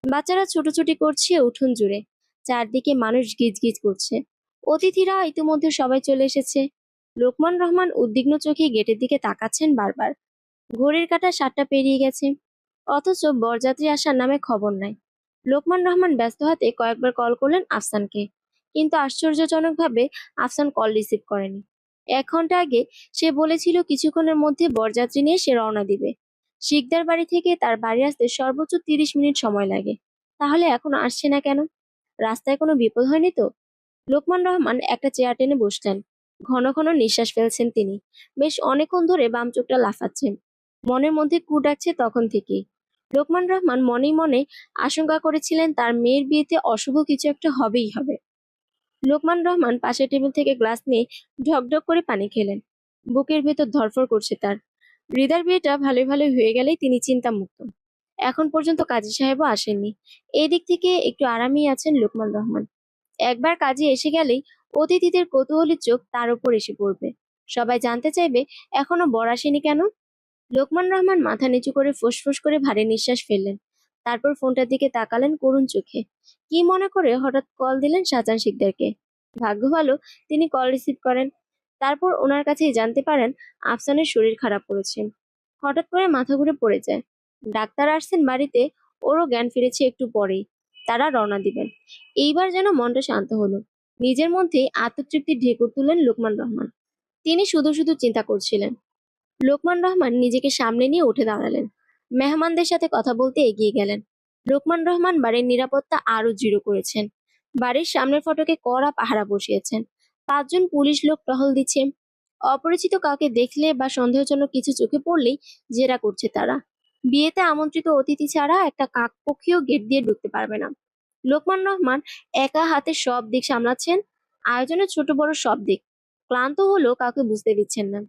বাচ্চারা ছুটোছুটি করছে উঠোন জুড়ে। চারদিকে মানুষ গিজগিজ করছে। অতিথিরা ইতিমধ্যে সবাই চলে এসেছে। লোকমান রহমান উদ্বিগ্ন চোখে গেটের দিকে তাকাচ্ছেন বারবার। ঘড়ির কাঁটা 7টা পেরিয়ে গেছে, অথচ বরযাত্রী আসার নামে খবর নাই। লোকমান রহমান ব্যস্ত হাতে কয়েকবার কল করলেন আফসানকে, কিন্তু আশ্চর্যজনকভাবে আফসান কল রিসিভ করেনি। 1 ঘন্টা আগে সে বলেছিল কিছুক্ষণের মধ্যে বরযাত্রী নিয়ে সে রওনা দিবে। শিকদার বাড়ি থেকে তার বাড়ি আসতে সর্বোচ্চ 30 মিনিট সময় লাগে। তাহলে এখনো আসছে না কেন? রাস্তায় কোনো বিপদ হয়নি তো? লোকমান রহমান একটা চেয়ার টেনে বসলেন। ঘন ঘন নিঃশ্বাস ফেলছেন তিনি। বেশ অনেকক্ষণ ধরে বাম চোখটা লাফাচ্ছেন। মনের মধ্যে কু ডাকছে তখন থেকেই। লোকমান রহমান মনেই মনে আশঙ্কা করেছিলেন তার মেয়ের বিয়েতে অশুভ কিছু একটা হবেই হবে। লোকমান রহমান পাশের টেবিল থেকে গ্লাস নিয়ে ঢকঢক করে পানি খেলেন। বুকের ভেতর ধড়ফড় করছে তার। হৃদার বিয়েটা ভালোই ভালোই হয়ে গেলেই তিনি চিন্তামুক্ত। এখন পর্যন্ত কাজী সাহেবও আসেননি। এই দিক থেকে একটু আরামেই আছেন লোকমান রহমান। একবার কাজে এসে গেলেই অতিথিদের কৌতূহলী চোখ তার উপর এসে পড়বে। সবাই জানতে চাইবে এখনো বর আসেনি কেন। লোকমান রহমান মাথা নিচু করে ফুসফুস করে ভারী নিঃশ্বাস ফেললেন। তারপর ফোনটার দিকে তাকালেন করুণ চোখে। কি মনে করে হঠাৎ কল দিলেন শাহজাহান শিকদারকে। ভাগ্য ভালো তিনি কল রিসিভ করেন। তারপর ওনার কাছেই জানতে পারেন আফসানের শরীর খারাপ করেছে। হঠাৎ করে মাথা ঘুরে পড়ে যায়। ডাক্তার আসছেন বাড়িতে, ওরও জ্ঞান ফিরেছে একটু পরেই। তারা রওনা দিবেন। এইবার যেন মনটা শান্ত হলো। নিজের মধ্যে আত্মতৃপ্তির ঢেকুর তুলেন লোকমান রহমান। তিনি শুধু শুধু চিন্তা করছিলেন। লোকমান রহমান নিজেকে সামনে নিয়ে উঠে দাঁড়ালেন। মেহমানদের সাথে কথা বলতে এগিয়ে গেলেন। লোকমান রহমান বাড়ির নিরাপত্তা আরো দৃঢ় করেছেন। বাড়ির সামনের ফটকে কড়া পাহারা বসিয়েছেন। 5 জন পুলিশ লোক টহল দিচ্ছে। অপরিচিত কাউকে দেখলে বা সন্দেহজনক কিছু চোখে পড়লেই জেরা করছে তারা। বিয়েতে আমন্ত্রিত অতিথি ছাড়া একটা কাকপক্ষীও গেট দিয়ে ঢুকতে পারবে না। লোকমান রহমান একা হাতে সব দিক সামলাচ্ছেন, আয়োজনের ছোট বড় সব দিক। ক্লান্ত হলো কাউকে বুঝতে দিচ্ছেন না।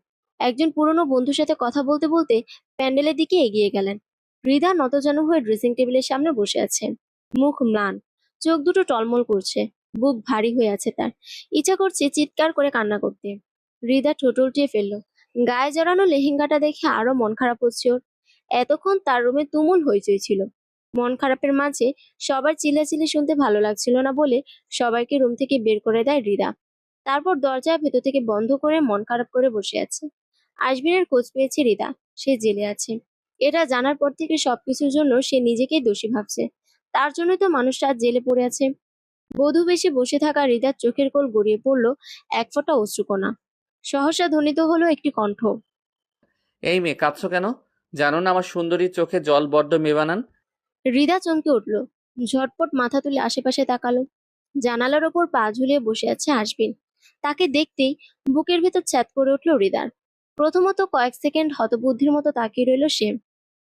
একজন পুরনো বন্ধুর সাথে কথা বলতে বলতে প্যান্ডেলের দিকে এগিয়ে গেলেন। হৃদা নতজানু হয়ে ড্রেসিং টেবিলের সামনে বসে আছেন, মুখ ম্লান, চোখ দুটো টলমল করছে, বুক ভারী হয়ে আছে তার। ইচ্ছা করছে চিৎকার করে কান্না করতে। হৃদা ঠোঁট উল্টিয়ে ফেললো। গায়ে জড়ানো লেহেঙ্গাটা দেখে আরো মন খারাপ হচ্ছে ওর। এতক্ষণ তার রুমে তুমুল হইচই ছিল। মন খারাপের মাঝে সবার চিল্লাচিল্লি শুনতে ভালো লাগছিল না বলে সবাইকে রুম থেকে বের করে দেয় হৃদা। তারপর দরজা ভেতর থেকে বন্ধ করে মন খারাপ করে বসে আছে। আজমিনের খোঁজ পেয়েছে হৃদা, সে জেলে আছে। এটা জানার পর থেকে সবকিছুর জন্য সে নিজেকেই দোষী ভাবছে। তার জন্যই তো মানুষটা আজ জেলে পড়ে আছে। বধূ বেশে বসে থাকা হৃদার চোখের কোল গড়িয়ে পড়ল এক ফোঁটা অশ্রুকণা। সহসা ধ্বনিত হলো একটি কণ্ঠ। এই মেয়ে, কাঁদছো কেন? জানো না আমার সুন্দরীর চোখে জল বড্ড মেবানান। হৃদা চমকে উঠল, ঝটপট মাথা তুলে আশেপাশে তাকালো। জানালার ওপর পা ঝুলিয়ে বসে আছে আশবিন। তাকে দেখতেই বুকের ভেতর ছ্যাদ করে উঠল হৃদার। প্রথমত কয়েক সেকেন্ড হতবুদ্ধির মতো তাকিয়ে রইল সে।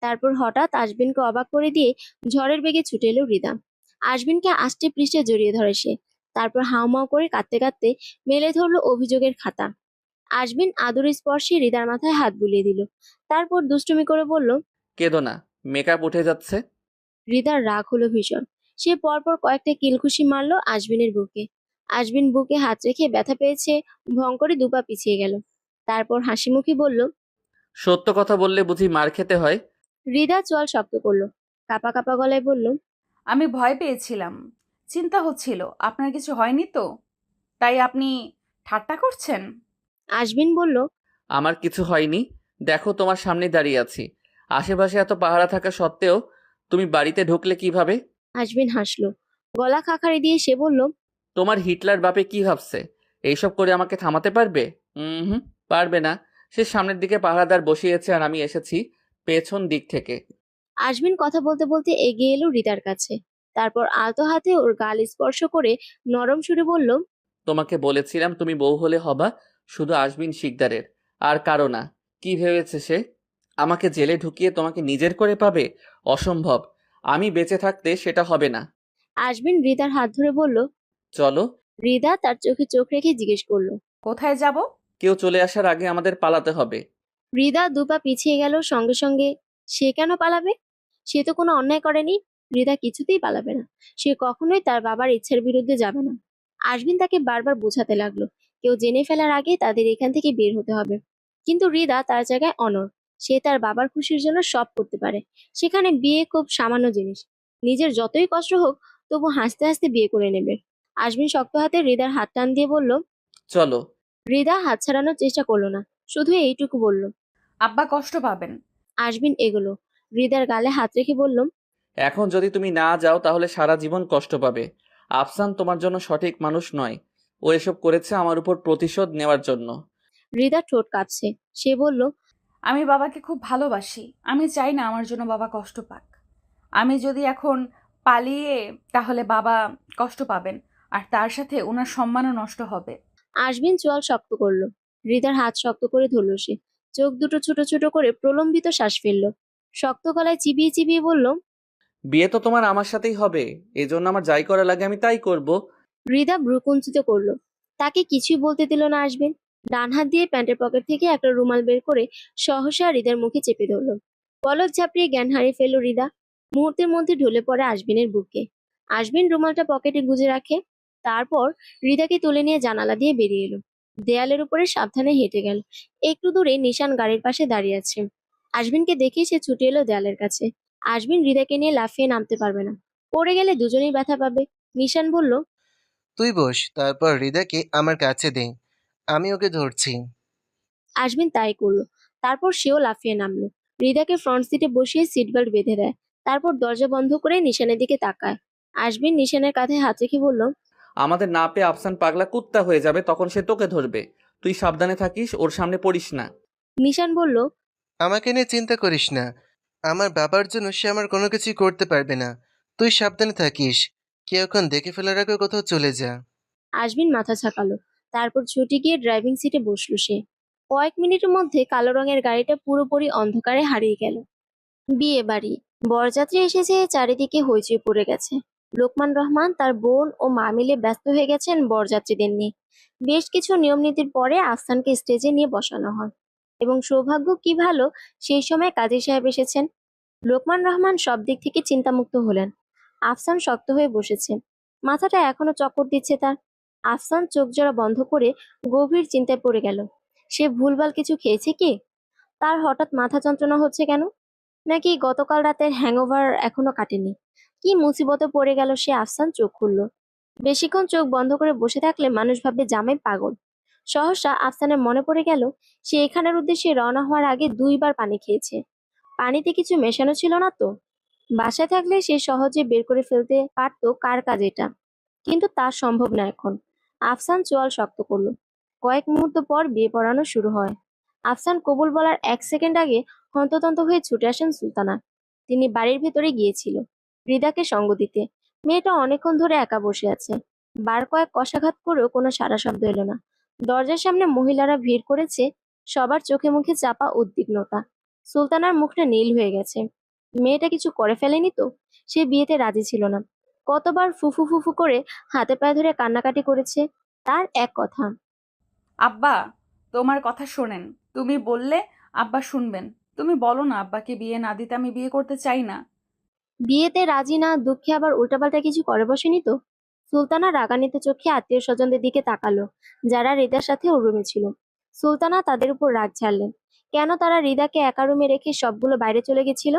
তারপর হঠাৎ আশবিনকে অবাক করে দিয়ে ঝড়ের বেগে ছুটে এলো হৃদা। আশবিনকে আষ্টে পৃষ্ঠে জড়িয়ে ধরে সে। তারপর হাউমাউ করে কাঁদতে কাঁদতে মেলে ধরলো অভিযোগের খাতা। আশবিন আদুরে স্পর্শে হৃদার মাথায় হাত বুলিয়ে দিল। তারপর দুষ্টুমি করে বলল, কেঁদো না, মেকআপ উঠে যাচ্ছে। হৃদার রাগ হলো ভীষণ। সে পরপর কয়েকটা কিলঘুষি মারলো আশবিনের বুকে। আশবিন বুকে হাত রেখে ব্যথা পেয়েছে ভং করে দুপা পিছিয়ে গেল। তারপর হাসি মুখে বলল, সত্য কথা বললে বুঝি মার খেতে হয়? হৃদা চোয়াল শক্ত করলো, কাপা কাপা গলায় বলল, আমি ভয় পেয়েছিলাম, চিন্তা হচ্ছিল আপনার কিছু হয়নি তো, তাই আপনি ঠাট্টা করছেন। আশবিন বলল, আমার কিছু হয়নি, দেখো তোমার সামনে দাঁড়িয়ে আছি। আশেপাশে এত পাহারা থাকা সত্ত্বেও তুমি বাড়িতে ঢুকলে কিভাবে? আশবিন হাসলো, গলা খাকারি দিয়ে সে বলল, তোমার হিটলার বাপে কি ভাবছে এইসব করে আমাকে থামাতে পারবে? হুম, পারবে না। সে সামনের দিকে পাহারাদার বসিয়েছে আর আমি এসেছি পেছন দিক থেকে। আশবিন কথা বলতে বলতে এগিয়ে এলো হৃদার কাছে। তারপর আলতো হাতে ওর গাল স্পর্শ করে নরম সুরে বলল, তোমাকে বলেছিলাম তুমি বউ হলে হবা শুধু আজমিন শিকদারের, আর কারো না। কি ভেবেছে সে আমাকে জেলে ঢুকিয়ে তোমাকে নিজের করে পাবে? অসম্ভব। আমি বেঁচে থাকতে সেটা হবে না। আশবিন হৃদার হাত ধরে বলল, চলো। হৃদা তার চোখে চোখ রেখে জিজ্ঞেস করলো, কোথায় যাব? কেউ চলে আসার আগে আমাদের পালাতে হবে। হৃদা দুপা পিছিয়ে গেল সঙ্গে সঙ্গে। সে কেন পালাবে? সে তো কোনো অন্যায় করেনি। হৃদা কিছুতেই পালাবে না। সে কখনোই তার বাবার ইচ্ছার বিরুদ্ধে যাবে না। আশবিন তাকে বারবার বোঝাতে লাগলো, কেউ জেনে ফেলার আগে তাদের এখান থেকে বের হতে হবে। কিন্তু হৃদা তার জায়গায় অনড়। সে তার বাবার খুশির জন্য সব করতে পারে। সেখানে বিয়ে খুব সামান্য জিনিস। নিজের যতই কষ্ট হোক তবু হাসতে হাসতে বিয়ে করে নেবে। আশবিন শক্ত হাতে হৃদার হাত টান দিয়ে বলল, চলো। হৃদা হাত ছাড়ানোর চেষ্টা করলো না, শুধু এইটুকু বলল। আব্বা কষ্ট পাবেন। আশবিন এগোলো, হৃদার গালে হাত রেখে বলল, এখন যদি তুমি না যাও তাহলে সারা জীবন কষ্ট পাবে। আফসান তোমার জন্য সঠিক মানুষ নয়। ও এসব করেছে আমার উপর প্রতিশোধ নেওয়ার জন্য। হৃদা ঠোঁট কাঁপছে। সে বলল, আমি বাবাকে খুব ভালোবাসি, আমি চাই না আমার জন্য বাবা কষ্ট পাক। আমি যদি এখন পালিয়ে তাহলে বাবা কষ্ট পাবেন, আর তার সাথে ওনার সম্মানও নষ্ট হবে। আশবিন চোয়াল শক্ত করলো। হৃদার হাত শক্ত করে ধরল সে। চোখ দুটো ছোট ছোট করে প্রলম্বিত শ্বাস ফেললো। শক্ত গলায় চিবিয়ে চিবিয়ে বলল, বিয়ে তো তোমার আমার সাথেই হবে, এই জন্য আমার যাই করা লাগে আমি তাই করব। হৃদা ভ্রুকুঞ্চিত করলো। তাকে কিছুই বলতে দিল না আশবিন। ডান হাত দিয়ে প্যান্টের পকেট থেকে একটা রুমাল বের করে সহসা হৃদার মুখে চেপে ধরল। পলক ঝাপড়িয়ে জ্ঞান হারিয়ে ফেলল হৃদা। মুহূর্তের মধ্যে ঢলে পড়ে আশবিনের বুকে। আশবিন রুমালটা পকেটে গুজে রাখে। তারপর হৃদাকে তুলে নিয়ে জানালা দিয়ে বেরিয়ে এলো। দেয়ালের উপরে সাবধানে হেঁটে গেল। একটু দূরে নিশান গাড়ির পাশে দাঁড়িয়ে আছে। আশবিনকে দেখেই সে ছুটে এলো দেয়ালের কাছে। আশবিন হৃদাকে নিয়ে লাফিয়ে নামতে পারবে না, পড়ে গেলে দুজনেই ব্যথা পাবে। নিশান বলল, তুই বস, তারপর হৃদাকে আমার কাছে দে, আমি ওকে ধরছি। আশবিন তাই করলো। তারপর সেও লাফিয়ে নামলো। হৃদাকে ফ্রন্ট সিটে বসিয়ে সিট বেল্ট বেঁধে দেয়। তারপর দরজা বন্ধ করে নিশানের দিকে তাকায়। আশবিন নিশানের কাঁধে হাত রেখে বলল, আমাদের না পেয়ে আফসান পাগলা কুত্তা হয়ে যাবে, তখন সে তোকে ধরবে। তুই সাবধানে থাকিস, ওর সামনে পড়িস না। নিশান বলল, আমাকে নিয়ে চিন্তা করিস না, আমার বাবার জন্য সে আমার কোনো কিছুই করতে পারবে না। তুই সাবধানে থাকিস, কেউ এখন দেখে ফেলার আগে কোথাও চলে যা। আশবিন মাথা ঝাঁকালো। তারপর ছুটে গিয়ে ড্রাইভিং সিটে বসলো সে। কয়েক মিনিটের মধ্যে কালো রঙের গাড়িটা পুরোপুরি অন্ধকারে হারিয়ে গেল। বিয়ে বাড়ি, বরযাত্রী এসেছে, চারিদিকে হইচই পড়ে গেছে। লোকমান রহমান, তার বোন ও মা মিলে ব্যস্ত হয়ে গেছেন বরযাত্রীদের নিয়ে। বেশ কিছু নিয়ম নীতির পরে আফসানকে স্টেজে নিয়ে বসানো হয় এবং সৌভাগ্য কি ভালো, সেই সময় কাজী সাহেব এসেছেন। লোকমান রহমান সব দিক থেকে চিন্তামুক্ত হলেন। আফসান শক্ত হয়ে বসেছে, মাথাটা এখনো চক্কর দিচ্ছে তার। আফসান চোখ জোড়া বন্ধ করে গভীর চিন্তায় পড়ে গেল। সে ভুলভাল কিছু খেয়েছে কি? তার হঠাৎ মাথা যন্ত্রণা হচ্ছে কেন? নাকি গতকাল রাতের হ্যাংওভার এখনো কাটেনি? কি মুসিবতে পড়ে গেল সে? আফসান চোখ খুলল। বেশিক্ষণ চোখ বন্ধ করে বসে থাকলে মানুষ ভাববে জামাই পাগল। সহসা আফসানের মনে পড়ে গেল সে এখানের উদ্দেশ্যে রওনা হওয়ার আগে 2বার পানি খেয়েছে। পানিতে কিছু মেশানো ছিল না তো? বাসায় থাকলে সে সহজে বের করে ফেলতে পারতো কার কাজ এটা, কিন্তু তা সম্ভব না এখন। আফসান চোয়াল শক্ত করলো। কয়েক মুহূর্ত পর বিয়ে পড়ানো শুরু হয়। আফসান কবুল বলার 1 সেকেন্ড আগে হন্ততন্ত হয়ে ছুটে আসেন সুলতানা। তিনি বাড়ির ভেতরে গিয়েছিল রিদাকে সঙ্গ দিতে। মেয়েটা অনেকক্ষণ ধরে একা বসে আছে। বার কয়েক কষাঘাত করেও কোনো সাড়া শব্দ এলো না। দরজার সামনে মহিলারা ভিড় করেছে, সবার চোখে মুখে চাপা উদ্বিগ্নতা। সুলতানার মুখটা নীল হয়ে গেছে। মেয়েটা কিছু করে ফেলেনি তো? সে বিয়েতে রাজি ছিল না। কতবার ফুফু ফুফু করে হাতে পায়ে ধরে কান্নাকাটি করেছে। তার এক কথা, আব্বা, তোমার কথা শোনেন। তুমি বললে আব্বা শুনবেন। তুমি বলো না আব্বাকে বিয়ে না দিতে আমি বিয়ে করতে চাই না। বিয়েতে রাজি না, দুঃখে আবার উল্টাপাল্টা কিছু করে বসেনি তো? সুলতানা রাগান্বিত চোখে আত্মীয় স্বজনদের দিকে তাকালো, যারা রিদার সাথে ওর রুমে ছিল। সুলতানা তাদের উপর রাগ ছাড়লেন। কেন তারা রিদাকে একা রুমে রেখে সবগুলো বাইরে চলে গেছিল?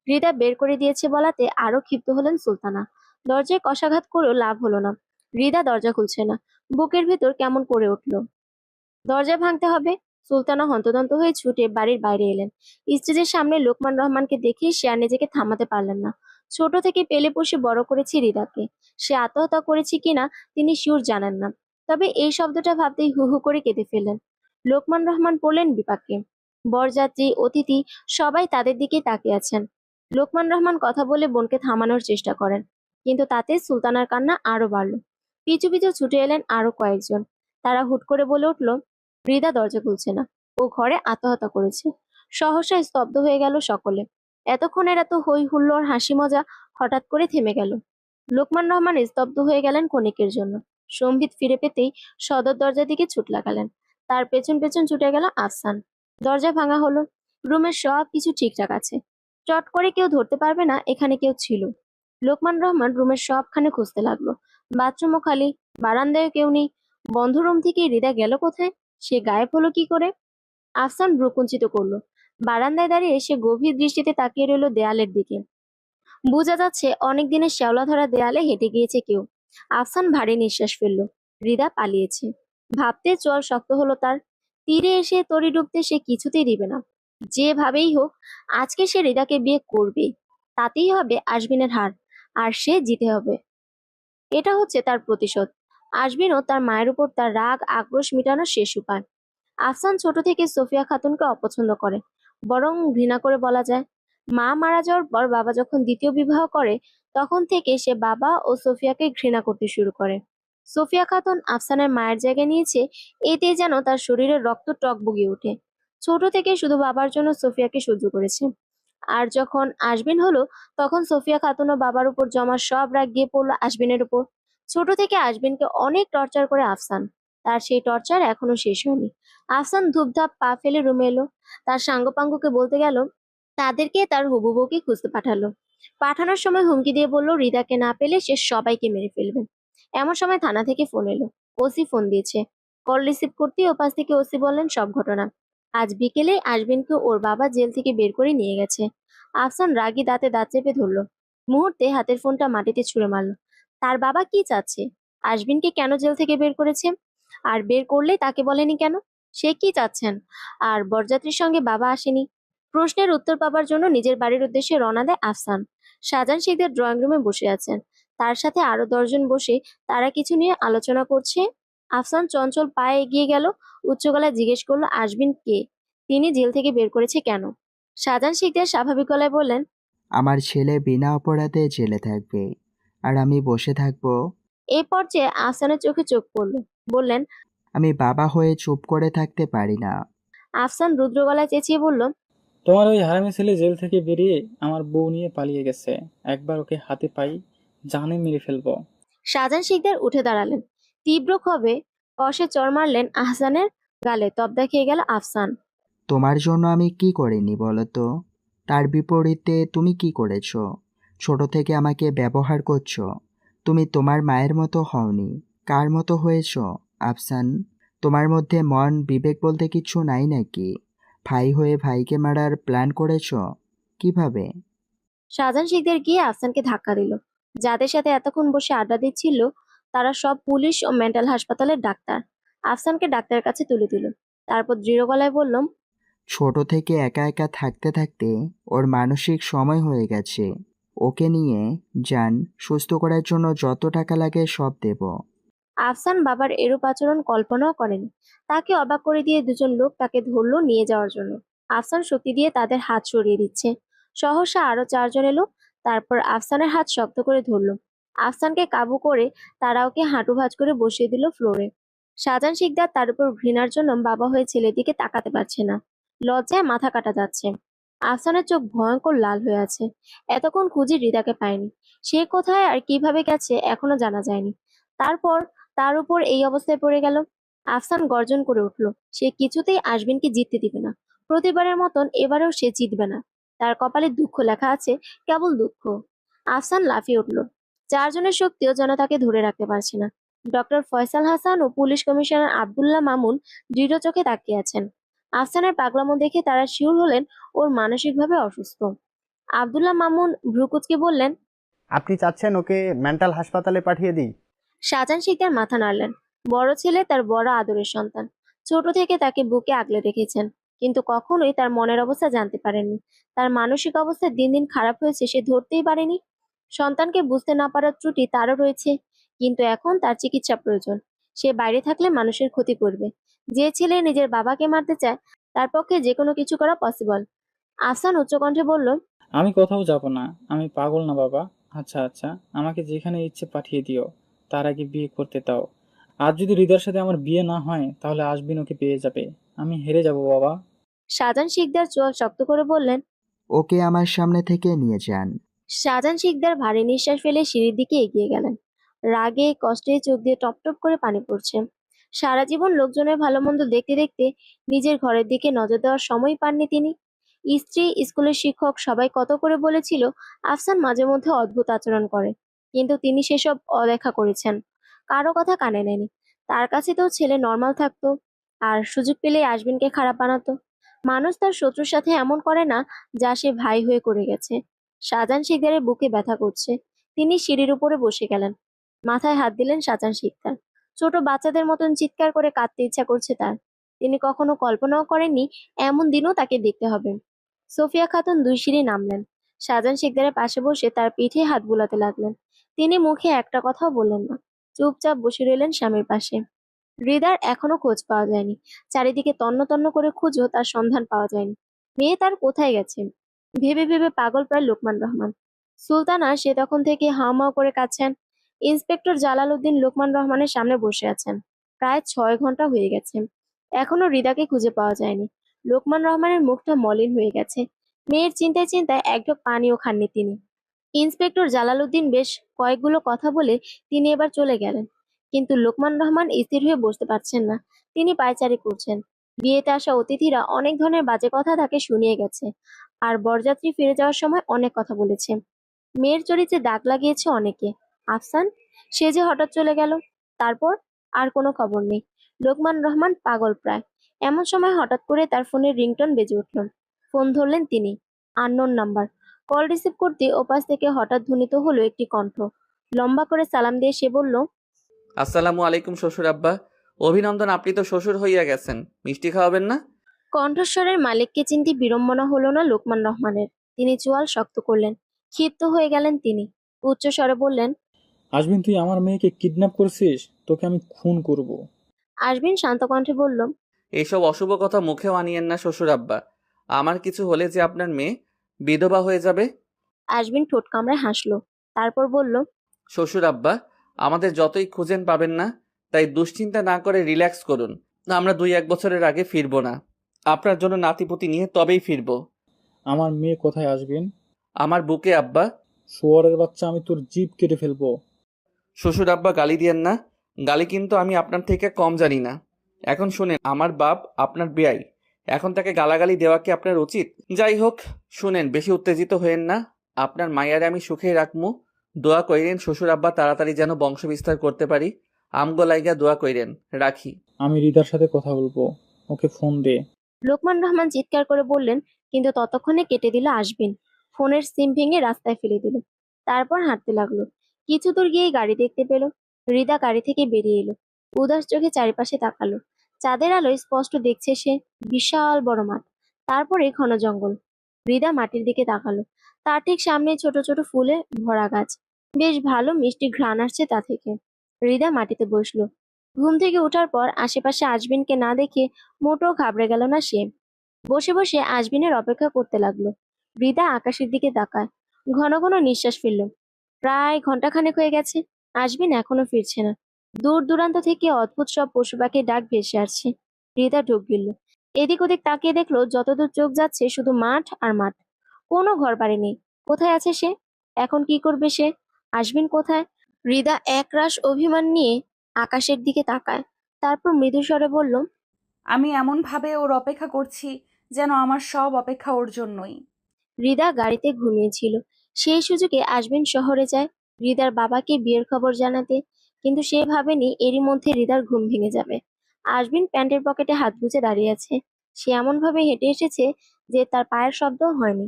রিদা বের করে দিয়েছে বলাতে আরো ক্ষিপ্ত হলেন সুলতানা। দরজায় কষাঘাত করেও লাভ হলো না। রিদা দরজা খুলছে না। বুকের ভেতর কেমন করে উঠলো। দরজা ভাঙতে হবে। সুলতানা হন্তদন্ত হয়ে ছুটে বাড়ির বাইরে এলেন। স্টেজের সামনে লোকমান রহমানকে দেখে সে আর নিজেকে থামাতে পারলেন না। ছোট থেকে পেলে পোষে বড় করেছি রিদাকে। সে আত্মহত্যা করেছে কিনা তিনি শিওর জানেন না, তবে এই শব্দটা ভাবতেই হু হু করে কেঁদে ফেললেন। লোকমান রহমান পড়লেন বিপাকে। বরযাত্রী, অতিথি সবাই তাদের দিকেই তাকিয়ে আছেন। লোকমান রহমান কথা বলে বোনকে থামানোর চেষ্টা করেন, কিন্তু তাতে সুলতানার কান্না আরো বাড়ল। পিছু পিছু ছুটে এলেন আরো কয়েকজন। তারা হুট করে বলে উঠল, রিদা দরজা খুলছে না, ও ঘরে আত্মহত্যা করেছে। সহসা স্তব্ধ হয়ে গেল সকলে। এতক্ষণের এত হই হুল্লোড় হাসি মজা হঠাৎ করে থেমে গেল। লোকমান রহমান স্তব্ধ হয়ে গেলেন ক্ষণিকের জন্য। সম্বিত ফিরে পেতেই সদর দরজার দিকে ছুট লাগালেন। তার পেছন পেছন ছুটে গেল আফসান। দরজা ভাঙা হলো। রুমের সব কিছু ঠিকঠাক আছে। চট করে কেউ ধরতে পারবে না এখানে কেউ ছিল। লোকমান রহমান রুমের সবখানে খুঁজতে লাগলো। বাথরুমও খালি, বারান্দায় কেউ নেই। বন্ধ রুম থেকে রিদা গেল কোথায়? সে গায়েব হলো কি করে? আফসান ভ্রুকুঞ্চিত করলো। বারান্দায় দাঁড়িয়ে সে গভীর দৃষ্টিতে তাকিয়ে রইল দেয়ালের দিকে। বোঝা যাচ্ছে অনেক দিনের শ্যাওলা ধরা দেয়ালে হেঁটে গিয়েছে কেউ। আফসান ভারী নিঃশ্বাস ফেলল। রিদা পালিয়েছে। ভাবতে চোয়াল শক্ত হলো তার। তীরে এসে তরি ডুবতে সে কিছুতেই দিবে না। যেভাবেই হোক আজকে সে রিদাকে বিয়ে করবে। তাতেই হবে আশবিনের হার, আর সে জিতে হবে। এটা হচ্ছে তার প্রতিশোধ। আশবিনও তার মায়ের উপর তার রাগ আক্রোশ মেটানোর শেষ উপায়। আফসান ছোট থেকে সোফিয়া খাতুনকে অপছন্দ করে, বরং ঘৃণা করে বলা যায়। মা মারা যাওয়ার পর বাবা যখন দ্বিতীয় বিবাহ করে, তখন থেকে সে বাবা ও সোফিয়াকে ঘৃণা করতে শুরু করে। সোফিয়া খাতুন আফসানের মায়ের জায়গা নিয়েছে, এতে যেন তার শরীরের রক্ত টকবগিয়ে ওঠে। ছোট থেকে শুধু বাবার জন্য সোফিয়াকে সহ্য করেছে। আর যখন আশবিন হলো, তখন সোফিয়া খাতুন ও বাবার উপর জমা সব রাগ গিয়ে পড়লো আশবিনের উপর। ছোট থেকে আশবিনকে অনেক টর্চার করে আফসান। তার সেই টর্চার এখনো শেষ হয়নি। আফসান ধূপধাপ পা ফেলে রুমে এলো। তার সাঙ্গপাঙ্গকে বলতে গেল, তাদেরকে তার হবু বউকে খুঁজতে পাঠালো। পাঠানোর সময় হুমকি দিয়ে বলল, রিদাকে না পেলে সে সবাইকে মেরে ফেলবে। এমন সময় থানা থেকে ফোন এলো। ওসি ফোন দিয়েছে। কল রিসিভ করতেই ওপাশ থেকে ওসি বললেন সব ঘটনা। আজ বিকেলে আশবিনকে ওর বাবা জেল থেকে বের করে নিয়ে গেছে। আফসান রাগী দাঁতে দাঁত চেপে ধরল। মুহূর্তে হাতের ফোনটা মাটিতে ছুঁড়ে মারল। তার বাবা কি চাচ্ছে? আশবিনকে কেন জেল থেকে বের করেছে? আর বের করলেই তাকে বলেনি কেন? সে কি চাচ্ছেন? আর বরযাত্রীর সঙ্গে বাবা আসেনি? প্রশ্নের উত্তর পাবার জন্য নিজের বাড়ির উদ্দেশ্যে রওনা দেয় আফসান। শাহজাহান শিকদার ড্রয়িং রুমে বসে আছেন। তার সাথে আরো 10 জন বসে তারা কিছু নিয়ে আলোচনা করছে। আফসান চঞ্চল পায়ে এগিয়ে গেল। উচ্চ গলায় জিজ্ঞেস করলো, আশবিন কে? তিনি জেল থেকে বের করেছে কেন? শাহজাহান শিকদার স্বাভাবিক গলায় বললেন, আমার ছেলে বিনা অপরাধে জেলে থাকবে আর আমি বসে থাকবো? এই পর্যায়ে আফসানের চোখে চোখ পড়ল। বললেন, আমি বাবা হয়ে চুপ করে থাকতে পারি না। আফসান রুদ্র গলায় চেঁচিয়ে বলল, তোমার ওই হারামি ছেলে জেল থেকে বেরিয়ে আমার বউ নিয়ে পালিয়ে গেছে। একবার ওকে হাতে পাই, জানে মেরে ফেলবো। শাহজাহান শিকদার উঠে দাঁড়ালেন। তীব্র ক্ষোভে কষে চড় মারলেন আহসানের গালে। তবদা খেয়ে গেল আফসান। তোমার জন্য আমি কি করিনি বলো তো? তার বিপরীতে তুমি কি করেছো? ছোট থেকে আমাকে ব্যবহার করছো। তুমি তোমার মায়ের মতো হওনি। কার মতো হয়েছো আফসান? তোমার মধ্যে মন বিবেক বলতে কিছু নাই নাকি? ভাই হয়ে ভাইকে মারার প্ল্যান করেছো? কিভাবে? শাহজাহান শিকদার গিয়ে আফসানকে ধাক্কা দিল। যাদের সাথে এতক্ষণ বসে আড্ডা দিচ্ছিল তারা সব পুলিশ ও মেন্টাল হাসপাতালের ডাক্তার। আফসানকে ডাক্তারের কাছে তুলে দিল। তারপর দৃঢ় গলায় বললাম, ছোট থেকে একা একা থাকতে থাকতে ওর মানসিক সময় হয়ে গেছে। ওকে নিয়ে যান, সুস্থ করার জন্য যত টাকা লাগে সব দেব। আফসান বাবার এরূপ আচরণ কল্পনাও করেনি। তাকে অবাক করে দিয়ে দুজন লোক তাকে ধরলো নিয়ে যাওয়ার জন্য। আফসান শক্তি দিয়ে তাদের হাত সরিয়ে দিচ্ছে। সহসা আরো চারজন এলো। তারপর আফসানের হাত শক্ত করে ধরলো। আফসানকে কাবু করে তারা ওকে হাঁটু ভাঁজ করে বসিয়ে দিল ফ্লোরে। শাহজাহান শিকদার তার উপর ঘৃণার জন্য বাবা হয়ে ছেলের দিকে তাকাতে পারছে না। লজ্জায় মাথা কাটা যাচ্ছে। আফসানের চোখ ভয়ঙ্কর লাল হয়ে আছে। এতক্ষণ খুঁজে রিদাকে পায়নি। সে কোথায় আর কিভাবে গেছে এখনো জানা যায়নি। তারপর তার উপর এই অবস্থায় পড়ে গেল। আফসান গর্জন করে উঠল। সে কিছুতেই আশবিনকে জিততে দিবে না। প্রতিবারের মতন এবারেও সে জিতবে না। তার কপালে দুঃখ লেখা আছে, কেবল দুঃখ। আফসান লাফিয়ে উঠল। চারজনের শক্তিও যেন তাকে ধরে রাখতে পারছে না। ডক্টর ফয়সাল হাসান ও পুলিশ কমিশনার আব্দুল্লাহ মামুন দৃঢ় চোখে তাকিয়ে আছেন। আফসানের পাগলামো দেখে তারা শিওর হলেন ওর মানসিকভাবে অসুস্থ। আব্দুল্লাহ মামুন ভ্রুকুচকে বললেন, আপনি চাচ্ছেন ওকে মেন্টাল হাসপাতালে পাঠিয়ে দিই? শাহজাহান শিকদার মাথা নাড়লেন। বড় ছেলে তার বড় আদরের সন্তান। ছোট থেকে তাকে বুকে আগলে রেখেছেন, কিন্তু কখনোই তার মনের অবস্থা জানতে পারেননি। তার মানসিক অবস্থা দিন দিন খারাপ হয়েছে সে ধরতেই পারেনি। সন্তানকে বুঝতে না পারার ত্রুটি তারও রয়েছে, কিন্তু এখন তার চিকিৎসা প্রয়োজন। সে বাইরে থাকলে মানুষের ক্ষতি করবে। যে ছেলে নিজের বাবাকে মারতে চায় তার পক্ষে যে কোনো কিছু করা পসিবল। আফসান উচ্চকণ্ঠে বলল, আমি কোথাও যাব না। আমি পাগল না বাবা। আচ্ছা আচ্ছা, আমাকে যেখানে ইচ্ছে পাঠিয়ে দিও। তার আগে বিয়ে করতে দাও। আজ যদি হৃদয়ের সাথে আমার বিয়ে না হয় তাহলে আশবিন ওকে পেয়ে যাবে। আমি হেরে যাব বাবা। শাহজাহান শিকদার চোয়াল শক্ত করে বললেন। ওকে আমার সামনে থেকে নিয়ে যান। শাহজাহান শিকদার ভারী নিঃশ্বাস ফেলে সিঁড়ির দিকে এগিয়ে গেলেন। রাগে কষ্টে চোখ দিয়ে টপ টপ করে পানি পড়ছে। সারা জীবন লোকজনের ভালো মন্দ দেখতে দেখতে নিজের ঘরের দিকে নজর দেওয়ার সময় পাননি তিনি। স্ত্রী, স্কুলের শিক্ষক সবাই কত করে বলেছিল আফসান মাঝে মধ্যে অদ্ভুত আচরণ করে, কিন্তু তিনি সেসব অদেখা করেছেন। কারো কথা কানে নেয়নি। তার কাছে তো ছেলে নর্মাল থাকতো, আর সুযোগ পেলেই আশবিনকে খারাপ বানাতো। মানুষ তার শত্রুর সাথে এমন করে না যা সে ভাই হয়ে করে গেছে। শাহজাহান শিকদারের বুকে ব্যথা করছে। তিনি সিঁড়ির উপরে বসে গেলেন। মাথায় হাত দিলেন শাহজাহান শিকদার। ছোট বাচ্চাদের মতন চিৎকার করে কাঁদতে ইচ্ছা করছে তার। তিনি কখনো কল্পনাও করেননি এমন দিনও তাকে দেখতে হবে। সোফিয়া খাতুন 2 সিঁড়ি নামলেন। শাহজাহান শিকদারের পাশে বসে তার পিঠে হাত বুলাতে লাগলেন। তিনি মুখে একটা কথাও বললেন না। চুপচাপ বসে রইলেন স্বামীর পাশে। হৃদার এখনো খোঁজ পাওয়া যায়নি। চারিদিকে তন্ন তন্ন করে খুঁজেও তার সন্ধান পাওয়া যায়নি। মেয়ে তার কোথায় গেছে ভেবে ভেবে পাগল প্রায় লোকমান রহমান। সুলতানা সে তখন থেকে হাউমাউ করে কাঁদছেন। ইন্সপেক্টর জালাল উদ্দিন লোকমান রহমানের সামনে বসে আছেন। প্রায় 6 ঘন্টা হয়ে গেছে। এখনো হৃদাকে খুঁজে পাওয়া যায়নি। লোকমান রহমানের মুখটা মলিন হয়ে গেছে। মেয়ের চিন্তায় চিন্তায় এক ঢোক পানিও খাননি তিনি। ইন্সপেক্টর জালাল উদ্দিন বেশ কয়েকগুলো কথা বলে তিনি এবার চলে গেলেন, কিন্তু লোকমান রহমান স্থির হয়ে বসতে পারছেন না। তিনি পায়চারি করছেন। বিয়েতে আসা অতিথিরা অনেক ধরনের বাজে কথা তাকে শুনিয়ে গেছে, আর বরযাত্রী ফিরে যাওয়ার সময় অনেক কথা বলেছে। মেয়ের চরিত্রে দাগ লাগিয়েছে অনেকে। আফসান, সে যে হঠাৎ চলে গেল, তারপর আর কোনো খবর নেই। লোকমান রহমান পাগল প্রায়। এমন সময় হঠাৎ করে তার ফোনের রিংটোন বেজে উঠল। ফোন ধরলেন তিনি। Unknown number. কল রিসিভ করতে ওপাশ থেকে হঠাৎ ধ্বনিত হলো একটি কণ্ঠ। লম্বা করে সালাম দিয়ে সে বলল, আসসালামু আলাইকুম শ্বশুর আব্বা। অভিনন্দন, আপনি তো শ্বশুর হইয়া গেছেন। মিষ্টি খাওয়াবেন না? কণ্ঠস্বরের মালিককে চিনতে বিড়ম্বনা হলো না লোকমান রহমানের। তিনি চোয়াল শক্ত করলেন। ক্ষিপ্ত হয়ে গেলেন তিনি। উচ্চ স্বরে বললেন, আশবিন, তুই আমার মেয়েকে কিডন্যাপ করছিস। তোকে আমি খুন করব। আশবিন শান্ত কণ্ঠে বলল, এইসব অশুভ কথা মুখেও আনিয়েন না শ্বশুর আব্বা। আমার কিছু হলে যে আপনার মেয়ে বিধবা হয়ে যাবে। আশবিন ঠোঁট কামড়ে হাসলো। তারপর বলল, শ্বশুর আব্বা, আমাদের যতই খুঁজেন পাবেন না, তাই দুশ্চিন্তা না করে রিল্যাক্স করুন। আমরা 2-1 বছরের আগে ফিরবো না। আপনার জন্য নাতিপুতি নিয়ে তবেই ফিরবো। আমার মেয়ে কোথায় আসবেন? আমার বুকে আব্বা। শুয়োরের বাচ্চা, আমি তোর জিভ কেটে ফেলবো। শ্বশুর আব্বা গালি দিয়েন না। গালি কিন্তু আমি আপনার থেকে কম জানি না। এখন শুনেন, আমার বাপ আপনার বেয়াই, এখন তাকে গালাগালি দেওয়া কি আপনার উচিত? যাই হোক, শুনেন, বেশি উত্তেজিত হয়েন না। আপনার মায়ারে আমি সুখে রাখমু। দোয়া কইরেন শ্বশুর আব্বা তাড়াতাড়ি যেন বংশ বিস্তার করতে পারি। আমগো লাইগা দোয়া কইরেন। রাখি। আমি হৃদার সাথে কথা বলবো, ওকে ফোন দে। লোকমান রহমান চিৎকার করে বললেন, কিন্তু ততক্ষণে কেটে দিল আশবিন। ফোনের সিম ভেঙে রাস্তায় ফেলে দিল। তারপর হাঁটতে লাগলো। কিছু দূর গিয়েই গাড়ি দেখতে পেল। হৃদা গাড়ি থেকে বেরিয়ে এলো। উদাস চোখে চারিপাশে তাকালো। চাঁদের আলোয় স্পষ্ট দেখছে সে বিশাল বড় মাঠ, তারপরে ঘন জঙ্গল। হৃদা মাটির দিকে তাকালো। তার ঠিক সামনে ছোট ছোট ফুলে ভরা গাছ। বেশ ভালো মিষ্টি ঘ্রাণ আসছে তা থেকে। হৃদা মাটিতে বসলো। ঘুম থেকে ওঠার পর আশেপাশে আজবিনকে না দেখে মোটেও ঘাবড়ে গেল না সে। বসে বসে আজবিনের অপেক্ষা করতে লাগলো। হৃদা আকাশের দিকে তাকায়। ঘন ঘন নিঃশ্বাস ফেলল। প্রায় ঘন্টাখানেক হয়ে গেছে, আজবিন এখনো ফিরছে না। দূর দূরান্ত থেকে অদ্ভুত সব পশু পাখির ডাক ভেসে আসছে। হৃদা ঢোক গিলল। এদিক ওদিক তাকিয়ে দেখলো যতদূর চোখ যাচ্ছে শুধু মাঠ আর মাঠ। কোনো ঘর বাড়ি নেই। কোথায় আছে সে? এখন কি করবে সে? আজবিন কোথায়? হৃদা একরাশ অভিমান নিয়ে আকাশের দিকে তাকায়। তারপর মৃদু স্বরে বলল, আমি এমনভাবে ওর অপেক্ষা করছি যেন আমার সব অপেক্ষা ওর জন্যই। হৃদা গাড়িতে ঘুমিয়েছিল। সেই সুযোগে আজবিন শহরে যায় হৃদার বাবাকে বিয়ের খবর জানাতে, কিন্তু সে ভাবেনি এরই মধ্যে হৃদার ঘুম ভেঙে যাবে। আজবিন প্যান্টের পকেটে হাত গুজে দাঁড়িয়ে আছে। সে এমন ভাবে হেঁটে এসেছে যে তার পায়ের শব্দও হয়নি।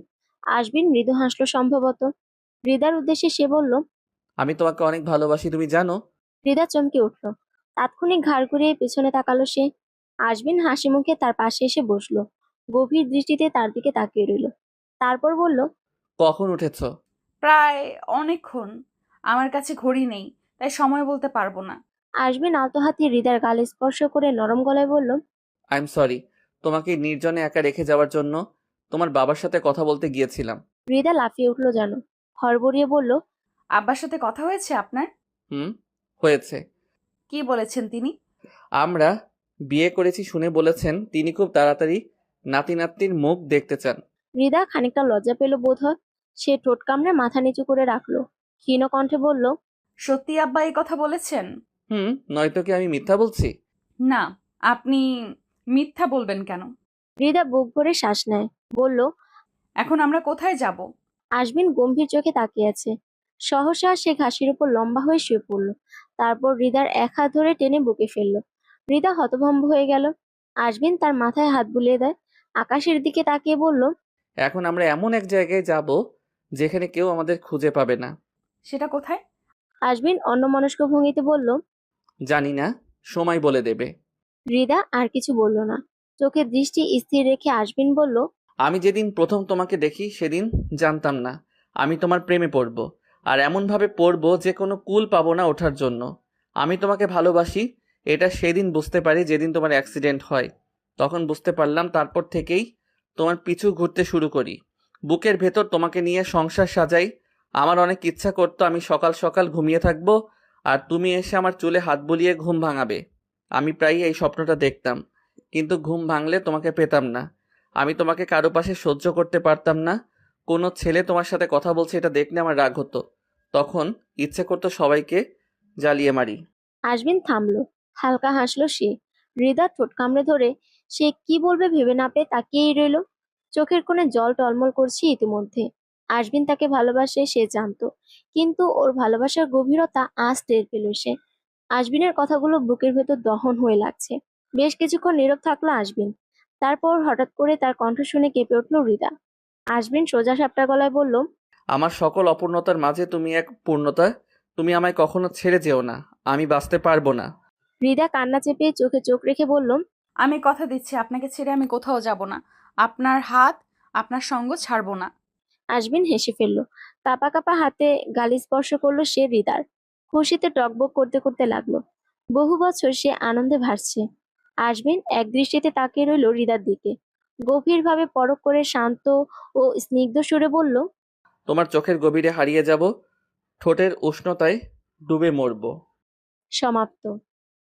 আজবিন মৃদু হাসলো সম্ভবত। হৃদার উদ্দেশ্যে সে বলল, আমি তোমাকে অনেক ভালোবাসি, তুমি জানো? হৃদা চমকে উঠল। তাৎক্ষণিক ঘাড় ঘুরিয়ে পেছনে তাকালো সে। আজবিন হাসি মুখে তার পাশে এসে বসলো। গভীর দৃষ্টিতে তার দিকে তাকিয়ে রইল। তারপর বলল, কখন উঠেছ? প্রায় অনেকক্ষণ। আমার কাছে ঘড়ি নেই, তাই সময় বলতে পারবো না। আজবিন আলতো হাতে হৃদার গালে স্পর্শ করে নরম গলায় বলল, আই এম সরি, তোমাকে নির্জনে একা রেখে যাওয়ার জন্য। তোমার বাবার সাথে কথা বলতে গিয়েছিলাম। হৃদা লাফিয়ে উঠল যেন। হড়বড়িয়ে বলল, আব্বার সাথে কথা হয়েছে আপনার? হুম, হয়েছে। কি বলেছেন তিনি? আমরা বিয়ে করেছি শুনে বলেছেন তিনি খুব তাড়াতাড়ি নাতি নাতনির মুখ দেখতে চান। হৃদা খানিকটা লজ্জা পেল বোধ হয়। সে ঠোঁট কামড়ে মাথা নিচু করে রাখলো। ক্ষীণ কণ্ঠে বলল, সত্যি আব্বা এই কথা বলেছেন? নয়তো কি আমি মিথ্যা বলছি? না, আপনি মিথ্যা বলবেন কেন? হৃদা বুক ভরে শ্বাস নেয়। বলল, এখন আমরা কোথায় যাব? আজবিন গম্ভীর চোখে তাকিয়ে আছে। সহসা সে ঘাসের উপর লম্বা হয়ে শুয়ে পড়ল। তারপর হৃদার এক হাত ধরে টেনে বুকে ফেলল। হৃদা হতভম্ব হয়ে গেল। আজবিন তার মাথায় হাত বুলিয়ে দেয়। আকাশের দিকে তাকিয়ে বলল, এখন আমরা এমন এক জায়গায় যাব যেখানে কেউ আমাদের খুঁজে পাবে না। সেটা কোথায়? আজবিন অন্যমনস্ক ভঙ্গিতে বলল, জানি না, সময় বলে দেবে। হৃদা আর কিছু বলল না। চোখের দৃষ্টি স্থির রেখে আজবিন বলল, আমি যেদিন প্রথম তোমাকে দেখি সেদিন জানতাম না আমি তোমার প্রেমে পড়ব, আর এমনভাবে পড়ব যে কোনো কুল পাবো না ওঠার জন্য। আমি তোমাকে ভালোবাসি এটা সেদিন বুঝতে পারি যেদিন তোমার অ্যাক্সিডেন্ট হয়। তখন বুঝতে পারলাম, তারপর থেকেই তোমার পিছু ঘুরতে শুরু করি। বুকের ভেতর তোমাকে নিয়ে সংসার সাজাই। আমার অনেক ইচ্ছা করতো আমি সকাল সকাল ঘুমিয়ে থাকবো আর তুমি এসে আমার চুলে হাত বুলিয়ে ঘুম ভাঙাবে। আমি প্রায়ই এই স্বপ্নটা দেখতাম, কিন্তু ঘুম ভাঙলে তোমাকে পেতাম না। আমি তোমাকে কারো পাশে সহ্য করতে পারতাম না। কোনো ছেলে তোমার সাথে কথা বলছে এটা দেখলে আমার রাগ হতো। তখন ইচ্ছে করতো সবাইকে জ্বালিয়ে মারি। আজবিন থামলো। হালকা হাসলো সে। হৃদা ঠোঁট কামড়ে ধরে সে কি বলবে ভেবে না পেয়ে তাকিয়েই রইল। চোখের কোণে জল টলমল করছে ইতিমধ্যে। আজবিন তাকে ভালোবাসে সে জানতো, কিন্তু ওর ভালোবাসার গভীরতা আজ টের পেল সে। আজবিনের কথাগুলো বুকের ভেতর দহন হয়ে লাগছে। বেশ কিছুক্ষণ নীরব থাকলো আজবিন। তারপর হঠাৎ করে তার কণ্ঠ শুনে কেঁপে উঠল হৃদা। আজবিন সোজা সাপটা গলায় বলল, আমার সকল অপূর্ণতার মাঝে তুমি এক পূর্ণতা। তুমি আমায় কখনো ছেড়ে যেও না, আমি বাঁচতে পারবো না। হৃদা কান্না চেপে চোখে চোখ রেখে বলল, আমি কথা দিচ্ছি আপনাকে ছেড়ে আমি কোথাও যাব না। আপনার হাত, আপনার সঙ্গ ছাড়বো না। আজবিন হেসে ফেলল। কাঁপা কাঁপা হাতে গালি স্পর্শ করলো সে হৃদার। খুশিতে টকবক করতে করতে লাগলো। বহু বছর সে আনন্দে ভাসছে। আজবিন এক দৃষ্টিতে তাকিয়ে রইল হৃদার দিকে। গভীরভাবে পরখ করে শান্ত ও স্নিগ্ধ সুরে বলল, তোমার চোখের গভীরে হারিয়ে যাব, ঠোঁটের উষ্ণতায় ডুবে মরবো। সমাপ্ত।